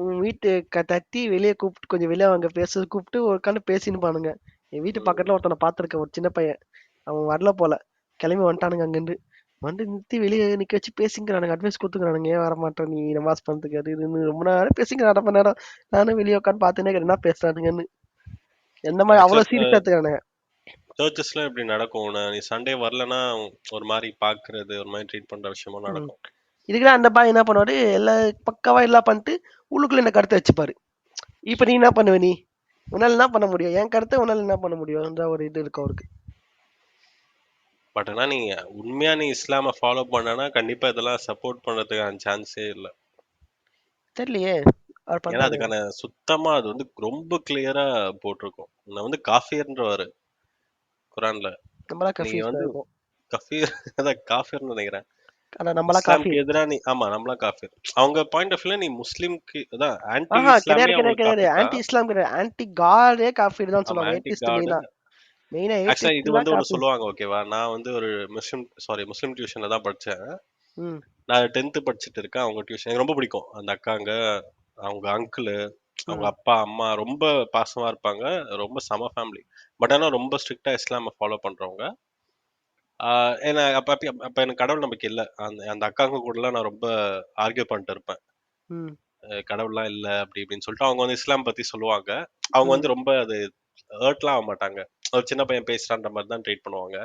உன் வீட்டு தட்டி வெளியே கூப்பிட்டு கொஞ்சம் வெளியே அவங்க பேச கூப்பிட்டு உட்காந்து பேசின்னு பானுங்க. என் வீட்டு ம். பக்கத்துல ஒருத்தனை பார்த்திருக்கேன், ஒரு சின்ன பையன். அவன் வரல போல, கிளம்பி வந்துட்டானுங்க அங்கிருந்து. வந்து நிறுத்தி வெளியே நிக்க வச்சு பேசிக்கிறானுங்க, அட்வைஸ் கொடுத்துக்கிறானுங்க. ஏன் வர மாட்டேன் நீ நமாஸ் பண்றதுக்கு அது இதுன்னு ரொம்ப நேரம் பேசிக்கிறேன், 1/2 மணி நேரம். நானும் வெளியே உட்காந்து பார்த்துனே என்ன பேசுறானுங்கன்னு. எந்த மாதிரி அவ்வளவு ஆக்சுவலா சீரியஸா எடுத்துக்கிறானுங்க. சர்ச்சஸ்லாம் இப்படி நடக்கும். நீ சண்டே வரலன்னா ஒரு மாதிரி பாக்குறது, ஒரு மாதிரி ட்ரீட் பண்ற விஷயமும் ம். நடக்கும். இதுக்குதான் அந்த பாய் என்ன பண்ணுவாரு, எல்லா பக்காவா எல்லாம் பண்ணிட்டு உள்ளுக்குள்ள இந்த கருத்தை வச்சுப்பாரு. இப்ப நீ என்ன பண்ணுவ, நீ உன்னால என்ன பண்ண முடியும், என் கருத்தை உன்னால என்ன பண்ண முடியும்ன்ற ஒரு இது இருக்கு அவருக்கு. பட் ஆனா நீ உண்மையா நீ இஸ்லாமை ஃபாலோ பண்ணனா கண்டிப்பா இதெல்லாம் சப்போர்ட் பண்றதுக்கான சான்ஸே இல்லை. தெரியலையே, அவர் ஏன்னா பண்றாரு. அதுக்கான சுத்தமா அது வந்து ரொம்ப கிளியரா போட்டிருக்கும். நான் வந்து காஃபியர்ன்றவாரு குரான்ல. நம்மளா நீங்க கன்ஃபியூஸ் வந்து இருக்கும். கஃபீர் அதான் காஃபிர்னு நினைக்கிறேன். ஆனா நம்மளா காஃபி. இஸ்லாம்க்கு எதிரா நீ, ஆமா நம்மளாம் காஃபிர். அவங்க பாயிண்ட் ஆஃப் வியூல நீ முஸ்லிம்க்கு அதான் ஆன்டி ஆஹா, கிடையாது இஸ்லாமே கிடையாது அவங்களுக்கு கிடையாது. காஃபிர் ஆன்டி தான். இஸ்லாம் கிடையாது, ஆன்டி காடே காஃபி தான் ஆமா சொல்லுவாங்க. Anti atheist god. மெயினா, மெயினா ஆக்சுவலா இது ஏத்திஸ்ட்லாம் வந்து ஒண்ணு காஃபி. சொல்லுவாங்க ஓகேவா. நான் வந்து ஒரு முஸ்லிம் டியூஷன்ல தான் படிச்சேன். ம் நான் 10th படிச்சுட்டு இருக்கேன். அவங்க டியூஷன் எனக்கு ரொம்ப பிடிக்கும். அந்த அக்காங்க, அவங்க அங்கிள், அவங்க ம் அப்பா அம்மா ரொம்ப பாசமா இருப்பாங்க. ரொம்ப சம ஃபேமிலி. பட் ஆனா ரொம்ப ஸ்ட்ரிக்டா இஸ்லாமை ஃபாலோ பண்றவங்க. ஏன்னா அப்ப அப்ப அப்ப எனக்கு கடவுள் நம்பிக்கை இல்ல. அந்த அந்த அக்காங்க கூடலாம் நான் ரொம்ப ஆர்கியூ பண்ணிட்டு இருப்பேன். ம் கடவுள்லாம் இல்ல அப்படி இப்படின்னு சொல்லிட்டு அவங்க வந்து இஸ்லாம் பத்தி சொல்லுவாங்க. அவங்க ம் வந்து ரொம்ப அது ஹர்ட்லாம் ஆக மாட்டாங்க. ஒரு சின்ன பையன் பேசுறான்ற மாதிரி தான் ட்ரீட் பண்ணுவாங்க.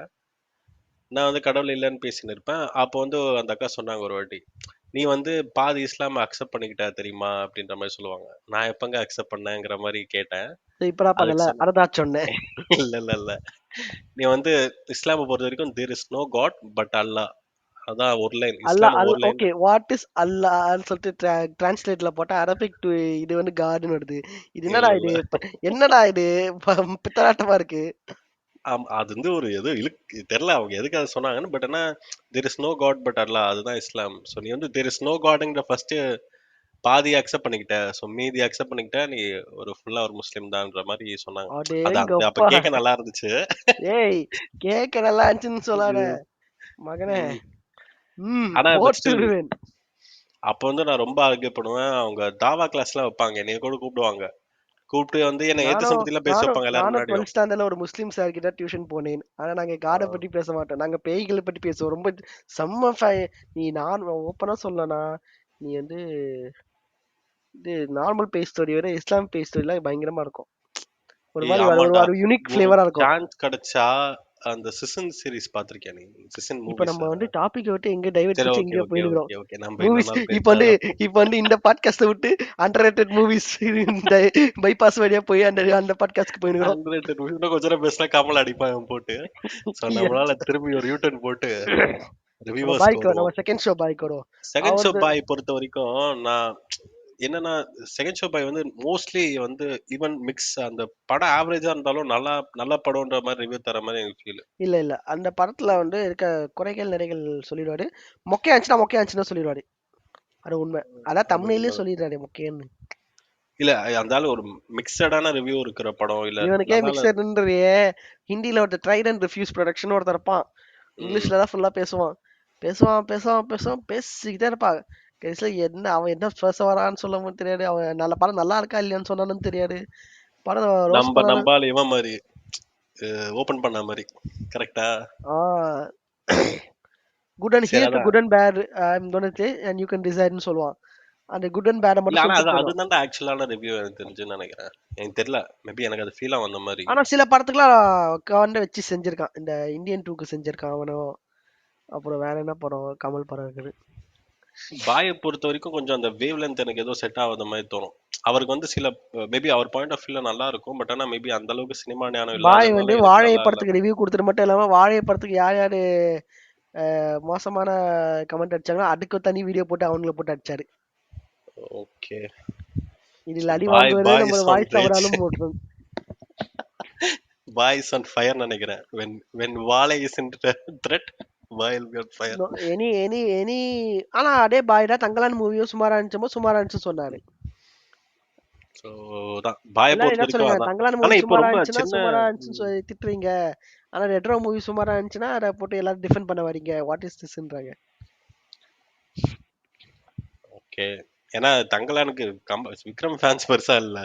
நான் வந்து கடவுள் இல்லைன்னு பேசின்னு இருப்பேன். அப்போ வந்து அந்த அக்கா சொன்னாங்க ஒரு வாட்டி, நீ வந்து பாதி இஸ்லாம அக்செப்ட் பண்ணிக்கிட்ட தெரியுமா அப்படின்ற மாதிரி சொல்லுவாங்க. நான் எப்பங்க அக்செப்ட் பண்ணேங்கிற மாதிரி கேட்டேன். இப்பதான் அதுக்கு பண்ணல, சொன்ன அததான் சொன்னேன். இல்ல இல்ல இல்ல, நீ வந்து இஸ்லாமை பொறுத்த வரைக்கும் there is no god but Allah. அதான் ஒரு லைன் அல்லா இஸ்லாம்ல ஒரு லைன். ஓகே வாட் இஸ் அல்லான்னு சொல்லிட்டு டிரான்ஸ்லேட்ல போட்டா அரபிக் டு இது வந்து காடுன்னு வருது. இது இல்ல என்னடா இல்ல இது என்னடா இது பித்தலாட்டமா இருக்கு. அது வந்து ஒரு ஏதோ தெரியல அவங்க எதுக்கு அதை சொன்னாங்கன்னு. பட் ஆனா there is no god but Allah, அதுதான் இஸ்லாம். ஸோ நீ வந்து தெர் இஸ் நோ காடுங்கிற ஃபர்ஸ்ட் பாதி அக்செப்ட் பண்ணிக்கிட்ட, ஸோ மீதி அக்செப்ட் பண்ணிக்கிட்ட நீ ஒரு ஃபுல்லா ஒரு முஸ்லீம் தான்ற மாதிரி சொன்னாங்க. அது அந்த அப்ப அடேங்கப்பா. கேட்க நல்லா இருந்துச்சு. ஏய் கேக்க நல்லா இருந்துச்சுன்னு சொல்லாத மகனே. ம். ஆனா பட் ஸ்டில் போட்டுருவேன். அப்ப வந்து நான் ரொம்ப ஆர்கியூ பண்ணுவேன். அவங்க தாவா கிளாஸ்லாம் வைப்பாங்க, என்னைய கூட கூப்பிடுவாங்க. கூப்பிட்டு வந்து என்ன ஏத்து நானும் சம்பத்திலாம் பேச நானும் வைப்பாங்க எல்லாரும் நானும் முன்னாடியும். 12th ஸ்டாண்டர்ட்ல ஒரு முஸ்லீம் சார் கிட்ட டியூஷன் போனேன். ஆனா நாங்க காடை பத்தி பேச மாட்டோம், நாங்க பேய்களை பத்தி பேசுவோம். ரொம்ப செம்ம நீ நான் ஓப்பனா சொல்லனா, நீ வந்து இது நார்மல் பேய் ஸ்டோரி விட இஸ்லாம் பேய் ஸ்டோரிலாம் பயங்கரமா இருக்கும். ஒரு மாதிரி ஒரு ஆமாண்டா. ஒரு யூனிக் உனக்கு ஃபிளேவரா இருக்கும். சான்ஸ் கிடைச்சா அந்த சிசன் சீரிஸ் பாத்திருக்கியா நீ? சிசன் இப்ப மூவிஸ். நம்ம வந்து டாபிக் விட்டு எங்க டைவர்ட் சரி, பிடிச்சி ஓகே எங்கேயோ ஓகே போயிருக்கிறோம். ஓகே ஓகே நம்ம இன்னொரு மூவிஸ் நாள் இப்ப வந்து பேசலாம். இப்ப வந்து இந்த பாட்காஸ்ட விட்டு அண்டர் மூவிஸ் இந்த பைபாஸ் வழியா போய் அந்த அந்த பாட்காஸ்ட்க்கு போயிருக்கிறோம். அண்டர்ரேட்டட் மூவி இன்னும் கொஞ்ச நேரம் பேசினா கமல் அடிப்பான் போட்டு. ஸோ நம்மளால திரும்பி ஒரு யூட்டர்ன் போட்டு நம்ம ரிவ்யூவர்ஸ்க்கு பாய்க்கோ, நம்ம வருவோம். செகண்ட் ஷோ பாய்க்கோ. செகண்ட் ஷோ அவரது பாய் பொறுத்த வரைக்கும் நான் என்னன்னா, செகண்ட் ஷோ பாய் வந்து மோஸ்ட்லி வந்து ஈவன் மிக்ஸ் அந்த படம் ஆவரேஜா இருந்தாலும் நல்லா நல்ல படம்ன்ற மாதிரி ரிவ்யூ தர மாதிரி எனக்கு ஃபீல். இல்ல இல்ல அந்த படத்துல வந்து இருக்க குறைகள் நிறைகள் சொல்லிடுவாரு. மொக்கையாச்சுன்னா மொக்கையாச்சுன்னா சொல்லிடுவாரு. அது உண்மை. அதான் அது தமிழ்லயே உண்மை. சொல்லிடுறாரு மொக்கையன்னு. இல்ல அந்த ஆளு ஒரு மிக்சடான ரிவ்யூ இருக்கிற படம் இல்ல இவனுக்கே நல்லா இல்ல. மிக்சர்ன்றையே. ஹிந்தில ஒருத்தர் ட்ரைட் அண்ட் ரிஃப்யூஸ் ப்ரொடக்ஷன் ஒருத்தர் இருப்பான். ம். இங்கிலீஷ்ல தான் ஃபுல்லா பேசுவான். பேசுவான் பேசிக்கிட்டே இருப்பான். கடைசியில என்ன அவன் என்ன பேச வரான்னு சொல்லவும் தெரியாது. அவன் நல்ல படம் நல்லா இருக்கா இல்லையான்னு சொன்னாலும் தெரியாது. படம் ரோஸ் பண்ணாலும். நம்பால இவன் மாதிரி ஓபன் பண்ண மாதிரி கரெக்டா. ஆ குட் அண்ட் சரி ஹியர் டு அதான். Good and bad I'm gonna say and you can டிசைட்னு சொல்லுவான். அந்த குட் அண்ட் பேட இல்ல மட்டும் ஆனா சொல்லிட்டு அது போயிடும். அதுதான்டா ஆக்சுவலான ரிவ்யூ எனக்கு தெரிஞ்சுன்னு நினைக்கிறேன். எனக்கு தெரியல, மேபி எனக்கு அது ஃபீல் ஆகும் அந்த மாதிரி. ஆனா சில படத்துக்குலாம் கவர்ந்து வச்சு செஞ்சிருக்கான். இந்த இந்தியன் 2க்கு செஞ்சிருக்கான் அவனும். அப்புறம் வேற என்ன படம் கமல் படம் இருக்குது. பாயை பொறுத்த வரைக்கும் கொஞ்சம் அந்த வேவ் லென்த் எனக்கு ஏதோ செட் ஆகாத மாதிரி தோணும். அவருக்கு வந்து சில மேபி அவர் பாயிண்ட் ஆஃப் வியூல நல்லா இருக்கும். பட் ஆனா மேபி அந்த அளவுக்கு சினிமா ஞானம் பாய் வந்து இல்லாதனால எனக்கு வாழை நல்லா இல்ல. படத்துக்கு ரிவ்யூ கொடுத்துட்டு மட்டும் இல்லாம வாழை படத்துக்கு யார் யாரு மோசமான கமெண்ட் அடிச்சாங்களோ அதுக்கு தனி வீடியோ போட்டு அவங்கள போட்டு அடிச்சாரு. ஓகே. இதில் அடி பாய் வாங்குவது பாய் நம்ம இஸ் ஆன் வாய்ஸ் ரேஜ். அவராலும் போட்டுரும். பாய் இஸ் ஆன் ஃபயர் நினைக்கிறேன். when வாழை is in thread, bye will be on fire. Any any any ஆனா அதே பாய் தான் தங்கலான் மூவியும் சுமாரா இருந்துச்சோ சுமாரா இருந்துச்சு சொன்னாரு. ஸோ தான் பாயை எல்லாரும் பொறுத்த என்ன வரைக்கும் சொல்லுங்க, அதான். தங்கலான் ஆனா மூவி இப்போ சுமாரா ரொம்ப இருந்துச்சுன்னா சின்ன. சுமாரா இருந்துச்சுன்னு சொல்லி திட்டுறீங்க. ஆனா ரெட்ரோ மூவி சுமாரா இருந்துச்சுன்னா அதை போட்டு எல்லாரும் டிஃபெண்ட் பண்ண வரீங்க. வாட் இஸ் திஸ்ன்றாங்க. ஓகே. ஏன்னா தங்கலானுக்கு விக்ரம் ஃபேன்ஸ் பெருசா இல்ல.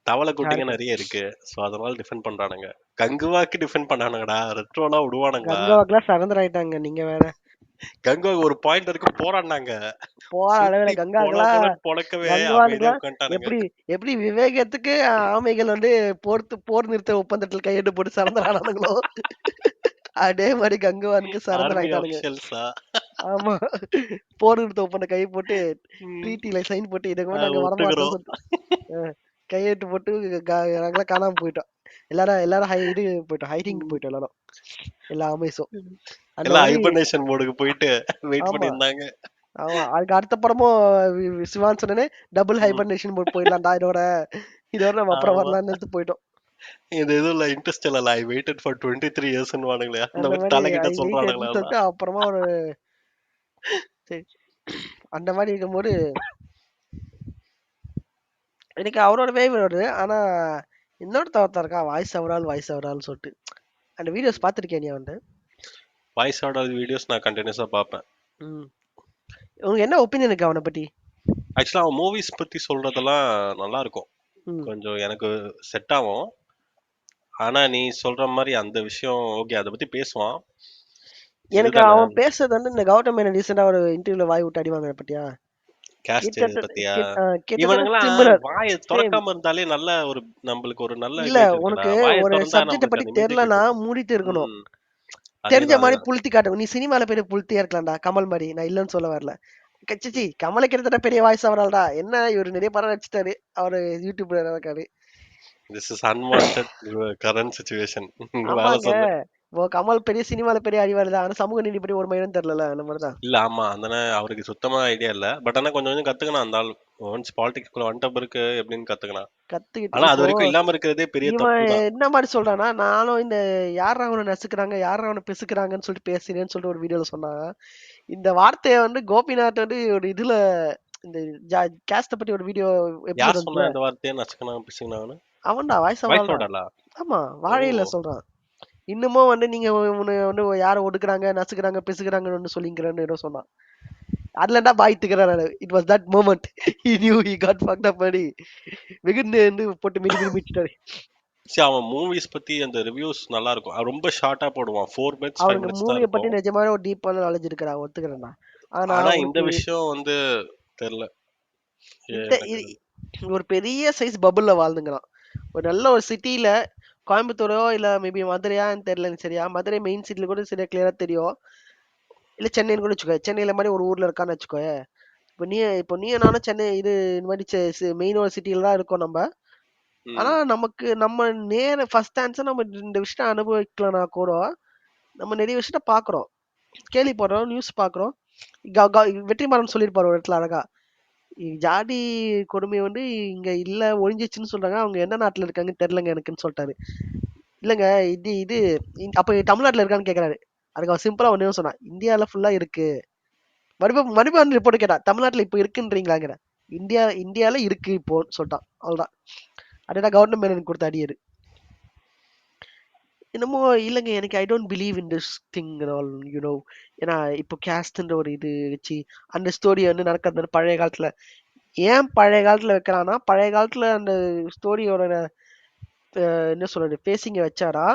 தவளை குட்டிங்க யாருக்கு? நிறைய இருக்கு. ஸோ அதனால டிஃபெண்ட் பண்றானுங்க. கங்குவாக்கு டிஃபெண்ட் பண்ணானுங்கடா, ரெட்ரோலாம் விடுவானுங்களா? கங்காவுக்குலாம் சரண்டர் ஆயிட்டாங்க. நீங்க வேற. கங்குவாக்கு ஒரு பாயிண்ட் வரைக்கும் போராடினாங்க. போற அளவுல சுத்தி கங்காக்கெல்லாம் பொழக்கலன்னு பொழக்கவே அமைதியா கங்குவானுக்குலாம் உட்காந்துட்டானுங்க. எப்படி எப்படி விவேகத்துக்கு ஆமைகள் வந்து போர் நிறுத்த ஒப்பந்தத்தில் கையெழுத்து போட்டு சரண்டர் ஆனானுங்களோ அதே மாதிரி கங்குவானுக்கு சரண்டர் ஆர்மி ஆயிட்டானுங்க. ஆஃபிஷியல்ஸா. ஆமா. போர் நிறுத்த ஒப்பந்தம் கை போட்டு ட்ரீட்டில சைன் போட்டு இதுக்கு மேல நாங்க வரமாட்டோம்னு ஒத்துக்கிறோம். சொல்லிட்டு கையெழுத்து போட்டு நாங்களாம் காணாம போயிட்டோம். எல்லாரும் எல்லாரும் இது போயிட்டோம், ஹைடிங் போயிட்டோம் எல்லாரும். எல்லா அமைஸும் அந்த எல்லாம் மாதிரி. ஹைபர்னேஷன் மோடுக்கு போயிட்டு வெயிட் ஆமா பண்ணியிருந்தாங்க. ஆமா அதுக்கு அடுத்த படமும் சிவான் சொன்னனே டபுள் ம். ஹைபர்னேஷன் போட் போயிடலாம்டா இதோட. இதோட நம்ம அப்புறம் ஆமா. வரலாம்னு எடுத்து போயிட்டோம். இது எதுவும் இல்ல, இன்ட்ரெஸ்டல் ஐ வெயிட்டட் ஃபார் 23 இயர்ஸ்னு வானுங்களே, அந்த அந்த மாதிரி மாதிரி தலைகிட்ட ஐ சொல்றானுங்களா வெயிட்னு எல்லாம். சொல்லிட்டு அப்புறமா ஒரு சரி, அந்த மாதிரி இருக்கும்போது எனக்கு அவரோட வேவ் வருது. ஆனா இன்னொருத்தர் இருக்கான், வாய்ஸ் அவரால் சொல்லிட்டு. அந்த வீடியோஸ் பார்த்துருக்கேன் நீ வந்து. வாய்ஸ் ஆர்டர் வீடியோஸ் நான் கண்டினியூஸா பார்ப்பேன். ம். உனக்கு என்ன ஒப்பீனியன் இருக்கு அவனை பத்தி? ஆக்சுவலா அவன் மூவிஸ் பத்தி சொல்றதெல்லாம் நல்லா இருக்கும். ம். கொஞ்சம் எனக்கு செட் ஆகும். ஆனா நீ சொல்ற மாதிரி அந்த விஷயம் ஓகே, அதை பத்தி பேசுவான். எனக்கு இதுதானே அவன் பேசுறது வந்து இந்த கௌதம் மேனன் ரீசெண்டா ஒரு இன்டர்வியூல வாய் விட்டு அடிவாங்க பத்தியா? கேஸ்ட் கிட்டத்தட்ட பத்தியா? கிட்டத்தட்ட இவனுங்கெல்லாம் சிமிலர். வாயை சேம். திறக்காம இருந்தாலே நல்ல ஒரு நம்மளுக்கு ஒரு நல்ல இல்ல இமேஜ் இருக்குடா. உனக்கு வாயை ஒரு திறந்தா சப்ஜெக்ட நம்மளுக்கு பத்தி அந்த இமேஜே தெரியலனா கெட்டு போகும். மூடிட்டு இருக்கணும். ம். தெரிஞ்ச அதேதான் மாதிரி அதேதான். புளுத்தி காட்டும். நீ சினிமால போய் புளுத்தியா இருக்கலாம்டா கமல் மாதிரி. நான் இல்லன்னு சொல்ல வரல. கச்சிச்சி கமலை கிட்டத்தட்ட பெரிய வாய்ஸ் அவரால்டா. என்ன இவரு நிறைய படம் நடிச்சிட்டாரு. அவரு யூடியூப்ல இருக்காரு. This is unwanted current situation. வேலை ஆமாங்க. சொல்லு. இப்போ கமல் பெரிய சினிமால பெரிய அறிவாளி தான். ஆனா சமூக நீதி பத்தி ஒரு மயிரும் தெரியல அந்த மாதிரிதான். இல்ல ஆமா. அவருக்கு சுத்தமா ஐடியா இல்ல. பட் ஆனா கொஞ்சம் கொஞ்சம் கத்துக்கணும் அந்த ஆள். ஒன்ஸ் பாலிடிக்ஸ்குள்ள வந்துட்ட பிறகு எப்படின்னு கத்துக்கலாம். கத்துக்கிட்டு ஆனா அது இப்போ வரைக்கும் இல்லாம இருக்கிறதே பெரிய இவன் தப்பு தான். என்ன மாதிரி சொல்றான்னா, நானும் இந்த யார் அவனை நசுக்குறாங்க, யார் அவனை பிசுக்குறாங்கன்னு சொல்லிட்டு பேசுறேன்னு சொல்லிட்டு ஒரு வீடியோல சொன்னாங்க. இந்த வார்த்தையை வந்து கோபிநாத் வந்து ஒரு இதுல இந்த கேஸ்ட பத்தி ஒரு வீடியோ யார் எபிசோட் சொன்னா வந்துச்சுல, இந்த வார்த்தைய நசுக்குனாங்க, பிசுக்குனாங்கன்னு? அவன்டா வாய்ஸ் வாய்ஸ் அவரால் தான். நோட்டாலா? ஆமா, ஓ! வாழையில சொல்றான். இன்னமும் வந்து நீங்க உன்னை வந்து யாரை ஒடுக்குறாங்க, நசுக்குறாங்க, பிசுக்குறாங்கன்னு சொல்லிங்கிறேன்னு ஏதோ சொன்னான். அதுல என்ன பாய் திக்கிறாரு. It was that moment he knew he got fucked up பண்ணி வெகுண்டு வந்து போட்டு மிதி மிதி மிதிச்சிட்டாரு. சரி, அவன் மூவிஸ் பத்தி அந்த ரிவ்யூஸ் நல்லா இருக்கும். அவன் ரொம்ப ஷார்ட்டா போடுவான். 4 மினிட்ஸ், 5 அவனுக்கு மினிட்ஸ் தான் மூவியை பத்தி இருக்கும். நிஜமான ஒரு டீப்பான நாலேஜ் இருக்கிறா, ஒத்துக்கிறேன்டா. ஆனா ஆனா இந்த உனக்கு விஷயம் வந்து தெரியல. இந்த எனக்கு ஒரு பெரிய சைஸ் பபுள்ல வாழ்ந்துங்கிறான். ஒரு நல்ல ஒரு சிட்டில, கோயம்புத்தூரோ இல்ல மேபி மதுரையான்னு தெரியல எனக்கு சரியா. மதுரை மெயின் சிட்டில கூட சரியா கிளியரா தெரியும். இல்ல சென்னைன்னு கூட வச்சுக்கோ. சென்னையில மாதிரி ஒரு ஊர்ல இருக்கான்னு வச்சுக்கோ. இப்போ நீ நானும் சென்னை இது இந்த மாதிரி மெயின் ஒரு சிட்டில தான் இருக்கோம் நம்ம. ஆனா ம். நமக்கு நம்ம நேர ஃபர்ஸ்ட் ஆன்சர் நம்ம இந்த விஷயத்த அனுபவிக்கலனா கூட நம்ம நிறைய விஷயத்த பாக்குறோம், கேள்விப்படுறோம், நியூஸ் பாக்குறோம். வெற்றிமாறன் சொல்லியிருப்பாரு ஒரு இடத்துல அழகா, ஜாதி கொடுமை வந்து இங்க இல்ல ஒழிஞ்சிச்சுன்னு சொல்றாங்க, அவங்க எந்த நாட்டுல இருக்காங்கன்னு தெரியலங்க எனக்குன்னு சொல்லிட்டாரு. இல்லங்க, இது இது அப்ப தமிழ்நாட்டுல இருக்கான்னு கேக்குறாரு. அதுக்கு அவன் சிம்பிளா ஒண்ணே சொன்னான், இந்தியால ஃபுல்லா இருக்கு. மறுபடியும் மறுபடியும் ரிப்போர்ட் கேட்டா, தமிழ்நாட்டுல இப்ப இருக்குன்றீங்களாங்கிற. இந்தியால இருக்கு இப்போ சொல்லிட்டான். அவ்வளவுதான். அதுதான் கவர்மெண்ட் எனக்கு கொடுத்த அடியது. என்னமோ இல்லைங்க, எனக்கு I don't believe in this thing all you know. ஏன்னா இப்போ கேஸ்ட்ன்ற ஒரு இது வச்சு அந்த ஸ்டோரி வந்து நடக்கிறது பழைய காலத்துல. ஏன் பழைய காலத்துல வைக்கிறான்னா, பழைய காலத்துல அந்த ஸ்டோரியோட என்ன சொல்றது பேசிங்க வச்சாரா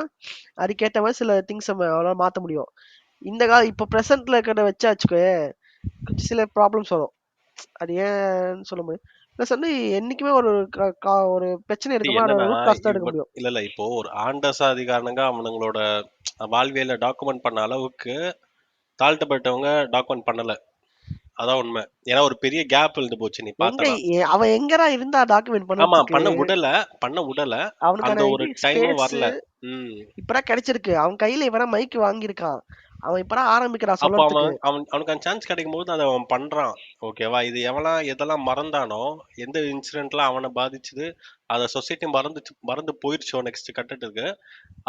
அதுக்கேற்ற மாதிரி சில திங்ஸ் நம்ம அவளால மாத்த முடியும். இந்த கால இப்போ பிரசன்ட்ல இருக்கிறத வச்சா வச்சுக்கோ, கொஞ்சம் சில ப்ராப்ளம்ஸ் வரும். அது ஏன்னு சொல்ல முடியும். ப்ளஸ் வந்து என்னைக்குமே ஒரு பிரச்சனை இருக்குமா அதோட என்னன்னா, ரூட் காஸ்ட் தான் எடுக்க முடியும். இல்ல இப்போ ஒரு ஆண்ட சாதிக்காரனுங்க அவனுங்களோட வாழ்வியல டாக்குமெண்ட் பண்ண அளவுக்கு தாழ்த்தப்பட்டவங்க டாக்குமெண்ட் பண்ணல. அதான் உண்மை. ஏன்னா ஒரு பெரிய கேப் இருந்து போச்சு நீ எங்க பார்த்தனா. அவன் எங்கடா இருந்தா டாக்குமெண்ட் ஆமா, பண்றதுக்கு? பண்ண விடல. அந்த அவனுக்கான ஒரு இது டைமும் ஸ்பேஸ் வரல. ம். இப்பதான் கிடைச்சிருக்கு. அவன் கையில இவனா மைக் வாங்கியிருக்கான். அவன் இப்பதான் ஆரம்பிக்கிறான் அப்ப சொல்லறதுக்கு. அவன் அவன் அவனுக்கு அந்த சான்ஸ் கிடைக்கும்போது அத அவன் பண்றான். ஓகேவா? இது எதெல்லாம் மறந்தானோ, எந்த இன்சிடென்ட்லாம் அவன பாதிச்சுது, அத சொசைட்டி மறந்து போயிருச்சோ நெக்ஸ்ட் கட்டத்துக்கு,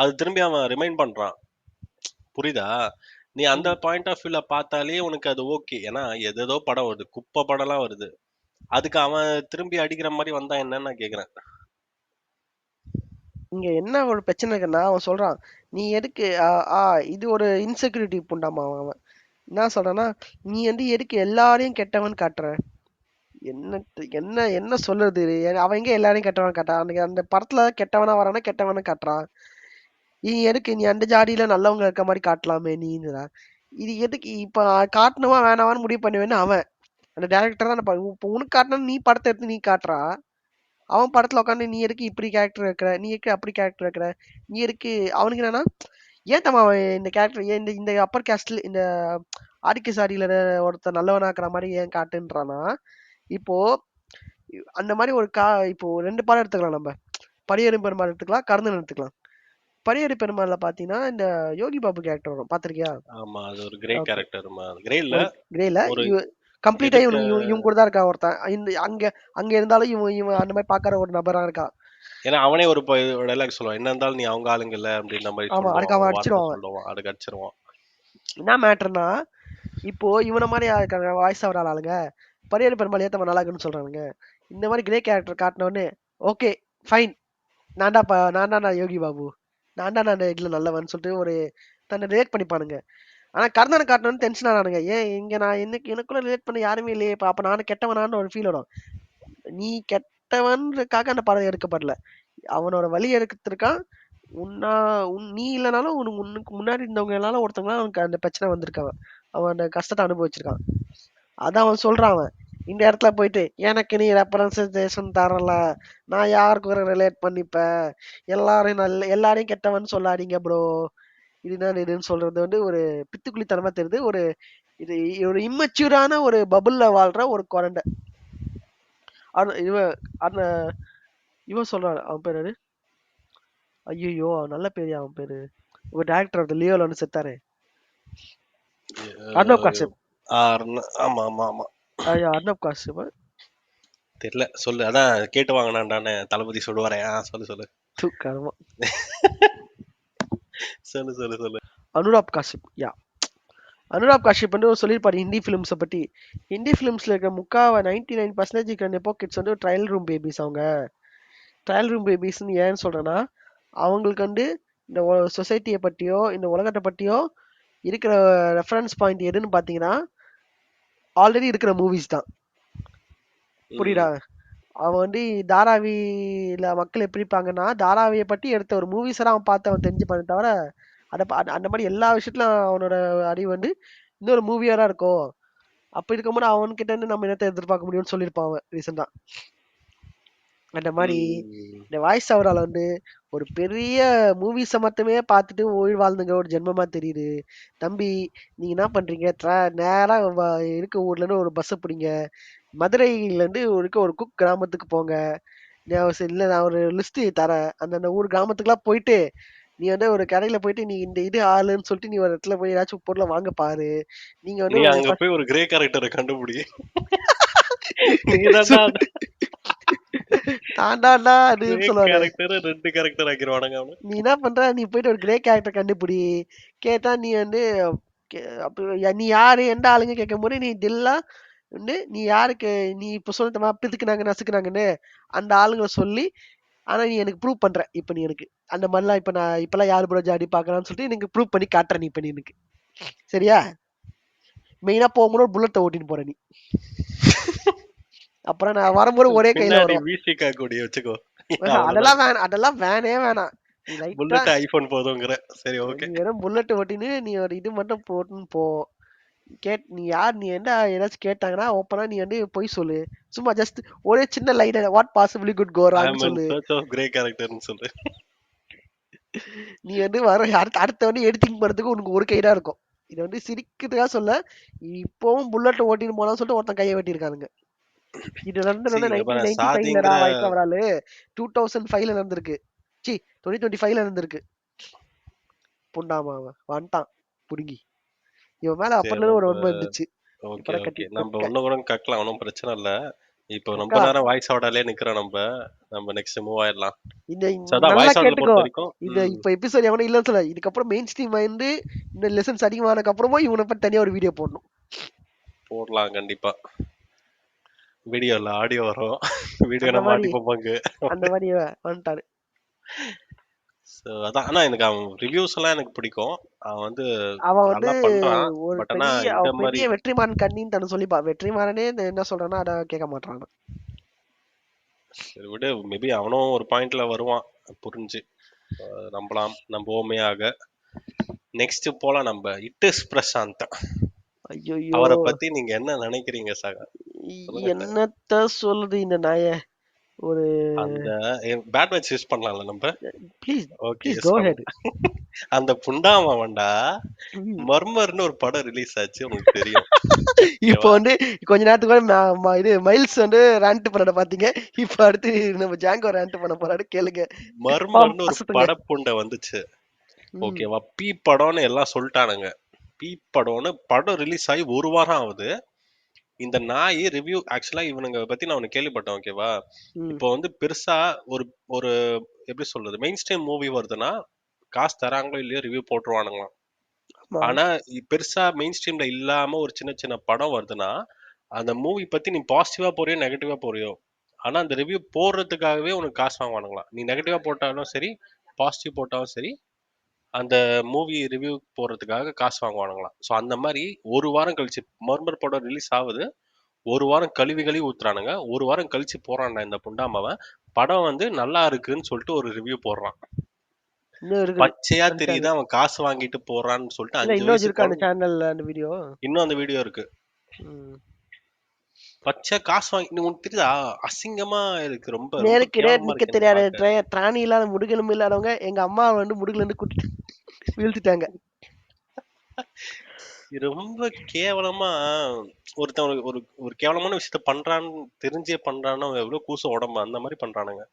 அது திரும்பி அவன் ரிமைண்ட் பண்றான். புரியுதா? நீ அந்த ம். பாயிண்ட் ஆஃப் வியூல பார்த்தாலே உனக்கு அது ஓகே. ஏன்னா ஏதேதோ படம் வருது. குப்பை படம்லாம் வருது. அதுக்கு அவன் திரும்பி அடிக்கிற மாரி வந்தா என்னன்னு நான் கேக்குறேன். இங்க என்ன ஒரு பிரச்சனை இருக்குன்னா, அவன் சொல்றான், நீ எதுக்கு இது ஒரு இன்செக்யூரிட்டி புண்டாமா அவன் அவன். என்ன சொல்றான்னா, நீ வந்து எதுக்கு எல்லாரையும் கெட்டவன் காட்டுற? என்ன என்ன என்ன சொல்றது? அவன் எங்க எல்லாரையும் கெட்டவன் காட்டான்? அன்னைக்கு அந்த படத்துல கெட்டவனா வரானா கெட்டவனா காட்டுறான். நீ எதுக்கு நீ அந்த ஜாதியில நல்லவங்க இருக்க மாதிரி காட்டலாமே நீங்கடா. இது எதுக்கு இப்ப காட்டணுமா வேணாமான்னு முடிவு பண்ணுவேன்னு அவன். அந்த டேரக்டர் தான் இப்ப உனக்கு காட்டணும், நீ படத்தை எடுத்து நீ காட்டுறா. அவன் படத்துல உட்காந்து நீ எதுக்கு இப்படி கேரக்டர் வைக்கிற, நீ எதுக்கு அப்படி கேரக்டர் வைக்கிற, நீ எதுக்கு அவனுக்கு என்னன்னா, ஏன் தம்மா அவன் இந்த கேரக்டர் ஏன் இந்த இந்த அப்பர் கேஸ்ட்ல இந்த ஆதிக்க சாதியில ஒருத்தர் நல்லவனாக்குற மாதிரி ஏன் காட்டுன்றானா. இப்போ அந்த மாதிரி இப்போ ரெண்டு படம் எடுத்துக்கலாம் நம்ம. பரியேறும் பெருமாள் எடுத்துக்கலாம், கர்ணன் எடுத்துக்கலாம். பரியேறு பெருமாள்ல பாத்தீங்கன்னா இந்த யோகி பாபு கேரக்டர் வரும், பாத்திருக்கியா? ஆமா, அது ஒரு கிரே ஓகே. கேரக்டர்மா. கிரே இல்ல. ஒரு கிரேல ஒரு கம்ப்ளீட்டா எதிர்க்க இவன் கூட தான் இருக்கான் ஒருத்தன். அங்க அங்க இருந்தாலும் இவன் இவன் அந்த மாதிரி பாக்குற ஒரு நபரா இருக்கான். ஏன்னா அவனே ஒரு டைலாக் சொல்லுவான். என்ன இருந்தாலும் நீ அவங்க ஆளுங்க இல்ல அப்படின்ற மாதிரி ஆமா, சொல்லுவான். அதுக்கு அவன் ஒரு வார்த்தை அடிச்சிருவான் அவன். சொல்லுவான். அதுக்கு அடிச்சிருவான். என்ன மேட்டர்னா, இப்போ இவன மாதிரி இருக்காங்க வாய்ஸ் ஓவர் ஆளுங்க, பரியேறு பெருமாள் ஏத்த நல்லா இருக்குன்னு சொல்றானுங்க. இந்த மாதிரி கிரே கேரக்டர் காட்டினோடனே ஓகே ஃபைன், நான் யோகி பாபு, நான் இதுல நல்லவன் சொல்லிட்டு ஒரு தன்னை ரிலேட் பண்ணிப்பானுங்க. ஆனா கர்ணனை காட்டணும்னு டென்ஷன் ஆனானுங்க. ஏன் இங்க நான் எனக்குள்ள ரிலேட் பண்ண யாருமே இல்லையே, அப்ப நானும் கெட்டவனான்னு ஒரு ஃபீல் வரும். நீ கெட்டவன்றதுக்காக அந்த படம் எடுக்கப்படல. அவனோட வழி எடுத்திருக்கான். நீ இல்லைனாலும் உனக்கு முன்னாடி இருந்தவங்க எல்லாம் ஒருத்தவங்க அவனுக்கு அந்த பிரச்சனை வந்திருக்கான். அவன் அந்த கஷ்டத்தை அனுபவிச்சிருக்கான். அதான் அவன் சொல்றான். அவன் இந்த இடத்துல போயிட்டு எனக்கு நீ ரெப்ரசன்டேஷன் தரல, நான் யாருக்கு ரிலேட் பண்ணிப்பேன், எல்லாரையும் கெட்டவன் சொல்லாதீங்க ப்ரோ, இதுதான் இதுன்னு சொல்றது வந்து ஒரு பித்துக்குளித்தனமா தெரியுது. இது ஒரு இம்மெச்சூரான ஒரு பபுள்ல வாழ்ற ஒரு குழந்தை. இவன் அந்த இவன் சொல்றான், அவன் பேரு ஐயோ நல்ல பேரு அவன் பேரு ஒரு டேரக்டர் அந்த லியோல வந்து செத்தாரு. அர்ணப் காஷ்யப். ஆமா ஆமா ஆமா. ஐயா, அர்ணப் காஷ்யப். தெரியல சொல்லு. அதான் கேட்டு வாங்கினான்டானே தளபதி சொல்லுவாரே. சொல்லு சொல்லு. கர்மம். சொல்லு சொல்லு சொல்லு. அனுராப் காஷ்யப். யா, அனுராப் காஷ்யப் வந்து சொல்லியிருப்பாரு ஹிந்தி ஃபிலிம்ஸை பத்தி. ஹிந்தி ஃபிலிம்ஸ்ல இருக்க 99% இருக்கிற நெப்போ கிட்ஸ் வந்து ட்ரையல் ரூம் பேபிஸ். அவங்க ட்ரையல் ரூம் பேபிஸ்ன்னு ஏன்னு சொல்றேன்னா, அவங்களுக்கு வந்து இந்த சொசைட்டியை பத்தியோ இந்த உலகத்தை பத்தியோ இருக்கிற ரெஃபரன்ஸ் பாயிண்ட் எதுன்னு பாத்தீங்கன்னா ஆல்ரெடி இருக்கிற மூவிஸ் தான். புரியுதா? அவன் வந்து தாராவியில மக்கள் எப்படி இருப்பாங்கன்னா, தாராவியை பத்தி எடுத்த ஒரு மூவிஸ் எல்லாம் அவன் பார்த்து அவன் தெரிஞ்சுப்பானே தவிர, அந்த மாதிரி எல்லா விஷயத்துலயும் அவனோட அறிவு வந்து இன்னொரு மூவியா தான் இருக்கும். அப்படி இருக்கும்போது அவன்கிட்ட இருந்து நம்ம என்னத்தை எதிர்பார்க்க முடியும்னு சொல்லியிருப்பான் அவன் ரீசெண்டா. அந்த மாதிரி இந்த வாய்ஸ் அவரால் வந்து ஒரு பெரிய மூவிஸை மட்டுமே பார்த்துட்டு உயிர் வாழ்ந்துங்க ஒரு ஜென்மமா தெரியுது. தம்பி, நீங்க என்ன பண்றீங்க? நேரா இருக்க ஊர்ல இருந்து ஒரு பஸ் பிடிங்க, மதுரையில இருந்து ஒரு குக் கிராமத்துக்கு போங்க. இல்ல, நான் ஒரு லிஸ்ட் தரேன். அந்த ஊர் கிராமத்துக்குலாம் போயிட்டு நீ வந்து ஒரு கடையில போயிட்டு நீ இந்த இது ஆளுன்னு சொல்லிட்டு நீ ஒரு இடத்துல போய் ஏதாச்சும் பொருளை வாங்க பாரு. நீங்க வந்து நீ அங்க போய் ஒரு கிரே கேரக்டரை கண்டுபிடி. நீதான்டா தாண்டாடா அது கிரே சொல்லுவாரு. கேரக்டர் 2 கேரக்டர் ஆக்கிடுவானுங்க அவனு. நீ என்ன பண்ற? நீ போயிட்டு ஒரு கிரே கேரக்டர் கண்டுபிடி. கேட்டா நீ வந்து நீ யாரு எந்த ஆளுங்க கேட்கும் போது நீ தில்லா வந்து நீ யாருக்கு நீ இப்ப சொல்லிட்டமா பிதுக்குனாங்க நசுக்குனாங்கன்னு அந்த ஆளுங்களை சொல்லி, ஆனா நீ எனக்கு ப்ரூவ் பண்ற. இப்ப நீ எனக்கு அந்த மாதிரிலாம் இப்ப நான் இப்பெல்லாம் யாரு ப்ரோ ஜாடி பாக்கலாம்னு சொல்லிட்டு எனக்கு ப்ரூவ் பண்ணி காட்டுற நீ இப்ப நீ எனக்கு. சரியா? மெயினா போகும்போது ஒரு புல்லட்டை ஓட்டின்னு போற நீ. அப்புறம் நான் வரும்போது ஒரே கையில பின்னாடி வரும். விசிகா கொடி வச்சுக்கோ. அதெல்லாம் வேணாம், அதெல்லாம் வேணே வேணாம். நீ லைட்டா புல்லட் ஐபோன் போதுங்கிற. சரி ஓகே. நீ வெறும் புல்லட் ஓட்டின்னு நீ ஒரு இது மட்டும் போட்டுன்னு போ. நீ யார், நீ என்ன ஏதாச்சும் கேட்டாங்கன்னா ஓப்பனா நீ வந்து பொய் சொல்லு. சும்மா ஜஸ்ட் ஒரே சின்ன line what possibly could go I wrong am in சொல்லு. சர்ச் ஆஃப் கிரே கேரக்டர்னு சொல்லு. நீ வந்து வர அடுத்த வந்து எடிட்டிங் பண்றதுக்கு உனக்கு ஒரு கை தான் இருக்கும். இது வந்து சிரிக்கிறதுக்காக சொல்ல. இப்பவும் புல்லட் ஓட்டின்னு போனான்னு சொல்லிட்டு ஒருத்தன் கையை வெட்டியிருக்கானுங்க. இது நடந்தது வந்து அப்புறம் 1995 சாதிங்கிற வயசு அவரால் 2005 நடந்திருக்கு. சி 2025 நடந்திருக்கு. புண்டாமா அவன் வந்துட்டான் புடுங்கி. இவன் மேல சரி அப்பத்துல ஒரு நம்ம வன்மம் இருந்துச்சு. ஓகே இப்பதான் கட்டி ஓகே. நம்ம ஒண்ணு கூட கக்கலாம், ஒன்றும் பிரச்சனை இல்ல. இப்போ ரொம்ப கக்கா. நேரம் வாய்ஸ் அவுட்டாலே நிக்கிறோம் நம்ம. நம்ம நெக்ஸ்ட் மூவ் ஆயிடலாம். இந்த சோ அதான் நல்லா வாய்ஸ் அவுட்ல கேட்டுக்கோ. பொறுத்த வரைக்கும். இந்த இப்ப எபிசோட் எவனும் இல்லன்னு சொல்ல. இதுக்கப்புறம் மெயின் ஸ்ட்ரீம் வந்து இந்த லெசன்ஸ் அதிகமானதுக்கு அப்புறமும் இவனை பத்தி தனியா ஒரு வீடியோ போடணும். போடலாம் கண்டிப்பா. வீடியோ இல்ல ஆடியோ வரும். அந்த வீடியோனா மாதிரி மாட்டிப்போம் பங்கு. அந்த மாதிரி வந்துட்டாரு. ஸோ அதான். ஆனா எனக்கு அவன் ரிவ்யூஸ் எல்லாம் எனக்கு பிடிக்கும். அவன் வந்து அவன் வந்து நல்லா பண்றான். ஒரு பட் ஆனா பெரிய இந்த மாதிரி பெரிய வெற்றிமாறன் கண்ணின்னு தன்னை சொல்லிப்பா. வெற்றிமாறனே என்ன சொல்றான்னா அதை கேட்க மாட்டான். சரி விடு. மேபி அவனும் ஒரு பாயிண்ட்ல வருவான் புரிஞ்சு. நம்பலாம், நம்புவோமே ஆக. நெக்ஸ்ட் போலாம் நம்ம. It is Prashant. ஐயோ, அவரை பத்தி நீங்க என்ன நினைக்கிறீங்க சகா? சொல்லுங்க சார். என்னத்த சொல்லுது இந்த நாய. ஒரு அந்த பேட் வேர்ட்ஸ் யூஸ் பண்ணலாம்ல நம்ம? Please okay please use go பண்ணலாம். ஹெட். அந்த புண்டாமவன்டா மர்மர்னு ஒரு படம் ரிலீஸ் ஆச்சு, உங்களுக்கு தெரியும். இப்போ ஓகேவா? வந்து கொஞ்ச நேரத்துக்கு முன்னாடி இது மைல்ஸ் வந்து ரேண்ட் பண்ணத பாத்தீங்க. இப்ப அடுத்து நம்ம ஜாங்கோ ரேண்ட் பண்ண போறாரு, கேளுங்க. கன்ஃபார்ம் மர்மர்னு ஒரு அசத்துங்க. படப்புண்டை வந்துச்சு. ம். ஓகேவா? பீ படம்னு எல்லாம் சொல்லிட்டானுங்க. பீ படம்னு படம் ரிலீஸ் ஆகி ஒரு வாரம் ஆகுது. இந்த நாய் ரிவ்யூ ஆக்சுவலா இவனுங்க பத்தி நான் ஒன்னு கேள்விப்பட்டேன். ஓகேவா? ம். இப்போ வந்து பெருசா ஒரு ஒரு எப்படி சொல்றது, மெயின் ஸ்ட்ரீம் மூவி வருதுன்னா காசு தராங்களோ இல்லையோ ரிவ்யூ போட்டுருவானுங்களாம். ஆமா. ஆனா பெருசா மெயின் ஸ்ட்ரீம்ல இல்லாம ஒரு சின்ன சின்ன படம் வருதுன்னா அந்த மூவி பத்தி நீ பாசிட்டிவா போறியோ நெகட்டிவா போறியோ, ஆனா அந்த ரிவ்யூ போடுறதுக்காகவே உனக்கு காசு வாங்குவானுங்களாம். நீ நெகட்டிவா போட்டாலும் சரி, பாசிட்டிவ் போட்டாலும் சரி, அந்த மூவி ரிவ்யூ போடுறதுக்காக காசு வாங்குவானுங்களாம். ஸோ அந்த மாதிரி ஒரு வாரம் கழிச்சு மர்மர் படம் ரிலீஸ் ஆகுது. ஒரு வாரம் கழுவி கழுவி ஊத்துறானுங்க. ஒரு வாரம் கழிச்சு போறான்டா இந்த புண்டாமவன். படம் வந்து நல்லா இருக்குன்னு சொல்லிட்டு ஒரு ரிவ்யூ போடுறான். இன்னும் இருக்குது பச்சையா அந்த தெரியுது சேனல். அவன் காசு வாங்கிட்டு போறான்னு சொல்லிட்டு இல்ல 5 இன்னும் வயசு இருக்கா அந்த குழந்தை. சேனல்ல அந்த வீடியோ? இன்னும் அந்த வீடியோ இருக்கு. ம். பச்சை காசு வாங்கி உனக்கு தெரியுதா? அசிங்கமா இருக்கு. ரொம்ப ரொம்ப நேருக்கு நேர் கேவலமா நிக்க இருக்கு எனக்கு தெரியாத பார்க்க. திராணி இல்லாத முதுகெலும்பு இல்லாதவங்க எங்க அம்மா வந்து முதுகுல இருந்து கூட்டிட்டு வீழ்த்திட்டாங்க. இது ரொம்ப கேவலமா ஒருத்தன் ஒரு ஒரு ஒரு கேவலமான விஷயத்த பண்றான்னு தெரிஞ்சே பண்றான்னா அவன் எவ்வளவு கூச உடம்பு அந்த மாதிரி பண்றானுங்க.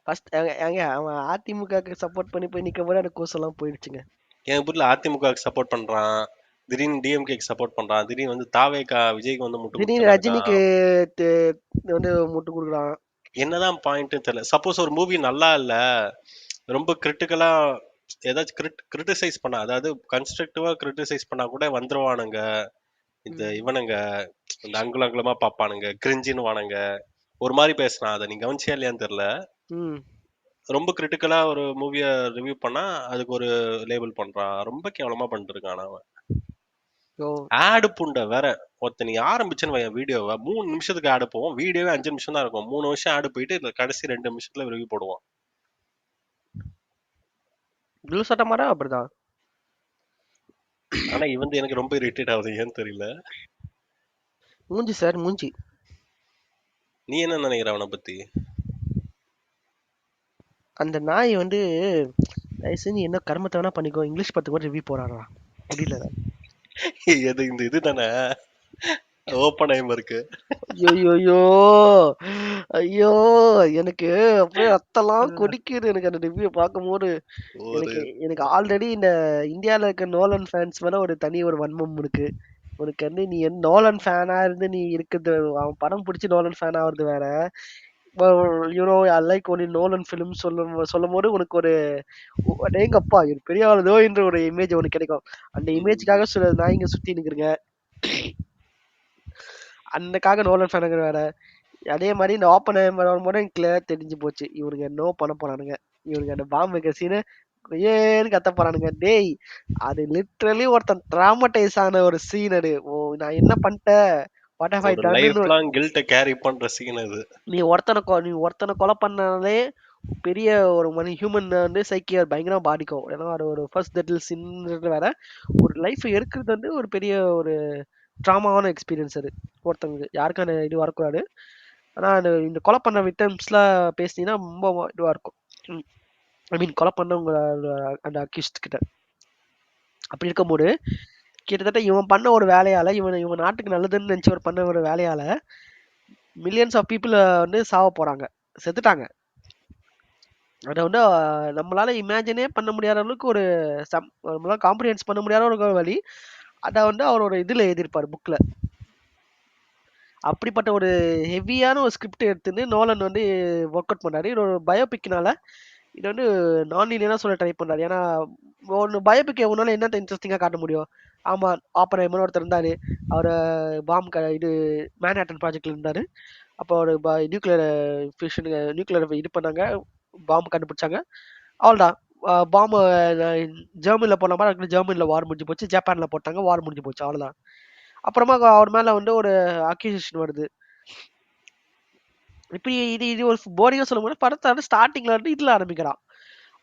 ஃபர்ஸ்ட் ஏங்க அவன் அதிமுகக்கு சப்போர்ட் பண்ணி போய் நிக்கும் போது அந்த கூசெல்லாம் போயிடுச்சுங்க. என் ஊர்ல அதிமுகவுக்கு சப்போர்ட் பண்றான், திடீர்னு டிஎம்கேக்கு சப்போர்ட் பண்றான், திடீர்னு வந்து தாவேகா விஜய்க்கு வந்து முட்டு திடீர்னு கொடுத்துன்னு இருக்கான். ரஜினிக்கு வந்து முட்டு கொடுக்குறான். என்னதான் பாயிண்ட்னு தெரியல. சப்போஸ் ஒரு மூவி நல்லா இல்ல, ரொம்ப கிரிட்டிக்கலா ஏதாச்சும் கிரிட்டிசைஸ் பண்ணா, அதாவது கன்ஸ்ட்ரக்டிவா கிரிட்டிசைஸ் பண்ணா கூட வந்துருவானுங்க இந்த இவனுங்க, இந்த அங்குல அங்குலமா பாப்பானுங்க, கிரிஞ்சின்னு வானுங்க, ஒரு மாதிரி பேசுறான். அதை நீங்க கவனிச்சியா இல்லையான்னு தெரியல. ரொம்ப கிரிட்டிக்கலா ஒரு மூவிய ரிவ்யூ பண்ணா அதுக்கு ஒரு லேபிள் பண்றான். ரொம்ப கேவலமா பண்ணிட்டு இருக்கான் அவன். ஆடு புண்டை வேற. ஒருத்த நீ ஆரம்பிச்சுன்னு வையன் வீடியோவை, 3 நிமிஷத்துக்கு ஆடு போவோம். வீடியோவே 5 நிமிஷம் தான் இருக்கும். 3 வருஷம் ஆடு போயிட்டு இந்த கடைசி 2 நிமிஷத்துல ரிவ்யூ போடுவான். சட்டமாரா அப்படிதான். ஆனா இவன் எனக்கு ரொம்ப இரிட்டேட் ஆகுது, ஏன்னு தெரியல. மூஞ்சி சார் மூஞ்சி. நீ என்ன நினைக்கிற அவனை பத்தி? அந்த நாய் வந்து தயவு செஞ்சு என்ன கர்மத்தை வேணா பண்ணிக்கோ, இங்கிலீஷ் பத்து கூட ரிவ்யூ போறாரா முடியல. எது இந்த இது தானே ஓப்பன் ஐம் இருக்கு. ஐயோ ஐயோ, எனக்கு அப்படியே ரத்தம்லாம் கொதிக்குது எனக்கு அந்த ரிவ்யூ பார்க்கும்போது. எனக்கு எனக்கு ஆல்ரெடி இந்த இந்தியால இருக்க நோலன் ஃபேன்ஸ் மேல ஒரு தனி ஒரு வன்மம் இருக்கு. உனக்கு வந்து நீ நோலன் ஃபேனா இருந்து நீ இருக்குது, அவன் படம் பிடிச்சி நோலன் ஃபேன் ஆகுறது வேற. You know I like only Nolan film சொல்லும் போது உனக்கு ஒரு அடேங்கப்பா இவர் பெரிய ஆளுதோ என்ற ஒரு இமேஜ் உனக்கு கிடைக்கும். அந்த இமேஜ்க்காக சில நாய்ங்க சுத்தி நிக்கிறீங்க, அந்தக்காக நோலன் ஃபேனுங்க வேற. அதே மாதிரி இந்த ஓப்பன் வரும்போது எனக்கு கிளியர் தெரிஞ்சு போச்சு இவனுங்க என்ன பண்ண போறானுங்க. இவனுங்க அந்த பாம்பு வைக்கிற சீனு ஏன்னு கத்த போறானுங்க. டேய், அது லிட்ரலி ஒருத்தன் டிராமடைஸ் ஆன ஒரு சீன் அது. ஓ நான் என்ன பண்ணிட்டேன், வாட் ஹவ் ஐ ஒரு லைஃப் டன். லாங் கில்ட்ட கேரி பண்ற சீன் அது. நீ ஒருத்தனை கொலை பண்ணாலே பெரிய ஒரு மணி ஹியூமன் வந்து சைக்கிய பயங்கரமா பாதிக்கும். ஏன்னா அது ஒரு ஃபர்ஸ்ட் டெட்டில் சின்ன்றது வேற. ஒரு லைஃப் எடுக்கிறது வந்து ஒரு பெரிய ஒரு ட்ராமாவான எக்ஸ்பீரியன்ஸ் அது. ஒருத்தவங்க யாருக்கும் அந்த இது வரக்கூடாது. ஆனா இந்த கொலை பண்ண விக்டம்ஸ்லாம் பேசினீங்கன்னா ரொம்ப இதுவா இருக்கும். ஐ மீன் கொலை பண்ணவங்க அந்த அக்யூஸ்ட் கிட்ட. அப்படி இருக்கும்போது கிட்டத்தட்ட இவன் பண்ண ஒரு வேலையால, இவன் நாட்டுக்கு நல்லதுன்னு நினைச்சு ஒரு பண்ண ஒரு வேலையால மில்லியன்ஸ் ஆஃப் பீப்புள் வந்து சாவ போறாங்க, செத்துட்டாங்க. அதை வந்து நம்மளால இமேஜினே பண்ண முடியாத அளவுக்கு ஒரு நம்மளால காம்ப்ரிஹென்ஸ் பண்ண முடியாத ஒரு வழி. அதை வந்து அவரோட இதுல எழுதியிருப்பாரு, புக்ல. அப்படிப்பட்ட ஒரு ஹெவியான ஒரு ஸ்கிரிப்ட் எடுத்துன்னு நோலன் வந்து ஒர்க் அவுட் பண்ணாரு. இது ஒரு பயோபிக்னால இது வந்து நான் லீனியரா சொல்ல ட்ரை பண்றாரு. ஏன்னா ஒன்று பயோபிக் உன்னால என்ன இன்ட்ரெஸ்டிங்கா காட்ட முடியும். ஆமா, ஆப்பரைமர் ஒருத்தர் இருந்தாரு, அவரை இது மேன்ஹாட்டன் ப்ராஜெக்ட்ல இருந்தாரு. அப்போ ஒரு நியூக்ளியர் ஃபிஷன் நியூக்ளியர் இது பண்ணாங்க, பாம்பு கண்டுபிடிச்சாங்க. அவ்வளோதான். பாம்பு ஜெர்மனில போன மாதிரி அதுக்கு ஜெர்மனில வார் முடிஞ்சு போச்சு, ஜப்பான்ல போட்டாங்க, வார் முடிஞ்சு போச்சு, அவ்வளோதான். அப்புறமா அவர் மேல வந்து ஒரு அக்யூசேஷன் வருது. இப்படி இது இது ஒரு போரிங்கா சொல்லும்போது படத்தை வந்து ஸ்டார்டிங்ல இருந்து இதுல ஆரம்பிக்கிறான்.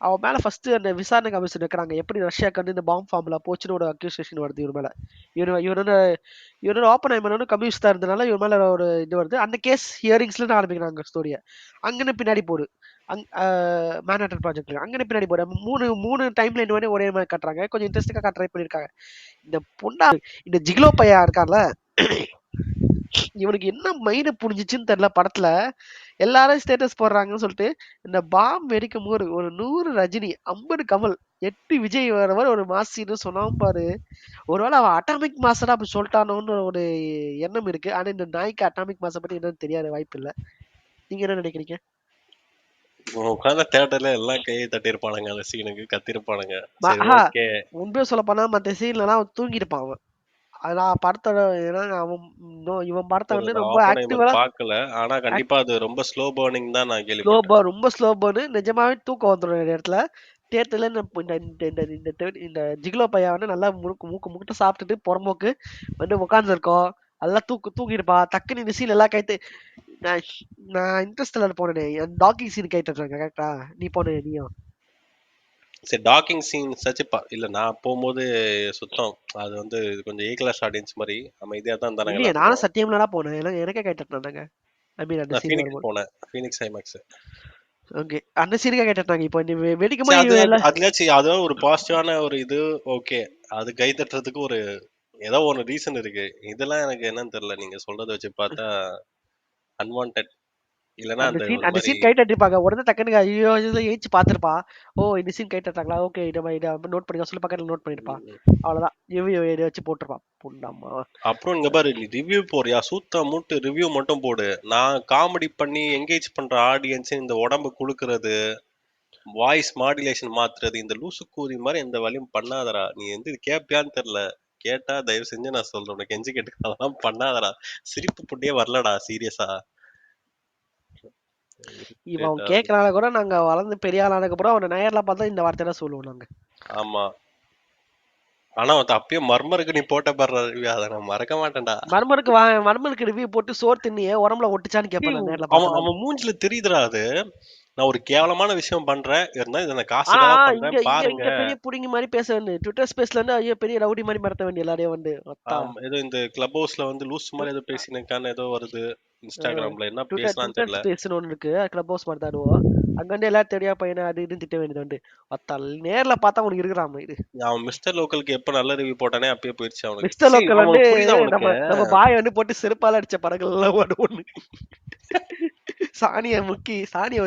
அவன் மேல ஃபர்ஸ்ட் அந்த விசாரணை கமிஷன் வைக்கிறாங்க, எப்படி ரஷ்யாக்கு வந்து இந்த பாம்பு ஃபார்ம்ல போச்சுன்னு ஒரு அக்யூசேஷன் வருது இவர் மேல. இவர் ஓப்பன் ஐமன் கம்யூனிஸ்டா இருந்தனால இவர் மேல ஒரு இது வருது. அந்த கேஸ் ஹியரிங்ஸ்ல ஆரம்பிக்கிறாங்க ஸ்டோரியை. அங்கன்னு பின்னாடி போடு மேன்ஹாட்டன் ப்ராஜெக்ட்ல அங்கன்னு பின்னாடி போடு மூணு டைம் லைன் வந்து ஒரே மாதிரி காட்டுறாங்க. கொஞ்சம் இன்ட்ரெஸ்டிங்கா ட்ரை பண்ணிருக்காங்க. இந்த பொண்டா இந்த ஜிக்லோ பையா இருக்கார்ல, இவனுக்கு என்ன மைண்ட் புரிஞ்சிச்சுன்னு தெரியல. படத்துல எல்லாரும் ஸ்டேட்டஸ் போடுறாங்கன்னு சொல்லிட்டு இந்த பாம் வெடிக்கும் போது ஒரு 100 ரஜினி, 50 கமல், 8 விஜய் வரவர் ஒரு மாசின்னு சொன்னாம பாரு. ஒருவேளை அவன் அட்டாமிக் மாசடா அப்படி சொல்லிட்டானோன்னு ஒரு எண்ணம் இருக்கு. ஆனா இந்த நாய்க்கு அட்டாமிக் மாச பத்தி என்னன்னு தெரியாத வாய்ப்பு இல்லை. நீங்க என்ன நினைக்கிறீங்க? உட்கார்ந்த தியேட்டர்ல எல்லாம் கையை தட்டியிருப்பானுங்க, அந்த சீனுக்கு கத்திருப்பானுங்க. முன்பே சொல்ல போனா மத்த சீன்லாம் அவன் தூங்கிருப்பான். அவன் அதான் படத்தோட இவன் படத்தை வந்து ரொம்ப ஆக்டிவா பார்க்கல. ஆனா கண்டிப்பா அது ரொம்ப ஸ்லோ பர்னிங் தான் நான் ஸ்லோ கேள்விப்பட்டேன். ரொம்ப ஸ்லோ பர்னு. நிஜமாவே தூக்கம் வந்துடும் இந்த இடத்துல. தியேட்டர்ல இந்த ஜிக்லோ பையன் வந்து நல்லா மூக்கு சாப்பிட்டுட்டு புறம்போக்கு வந்து உட்காந்துருக்கோம். எல்லாம் தூங்கிருப்பா. டக்குன்னு இந்த சீன் எல்லாம் கைத்து. நான் இன்ட்ரெஸ்ட் போனேனே, டாக்கிங் சீன் கைட்டுறாங்க கரெக்டா? நீ போன நீயும் சரி, டாக்கிங் சீன் சச்சிப்பா இல்ல, நான் போகும்போது சுத்தம் அது வந்து கொஞ்சம் ஏ கிளாஸ் ஆடியன்ஸ் மாதிரி அமைதியா தான் இருந்தாங்க இல்லையே, நானும் எல்லாத்துக்கும். சத்தியம்லடா போனேன். எனக்கே கைட்டுறாங்க. ஐ மீன் அந்த நான் சீன் ஃபீனிக்ஸ் வரும்போது. போனேன், ஃபீனிக்ஸ் ஐமேக்ஸ். ஓகே, அந்த சீனுக்கே கைட்டுறாங்க. இப்போ நீ வெடிக்கும் சரி, போது எல்லாம் அதுலயாச்சும் அதாவது ஒரு பாசிட்டிவான ஒரு இது. ஓகே, அது கை தட்டுறதுக்கு ஒரு ஏதோ ஒரு ரீசன் இருக்கு. இதெல்லாம் எனக்கு என்னன்னு தெரியல, நீங்க சொல்றதை வச்சு பார்த்தா அன்வான்ட். இல்லன்னா அந்த அந்த சீன் ஒரு அந்த மாதிரி சீன் கைட் அடிப்பாங்க. உடனே டக்குனு ஐயோ ஏச்சு பாத்துருப்பா. ஓ இந்த சீன் கைட் அடிட்டாங்களா, ஓகே இதை இதை நோட் பண்ணிக்க சொல்லி பக்கத்துல நோட் பண்ணிருப்பா. அவ்வளவுதான் ரிவ்யூ இதை வச்சு போட்டுருப்பான் புண்டாமா. அப்புறம் இங்க பாரு, நீ ரிவ்யூ போறியா, சூத்த மூட்டு ரிவ்யூ மட்டும் போடு. நான் காமெடி பண்ணி என்கேஜ் பண்ற ஆடியன்ஸ் இந்த உடம்பு குலுக்குறது, வாய்ஸ் மாடுலேஷன் மாத்துறது, இந்த லூசு கூதி மாதிரி எந்த வேலையும் பண்ணாதடா. நீ வந்து இது கேப்பியான்னு தெரியல. கேட்டா தயவு செஞ்சு நான் சொல்றேன், உனக்கு கெஞ்சி கேட்டு அதெல்லாம் பண்ணாதடா. சிரிப்பு புட்டியே வரலடா சீரியஸா. இவன் கேட்கறனால கூட நாங்க வளர்ந்து பெரிய ஆளானதுக்கு அப்புறம் அவனை நேர்ல பார்த்தா இந்த வார்த்தை தான் சொல்லுவோம் நாங்க. ஆமா. ஆனா அப்பயே மர்மருக்கு நீ போட்ட பாரு ரிவ்யூ, அதை நான் மறக்க மாட்டேன்டா. மர்மருக்கு ரிவ்யூ போட்டு சோறு தின்னியே உடம்புல ஒட்டுச்சான்னு கேட்பேன் நான் நேர்ல அவன் பார்த்தேன். அவன் மூஞ்சில தெரியுதுடா அது. நான் ஒரு கேவலமான விஷயம் பண்றேன், இருந்தா இதை நான் ஆனா காசுக்காக இங்க பண்றேன் இங்க பாருங்க. இங்க பெரிய புடிங்கி மாதிரி பேச வேண்டிய ட்விட்டர் ஸ்பேஸ்ல இருந்து ஐயோ பெரிய ரவுடி மாதிரி மிரட்ட வேண்டிய எல்லாரையும் வந்து ஒத்தா. ஏதோ இந்த கிளப் ஹவுஸ்ல வந்து லூஸ் மாதிரி ஏதோ பேசினக்கான ஏதோ வருது இன்ஸ்டாகிராம்ல, என்ன ட்விட்டர் பேசலாம்னு ட்விட்டர் தெரியல. ஸ்பேஸ்னு ஒன்று இருக்கு, கிளப் ஹவுஸ் மாதிரி தாடுவோம். அங்க வந்து எல்லாரும் தெரியா பையனை அது இதுன்னு திட்ட வேண்டியது வந்து ஒத்தா. நேர்ல பார்த்தா உனக்கு இருக்கிறான் இது. அவன் மிஸ்டர் லோக்கலுக்கு எப்ப நல்ல ரிவ்யூ போட்டானே அப்பயே போயிடுச்சு அவனுக்கு. மிஸ்டர் சரி லோக்கல் வந்து அவனுக்கு புரியுதா உனக்கு? நம்ம நம்ம பாய் வந்து போட்டு செருப்பால அடிச்ச படங்கள் எல்லாம் ஒண்ணு. சாணியை முக்கி சாணியை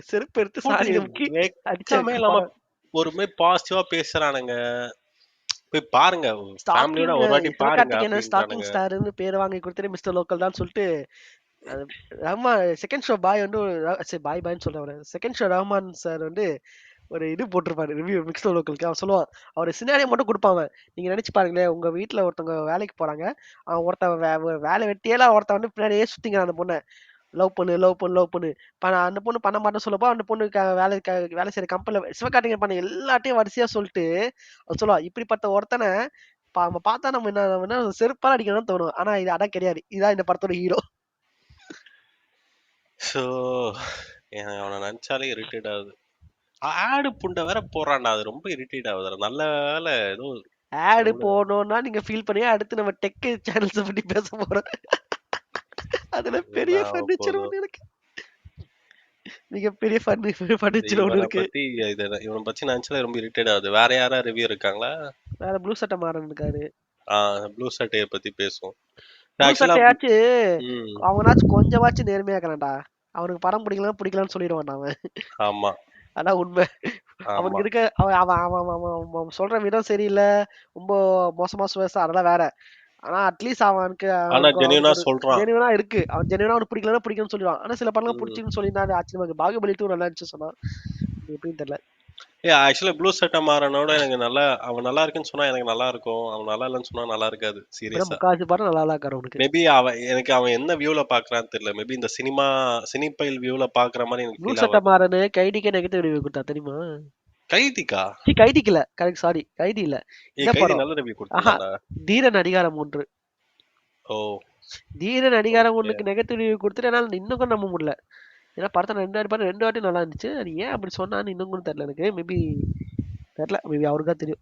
செருப்பு எடுத்து போட்டு சாணியை முக்கி அடிச்ச வெக்கமே இல்லாம படம். ஒரு மாதிரி பாசிட்டிவா பேசுறானுங்க. போய் பாருங்க, ஃபேமிலியோட ஸ்டாக்கிங் ஒரு வாட்டி பாருங்க சிவகார்த்திகேயன் ஸ்டாக்கிங் அப்படின்றானுங்க. ஸ்டார்னு பேர் வாங்கி கொடுத்துட்டு மிஸ்டர் லோக்கல் தான் சொல்லிட்டு ரஹ்மான் செகண்ட் ஷோ பாய் வந்து சரி பாய் பாய்னு சொல்றேன். செகண்ட் ஷோ ரஹ்மான் சார் வந்து ஒரு இது போட்டிருப்பாரு ரிவ்யூ மிக்ஸ்டர் லோக்கலுக்கு. அவன் சொல்லுவான், அவர் சினாரியோ மட்டும் கொடுப்பாங்க. நீங்க நினைச்சு பாருங்களேன், உங்க வீட்டுல ஒருத்தவங்க வேலைக்கு போறாங்க, அவன் ஒருத்தன் வேலை வெட்டியெல்லாம் ஒருத்தன் வந்து பின்னாடியே சுத்திங்கிறான் அந்த பொண்ணை. லவ் பண்ணு லவ் பண்ணு லவ் பண்ணு அந்த பொண்ணு பண்ண மாட்டேன்னு சொல்லப்போ அந்த பொண்ணு வேலை செய்யற கம்பெனில சிவகார்த்திகேயன் பண்ண எல்லாத்தையும் வரிசையா சொல்லிட்டு அவன் சொல்லுவா, இப்படிப்பட்ட ஒருத்தனை நம்ம பார்த்தா நம்ம என்ன செருப்பால அடிக்கணும்னு தோணும். ஆனா இது அதான் கிடையாது, இதான் இந்த படத்தோட ஹீரோ. ஸோ எனக்கு அவனை நினைச்சாலே இரிட்டேட் ஆகுது. ஆடு புண்டை வேற போடுறான்டா, அது ரொம்ப இரிட்டேட் ஆகுது. நல்ல வேலை ஏதோ ஆடு போடணும்னா நீங்க ஃபீல் பண்ணி அடுத்து நம்ம டெக் சேனல்ஸ் பத்தி பேச போறோம். அதுல பெரிய ஃபர்னிச்சர் ஒண்ணு இருக்கு, மிகப்பெரிய ஃபர்னிச்சர் ஒண்ணு இவனை இருக்கு. பத்தி இவனை பத்தி நினைச்சாலே ரொம்ப இரிட்டேட் ஆகுது. வேற யாரா ரிவ்யூ இருக்காங்களா? வேற ப்ளூ சட்டை மாறன் இருக்காரு. ப்ளூ சட்டையை பத்தி பேசுவோம் ப்ளூ ஆக்சுவலா. சட்டையாச்சு ம். அவனாச்சும் கொஞ்சமாச்சும் நேர்மையா இருக்கலாம்டா. அவனுக்கு படம் பிடிக்கலாம் பிடிக்கலாம்னு சொல்லிடுவான் அவன். ஆமா அதான் உண்மை. ஆமா. அவனுக்கு இருக்க அவன் அவன் அவன் அவன் அவன் சொல்ற விதம் சரியில்லை, ரொம்ப மோசமா சுவேசா அதெல்லாம் வேற. ஆனா அட்லீஸ்ட் அவனுக்கு ஆனா அவனுக்கு ஜெனியூனா அவனுக்கு ஒரு சொல்றான். ஜெனுவனா இருக்கு. அவன் ஜெனுவனா அவனுக்கு பிடிக்கலன்னா பிடிக்கும்னு சொல்லிடுவான். ஆனா சில படங்கள் ம். பிடிச்சுன்னு சொல்லியிருந்தா அது ஆச்சரியமா இருக்கு. பாகுபலி 2 நல்லா இருந்துச்சு சொன்னா, இது எப்படின்னு தெரியல. ஆக்சுவலா ப்ளூ சட்டை மாறனோட எனக்கு நல்லா, அவன் நல்லா இருக்குன்னு சொன்னா எனக்கு நல்லா இருக்கும், அவன் நல்லா இல்லைன்னு சொன்னா நல்லா இருக்காது இப்பதான் சீரியஸா. முக்காவாசி படம் நல்லா தான் இருக்காரு அவனுக்கு. மேபி அவன் என்ன வியூல பாக்குறான்னு தெரியல. மேபி இந்த சினிபைல் வியூல பாக்குற மாதிரி எனக்கு ப்ளூ ஃபீல் சட்டை ஆகாது. மாறனு கைதிக்கே நெகட்டிவ் ரிவ்யூ கொடுத்தா தெரியுமா? கைதிக்கா? கைதிக்கு இல்ல, கரெக்ட், சாரி கைதி இல்ல. இந்த கைதி படம் நல்ல ரிவ்யூ ஆஹா, கொடுத்திருந்தான்டா. தீரன் அதிகாரம் 1. ஓ தீரன் அதிகாரம் ஓகே. 1க்கு நெகட்டிவ் ரிவ்யூ கொடுத்துட்டு என்னால இன்னும் கூட நம்ப முடியல. ஏன்னா படத்தை நான் ரெண்டு வாட்டி நல்லா இருந்துச்சு. அது ஏன் அப்படி சொன்னான்னு இன்னும் கூட தெரியல எனக்கு. மேபி தெரியல, மேபி அவருக்கா தெரியும்.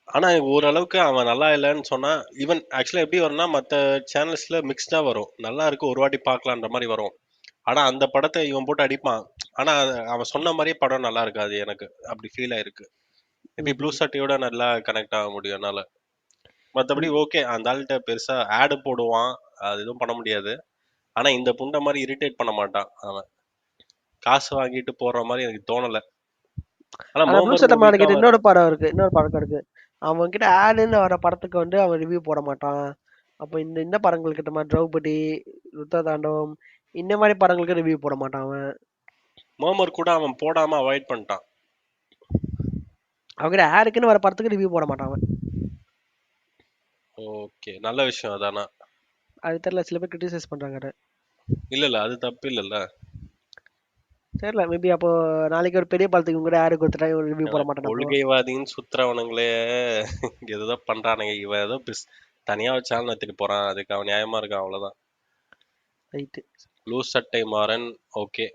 ஆனா ஓரளவுக்கு அவன் நல்லா இல்லைன்னு சொன்னா, ஈவன் ஆக்சுவலா எப்படி வரும்னா, மத்த சேனல்ஸ்ல மிக்ஸ்டா வரும். நல்லா இருக்கு ஒரு வாட்டி பார்க்கலான்ற மாதிரி வரும். ஆனா அந்த படத்தை இவன் போட்டு அடிப்பான். ஆனா அவன் சொன்ன மாதிரியே படம் நல்லா இருக்காது, எனக்கு அப்படி ஃபீல் ஆயிருக்கு. மேபி ப்ளூ சட்டையோட நல்லா கனெக்ட் ஆக முடியும் என்னால. மத்தபடி ஓகே, அந்த ஆள்கிட்ட பெருசா ஆடு போடுவான், அது எதுவும் பண்ண முடியாது. ஆனா இந்த புண்டை மாதிரி இரிட்டேட் பண்ண மாட்டான் அவன். காசு வாங்கிட்டு போற மாதிரி எனக்கு தோணல. ஆனா ஆனா ப்ளூ மோமர் சட்டை மூவிக்கா மார்க்கெட் வர. இன்னொரு படம் இருக்கு. அவன் கிட்ட ஆடுன்னு வர படத்துக்கு வந்து அவன் ரிவ்யூ போட மாட்டான். அப்ப இந்த இந்த படங்கள் கிட்ட மாதிரி திரௌபதி, ருத்ர தாண்டவம், இந்த மாதிரி படங்களுக்கு ரிவ்யூ போட மாட்டான் அவன். மோமர் கூட அவன் போடாம அவாய்ட் பண்ணிட்டான். அவங்க கிட்ட ஆடுக்குன்னு வர படத்துக்கு ரிவ்யூ போட மாட்டான் அவன். ஓகே, நல்ல விஷயம் அதானா. அது தெரியல, சில பேர் கிரிட்டிசைஸ் பண்றாங்க அதை. இல்ல அது தப்பு இல்லல்ல. தெரியல, மேபி அப்போ நாளைக்கு ஒரு பெரிய படத்துக்கு கூட ஆடு கொடுத்துட்டா இவன் ரிவ்யூ போட மாட்டான் அப்போ. கொள்கைவாதின்னு சுத்துறவனுங்களே ஏதோ பண்றானுங்க. இவன் ஏதோ தனியா ஒரு சேனல் எடுத்துட்டு போறான், அதுக்கு அவன் நியாயமா இருக்கான், அவ்வளவுதான். ரைட்டு. ப்ளூ சட்டை மாறன் ஓகே.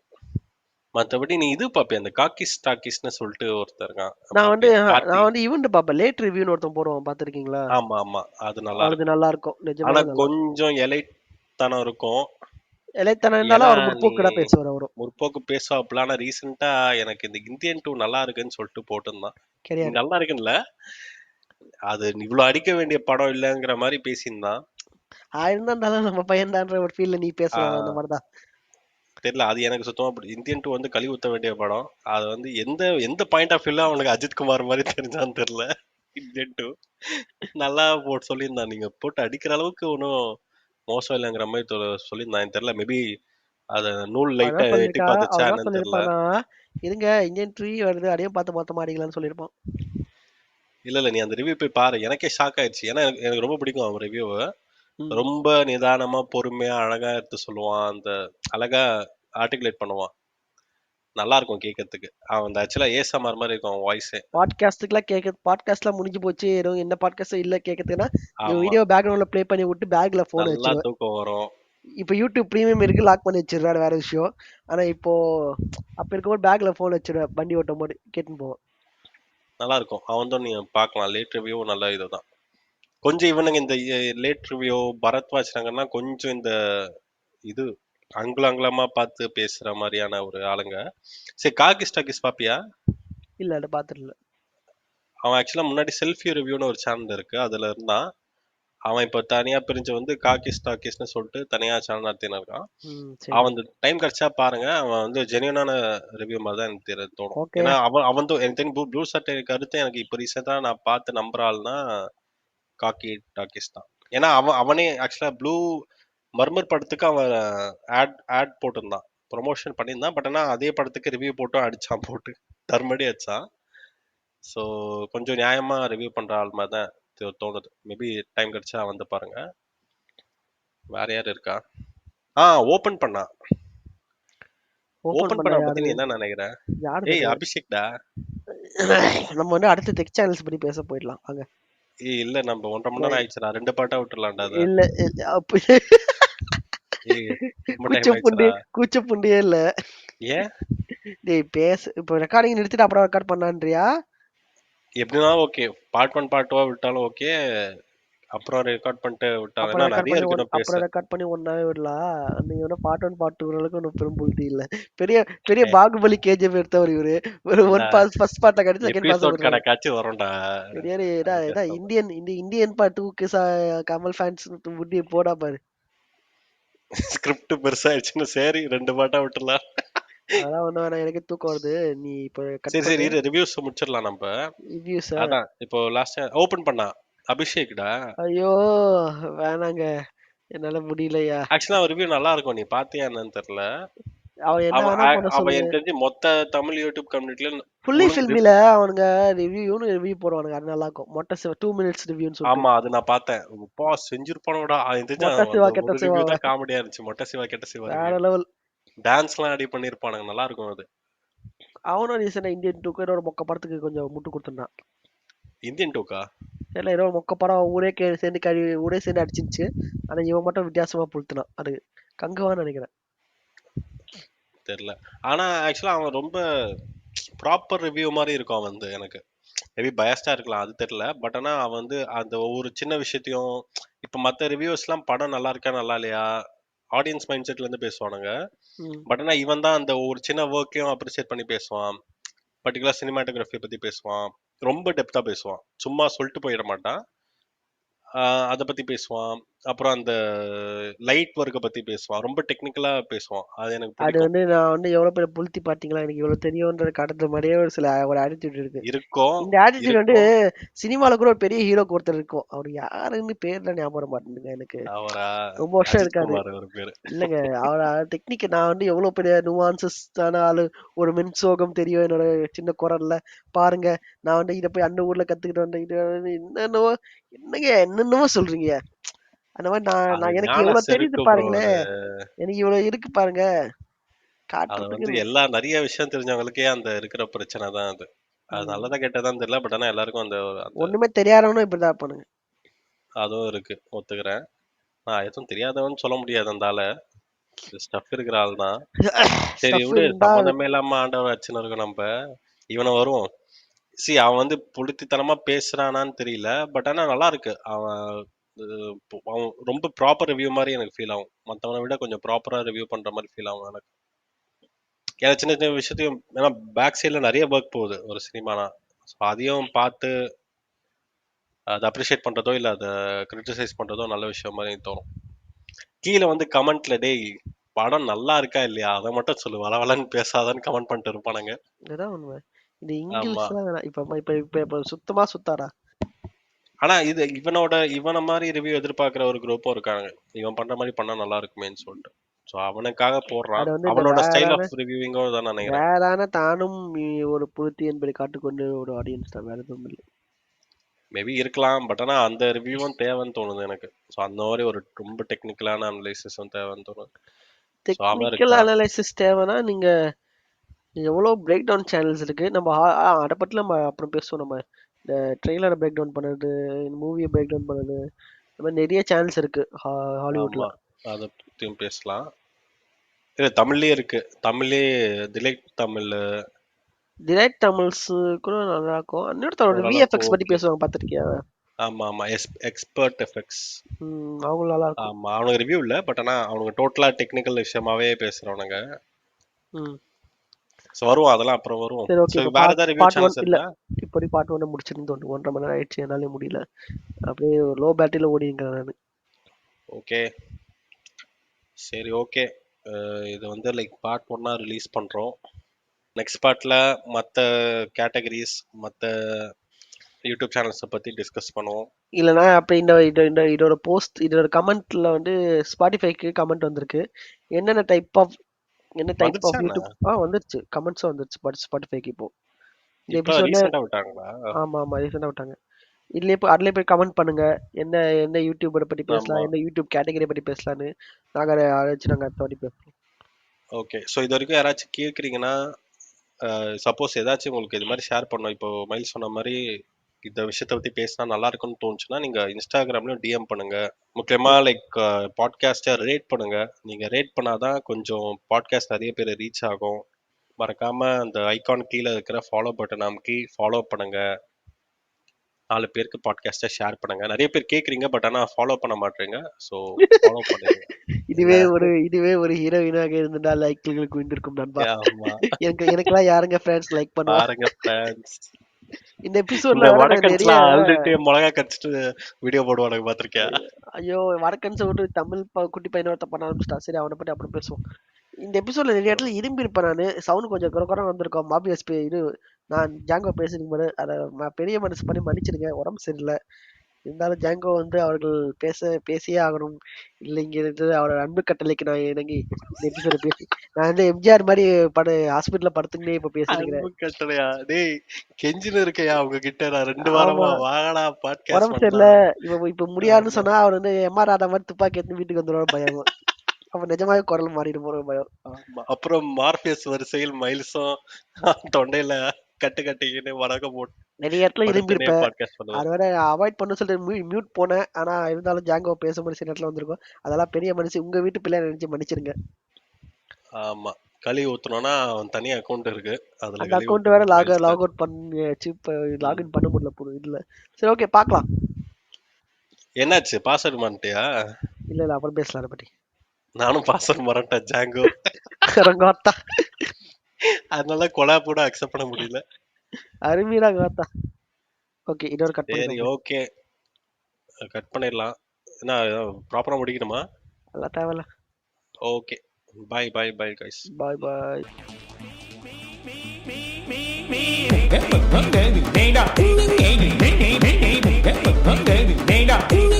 மத்தபடி நீ இது பாப்பியா, அந்த காக்கிஸ் டாக்கிஸ்னு சொல்லிட்டு ஒருத்தர் இருக்கான், பாப்பியா? கார்த்தி. நான் வந்து ஈவெண்ட் பாப்பேன், லேட் ரிவ்யூன்னு ஒருத்தன் போடுவான், பாத்திருக்கீங்களா? ஆமா ஆமா, அது நல்லா அது இருக்கும். நல்லா இருக்கும், ஆனா நிஜமாவே நல்லா. கொஞ்சம் இலைத்தனம் இருக்கும். இலைத்தனம் இருந்தாலும் ஏன்னா அவர் நீ முற்போக்கு தான் பேசுவார் அவரும். முற்போக்கு பேசுவாப்புல. ஆனா ரீசெண்டா எனக்கு இந்த இந்தியன் 2 நல்லா இருக்குன்னு சொல்லிட்டு போட்டிருந்தான். கிடையாது. நல்லா இருக்குன்னு, அது இவ்வளவு அடிக்க வேண்டிய படம் இல்லைங்கிற மாதிரி பேசியிருந்தான். இருந்தாலும் நம்ம பையன்தான்ற ஒரு ஃபீல்ல நீ பேசலாம் அந்த மாதிரிதான். தெரியல. அது எனக்கு சுத்தமா இந்தியன் 2 வந்து கழுவி ஊத்த வேண்டிய படம். அது வந்து எந்த எந்த பாயிண்ட் ஆஃப் வியூல அவனுக்கு அஜித் குமார் மாதிரி தெரிஞ்சான்னு தெரியல. இந்தியன் 2 நல்லா போட்டு சொல்லியிருந்தான். நீங்க போட்டு அடிக்கிற அளவுக்கு ஒன்றும் மோசம் இல்லைங்கிற மாதிரி சொல்லியிருந்தான். எனக்கு தெரியல. மேபி அத நூல் லைட்டா அதான் எட்டி சொல்லியிருக்கா, பார்த்துச்சா அவதான் என்னன்னு தெரியல. சொல்லியிருப்பானா, இருங்க இந்தியன் த்ரீ வருது அதையும் பார்த்து மொத்தமா அடிக்கலாம்னு சொல்லியிருப்பான். இல்ல இல்ல, நீ அந்த ரிவ்யூ போய் பாரு. எனக்கே ஷாக் ஆயிடுச்சு. ஏன்னா எனக்கு ரொம்ப பிடிக்கும் அவன் ரிவ்யூ. ம். ரொம்ப நிதானமா பொறுமையா அழகா எடுத்து சொல்லுவான். அந்த அழகா ஆர்டிகுலேட் பண்ணுவான். நல்லா இருக்கும் கேட்கறதுக்கு. அவன் அந்த ஆக்சுவலா ஏசமார் மாதிரி இருக்கும் அவன் வாய்ஸே. பாட்காஸ்ட்டுக்குலாம் பாட்காஸ்ட்லாம் முடிஞ்சு போச்சு, எதுவும் என்ன பாட்காஸ்ட் இல்ல கேட்கறதுன்னா ஆமா, வீடியோ பேக்ரவுண்ட்ல ப்ளே பண்ணி விட்டு பேக்ல போன் நல்லா வச்சிருவேன். தூக்கம் வரும். இப்போ யூடியூப் ப்ரீமியம் இருக்கு, லாக் பண்ணி வச்சிருக்காரு, வேற விஷயம். ஆனா இப்போ அப்ப இருக்கும்போது பேக்ல போன் வச்சிருவேன், வண்டி ஓட்டும் போது கேட்டுன்னு போவேன். நல்லா இருக்கும். அவன் தான் நீங்க பார்க்கலாம். லேட் ரிவ்யூ நல்ல இதுதான். கொஞ்சம் இவனுங்க இந்த லேட் ரிவ்யூ பரத்வாஜ் நகர்னா கொஞ்சம் இந்த இது அங்குலமா பார்த்து பேசுற மாதிரியான ஒரு ஆளுங்க. சரி, காகிஸ் டாக்கிஸ் பாப்பியா? இல்ல அதை பாத்துடல. அவன் ஆக்சுவலா முன்னாடி செல்ஃபி ரிவ்யூன்னு ஒரு சேனல் இருக்கு, அதுல இருந்தான். அவன் இப்ப தனியா பிரிஞ்சு வந்து காகிஸ் டாக்கிஸ்னு சொல்லிட்டு தனியா சேனல் நடத்தின்னு இருக்கான். சரி. அவன் இந்த டைம் கிடைச்சா பாருங்க. அவன் வந்து ஜெனியூனான ரிவ்யூ மாதிரி தான் எனக்கு தோணும். ஓகே. ஏன்னா அவன் அவன் தான் எனக்கு தெரியும். ப்ளூ சட்டை கருத்து எனக்கு இப்போ ரீசெண்டா நான் பார்த்து நம்புற ஆள்னா காக்கி டாக்கிஸ் தான். ஏன்னா அவனே ஆக்சுவலா ப்ளூ மர்மர் படத்துக்கு அவன் ஆட் போட்டிருந்தான், ப்ரொமோஷன் பண்ணியிருந்தான். பட் ஆனா அதே படத்துக்கு ரிவ்யூ போட்டும் அடிச்சான், போட்டு தர்மடி அடிச்சான். ஸோ கொஞ்சம் நியாயமா ரிவ்யூ பண்ற ஆள் மாதிரி தான் தோணுது. மேபி டைம் கிடைச்சா வந்து பாருங்க. வேற யார் இருக்கா? ஓபன் பண்ணா. ஓபன் ஓபன் பண்ண பண்ண பத்தி யாரு? நீ என்ன நினைக்கிற? யாரு ஏய், தெரியாது. அபிஷேக்டா. நம்ம வந்து அடுத்த டெக் சேனல்ஸ் பத்தி பேச போயிடலாம் வாங்க. ஏய் இல்ல, நம்ம 1.5 மணி நேரம் ஆயிடுச்சுடா. 2 பாட்டா விட்டுறலாம்டா அத. இல்ல இல்ல, அப்ப ஏய், ரொம்ப டைம் கூச்சப்புண்டி ஆயிடுச்சுடா. கூச்சப்புண்டியே இல்ல. ஏன்? டேய் இப்போ ரெக்கார்டிங் நிறுத்திட்டு அப்புறம் ரெக்கார்ட் பண்ணான்றியா? எப்படின்னா ஓகே. பார்ட் 1 பார்ட் 2 விட்டாலும் ஓகே. அப்புறம் ரெக்கார்ட் பண்ணிட்டு விட்டாலும், அப்புறம் ஏன்னா ரெக்கார்ட் நிறைய பண்ணி இருக்கு நான் பேச. அப்புறம் ரெக்கார்ட் பண்ணி ஒன்னாவே விடலாம். நீங்க ஒன்னும் பார்ட் ஒன் பார்ட் டூ அளவுக்கு ஒன்றும் பெரும் புல்தி இல்ல. பெரிய பெரிய ஏய், பாகுபலி கேஜிஎஃப் எடுத்தவர் இவரு. ஒரு ஒன் பாஸ் ஃபர்ஸ்ட் பார்ட்ட கட்டி செகண்ட் பாஸ் எபிசோட் விடுறாரு. கணக்காச்சும் வரும்டா. பெரிய அது இதான் கஷ்டம். இந்தியன் பார்ட் டூக்கு கமல் ஃபேன்ஸ் முடி போடா பாரு. ஸ்கிரிப்ட் பெருசாயிடுச்சுன்னு சரி 2 பாட்டா விட்டுறலாம். அதெல்லாம் ஒன்றும் வேணாம், எனக்கே தூக்கம் வருது. நீ இப்போ கட் சரி சரி, பண்ணு. இரு ரிவ்யூஸ் முடிச்சிடலாம் நம்ம. ரிவ்யூஸா? அதான் இப்போ லாஸ்ட் ஓபன் பண்ணா அபிஷேக்டா. ஐயோ வேணாங்க, என்னால முடியலையா. ஆக்சுவலா அவன் ரிவ்யூ நல்லா இருக்கும். நீ பாத்தியா என்னன்னு தெரியல. அவன் என்ன அவன் வேணா பண்ண அவன் சொல்லு. எனக்கு தெரிஞ்சு மொத்த தமிழ் யூடியூப் கம்யூனிட்டில ஃபுல்லி ஒழுங்கு. ஃபில்மில அவனுங்க ரிவ்யூ போடுவானுங்க, அது நல்லா இருக்கும். மொட்டை 2 மினிட்ஸ் ரிவ்யூன்னு சொல்லிட்டு. ஆமா, அது நான் பார்த்தேன். அப்பா செஞ்சிருப்பானோடா. எனக்கு தெரிஞ்சு மொட்டை சிவா அந்த கெட்ட ஒரு ரிவ்யூ சிவாவ தான் காமெடியா இருந்துச்சு. மொட்டை சிவா கெட்ட சிவா வேற ரிவ்யூ. லெவல். டான்ஸ்லாம் ஆடி பண்ணிருப்பானுங்க, நல்லா இருக்கும் அது. அவனும் ரீசெண்டா இந்தியன் டூக்கு ஏதோ ஒரு மொக்க படத்துக்கு கொஞ்சம் முட்டு கொடுத்துருந்தான். இந்தியன் டூக்கா? தெரியல, ஏதோ ஒரு மொக்க படம் ஊரே சேர்ந்து ஊரே சேர்ந்து அடிச்சிருச்சு. ஆனா இவன் மட்டும் வித்தியாசமா புழுத்துனான். அது கங்குவான்னு நினைக்கிறேன். தெரியல. ஆனா ஆக்சுவலா அவன் ரொம்ப ப்ராப்பர் ரிவ்யூ மாதிரி இருக்கும். அவன் வந்து எனக்கு மேபி பயஸ்டா இருக்கலாம், அது தெரியல. பட் ஆனா அவன் வந்து அந்த ஒவ்வொரு சின்ன விஷயத்தையும், இப்ப மத்த ரிவ்யூஸ்லாம் படம் நல்லா இருக்கா நல்லா இல்லையா ஆடியன்ஸ் மைண்ட் செட்ல இருந்து பேசுவானுங்க. ம். பட் ஆனா இவன் தான் அந்த ஒரு சின்ன ஒர்க்கையும் அப்ரிசியேட் பண்ணி பேசுவான். பர்டிகுலர் சினிமாட்டோகிராஃபி பத்தி பேசுவான். ரொம்ப டெப்தா பேசுவான். சும்மா சொல்லிட்டு போயிட மாட்டான். அத பத்தி பேசுவான். அப்புறம் அந்த லைட் ஒர்க்க பத்தி பேசுவான். ரொம்ப டெக்னிக்கலா பேசுவான். அது எனக்கு அது பிடிக்கும். வந்து நான் வந்து எவ்வளவு பேர் புளுத்தி பாத்தீங்களா, எனக்கு இவ்வளவு தெரியும்ன்ற காட்டுற மாதிரியே ஒரு ஆட்டிடியூட் இருக்கு. இருக்கும், இந்த ஆட்டிடியூட் வந்து இருக்கும். சினிமால கூட ஒரு பெரிய ஹீரோக்கு ஒருத்தர் இருக்கும். அவர் யாருன்னு பேர்ல ஞாபகம் வர மாட்டேங்குங்க எனக்கு. அவரா? ரொம்ப வருஷம் அஜித் இருக்காரு. குமார் ஒரு பேரு. இல்லங்க, அவர டெக்னிக் நான் வந்து எவ்வளவு பெரிய நுவான்சஸ் ஆளு. ஒரு மின்சோகம் தெரியும் என்னோட சின்ன குரல்ல. பாருங்க, நான் வந்து இத போய் அந்த ஊர்ல கத்துக்கிட்டு வந்தேன். இது வந்து என்னென்னவோ, என்னென்னவோ சொல்றீங்க. அந்த மாதிரி நான் அது நான் எனக்கு ஞான எவ்வளவு தெரியுது செருக்கு ப்ரோ பாருங்களேன். அது. எனக்கு இவ்வளவு இருக்கு பாருங்க அது காட்டுறதுக்கு. வந்து எல்லா நிறைய விஷயம் தெரிஞ்சவங்களுக்கே அந்த இருக்கிற பிரச்சனை தான் அது. அது ம். நல்லதா கெட்டதான்னு தெரியல. பட் ஆனா எல்லாருக்கும் அந்த அந்த ஒண்ணுமே தெரியாதவனும் இப்படிதான் இருப்பானுங்க. அதுவும் இருக்கு. ஒத்துக்கிறேன். நான் எதுவும் தெரியாதவன்னு சொல்ல முடியாது அந்த ஆள. ஸ்டஃப் இருக்கிற ஆள் தான். சரி ஸ்டஃப் விடு, இருந்தா சம்மந்தமே இல்லாம ஆண்டவர் அச்சுன்னு இருக்கோம் நம்ம. இவனை வருவோம். அவன் வந்து புலித்தித்தனமா பேசுறானான்னு தெரியல. பட் ஆனா நல்லா இருக்கு. அவன் ரொம்ப ப்ராப்பர் ரிவ்யூ மாதிரி எனக்கு ஃபீல் ஆகும். மத்தவனை விட கொஞ்சம் ப்ராப்பரா ரிவ்யூ பண்ற மாதிரி ஃபீல் ஆகும் எனக்கு. ஏன்னா சின்ன சின்ன விஷயத்தையும், ஏன்னா பேக் சைட்ல நிறைய ஒர்க் போகுது ஒரு சினிமானா. ஸோ அதையும் பார்த்து அதை அப்ரிஷியேட் பண்றதோ இல்ல அதை கிரிட்டிசைஸ் பண்றதோ நல்ல விஷயம் மாதிரி எனக்கு தோணும். கீழே வந்து கமெண்ட்ல டேய் படம் நல்லா இருக்கா இல்லையா அதை மட்டும் சொல்லு, வளவலன்னு பேசாதான்னு கமெண்ட் பண்ணிட்டு இருப்பானுங்க. இதுதான் உண்மை. இது ஆமா. இங்கிலீஷ் தான் வேணாம். இப்ப சுத்தமா சுத்தாடா. ஆனா இது இவன மாதிரி ரிவ்யூ எதிர்பார்க்கிற ஒரு குரூப்பும் இருக்காங்க. இவன் பண்ற மாதிரி பண்ணா நல்லா இருக்குமேன்னு சொல்லிட்டு. ஸோ அவனுக்காக போடுறான். அது வந்து இந்த அவனோட ஸ்டைல் வேறான ஆஃப் ரிவ்யூவிங்கும் தான் நினைக்கிறேன். வேறான தானும் ஒரு புழுத்தி என்பதை காட்டுக்கொண்டு ஒரு ஆடியன்ஸ் தான், வேற எதுவும் இல்லை. மேபி இருக்கலாம், பட் ஆனா அந்த ரிவ்யூவும் தேவைன்னு தோணுது எனக்கு. ஸோ அந்த மாதிரி ஒரு ரொம்ப டெக்னிக்கலான அனலைசிஸும் தேவைன்னு தோணுது. ஸோ அவன் டெக்னிக்கல் இருக்கான். அனலைசிஸ் தேவைன்னா நீங்க எவ்வளோ பிரேக் டவுன் சேனல்ஸ் இருக்கு. நம்ம அதை பத்தி நம்ம அப்புறம் பேசுவோம். நம்ம இந்த ட்ரெய்லரை பிரேக் டவுன் பண்ணுறது, மூவியை பிரேக் டவுன் பண்ணுறது, இந்த மாதிரி நிறைய சேனல்ஸ் இருக்கு ஹாலிவுட்ல. ஆமா, அதை பத்தியும் பேசலாம். இல்ல தமிழ்லயே இருக்கு. தமிழ்லயே டிலைட் தமிழ் டிரெக்ட் தமிழ்ஸ் கூட நல்லா இருக்கும். இன்னொருத்தரோட ஓரளவுக்கு விஎஃப்எக்ஸ் பத்தி ஓகே. பேசுவாங்க, பார்த்துருக்கியா? ஆமா ஆமா, எக்ஸ்பர்ட் எஃபெக்ட்ஸ். அவங்க நல்லா இருக்கும். ஆமா, அவனுக்கு ரிவ்யூ இல்ல, பட் ஆனா அவனுக்கு டோட்டலா டெக்னிக்கல் விஷயமாவே பேசுறவனுங்க. ம். ஸோ வருவோம், அதெல்லாம் அப்புறம் வருவோம். சரி, ஓகே. ஸோ இப்போ வேற ஏதாவது ரிவ்யூ பார்ட் 1 சேனல்ஸ் இல்ல, இருக்கா? இப்படி பார்ட் 1 முடிச்சிருந்து 1.5 மணி நேரம் ஆயிடுச்சு, என்னாலே முடியல. அப்படியே லோ பேட்டரியில ஓடிங்கிறேன் நான். ஓகே, சரி, ஓகே. இது வந்து லைக் பார்ட் 1 ரிலீஸ் பண்றோம். நெக்ஸ்ட் பார்ட்ல மற்ற கேட்டகரிஸ், மற்ற யூடியூப் சேனல்ஸை பத்தி டிஸ்கஸ் பண்ணுவோம். இல்லைனா அப்போ இதோட போஸ்ட், இதோட கமெண்ட்ல வந்து ஸ்பாட்டிஃபைக்கு கமெண்ட் வந்திருக்கு. என்ன டைப் ஆஃப் வந்துருச்சா என்ன? யூடியூப் வந்துருச்சு, கமெண்ட்ஸும் வந்துருச்சு ஸ்பாட்டிஃபைக்கு. இப்போ இந்த இப்போ எபிசோட்ல ரீசெண்டா விட்டாங்களா? ஆமா ரீசெண்டா விட்டாங்க. அதுல போய் கமெண்ட் பண்ணுங்க, என்ன என்ன யூடியூபரை பத்தி பேசலாம், ஆமா. என்ன யூடியூப் கேட்டகரி பத்தி பேசலாம்னு நாங்க நாங்க அடுத்த வாட்டி பேசுறோம். ஓகே, ஸோ இது வரைக்கும் யாராச்சும் கேட்குறீங்கன்னா, சப்போஸ் ஏதாச்சும் உங்களுக்கு இது மாதிரி ஷேர் பண்ணோம், இப்போ மைல் சொன்ன மாதிரி இந்த விஷயத்தை பத்தி பேசினா நல்லா இருக்கும்னு தோணுச்சுன்னா நீங்க இன்ஸ்டாகிராம்லயும் டிஎம் பண்ணுங்க. முக்கியமா லைக் பாட்காஸ்ட்டை ரேட் பண்ணுங்க. நீங்க ரேட் பண்ணாதான் கொஞ்சம் பாட்காஸ்ட் நிறைய பேர் ரீச் ஆகும். மறக்காம அந்த ஐகான் கீழே இருக்கிற ஃபாலோ பட்டன் அமுக்கி ஃபாலோ பண்ணுங்க. 4 பேருக்கு பாட்காஸ்ட்டை ஷேர் பண்ணுங்க. நிறைய பேர் கேட்குறீங்க, பட் ஆனால் ஃபாலோ பண்ண மாட்டீங்க. ஸோ ஃபாலோ பண்ணுங்க. இதுவே ஒரு ஹீரோயினாக இருந்தா லைக்களுக்கு விண்டிருக்கும் நண்பா. ஆமா, எனக்கெல்லாம் யாருங்க ஃப்ரெண்ட்ஸ் லைக் பண்ணுவா? பாருங்க ஃப்ரெண்ட்ஸ். இந்த எபிசோட்ல இந்த வேற நான் நிறைய வடக்கன்ஸ்லாம் அழுதுட்டு மிளகா கடிச்சிட்டு வீடியோ போடுவானுங்க, பாத்திருக்கியா? ஐயோ, வடக்கன்ஸை விட்டு தமிழ் குட்டி பையனை ஒருத்த பண்ண ஆரம்பிச்சிட்டான். சரி, அவனை பத்தி அப்புறம் பேசுவோம். இந்த எபிசோட்ல நிறைய இடத்துல இரும்பி இருப்பேன் நான். சவுண்ட் கொஞ்சம் குறை வந்திருக்கோம். மாபியஸ் இது நான் ஜாங்கோ பேசுறதுக்கு போது அதை பெரிய மனசு பண்ணி மன்னிச்சிருங்க, உடம்பு சரியில்லை. இருந்தாலும் ஜாங்கோ வந்து அவர்கள் பேசியே ஆகணும் இல்லைங்கிறது அவரோட அன்பு கட்டளைக்கு நான் இணங்கி இந்த எபிசோட பேசி, நான் வந்து எம்ஜிஆர் மாதிரி ஹாஸ்பிட்டல்ல படுத்துக்கிட்டே இப்ப பேசிக்கிறேன். அன்பு கட்டளையா? டேய், கெஞ்சின்னு இருக்கையா அவங்க கிட்ட நான் 2 ஆமா, வாரமா, வாங்கடா பாட்காஸ்ட் உடம்பு சரியில்லை. பண்ணலாம். இப்ப முடியாதுன்னு ஆமா சொன்னா அவர் வந்து எம்ஆர் ராதா மாதிரி துப்பாக்கி எடுத்து வீட்டுக்கு வந்துடுவாரு பயம். அப்ப நிஜமாவே குரல் மாறிட்டு போற பயம். ஆமா. அப்புறம் மார்பியஸ் வரிசையில் மைல்ஸும் தொண்டையில கட்டிக்கின்னு வணக்கம் போட்டு நிறைய இடத்துல இரும்பி படுத்துனே இருப்பேன். பாட்காஸ்ட் பண்ணுவேன். அது வேற அவாய்ட் பண்ண சொல்லிட்டு மியூட் போனேன். ஆனா இருந்தாலும் ஜாங்கோ பேசும்போது சில இடத்துல வந்திருக்கும். அதெல்லாம் பெரிய மனுஷன், உங்க வீட்டு பிள்ளை நினைச்சு மன்னிச்சிருங்க. ஆமா, கழுவி ஊத்தணும்னா அவன் தனி அக்கௌண்ட் இருக்கு, அதுல அந்த கழுவி அக்கௌண்ட் வேற ஊத்தணும் மைல்ஸ். லாக் அவுட் பண்ணியாச்சு. இப்ப லாகின் பண்ண முடியல இதுல. சரி, ஓகே, பாக்கலாம். என்னாச்சு, பாஸ்வேர்ட் மறந்துட்டியா? இல்ல அப்புறம் பேசலாம் அதை பத்தி. நானும் பாஸ்வேர்ட் மறந்துட்டேன் ஜாங்கோ. ரங்காத்தா அதனால கொலாப் கூட அக்செப்ட் பண்ண முடியல. அருமையா காத்தா. ஓகே, இன்னொரு கட் சரி, பண்ணிடுவோம். ஓகே, கட் பண்ணிடலாம். என்ன ப்ராப்பரா முடிக்கணுமா? அதெல்லாம் தேவையில்ல. Okay, bye bye bye guys. Bye bye. Nada.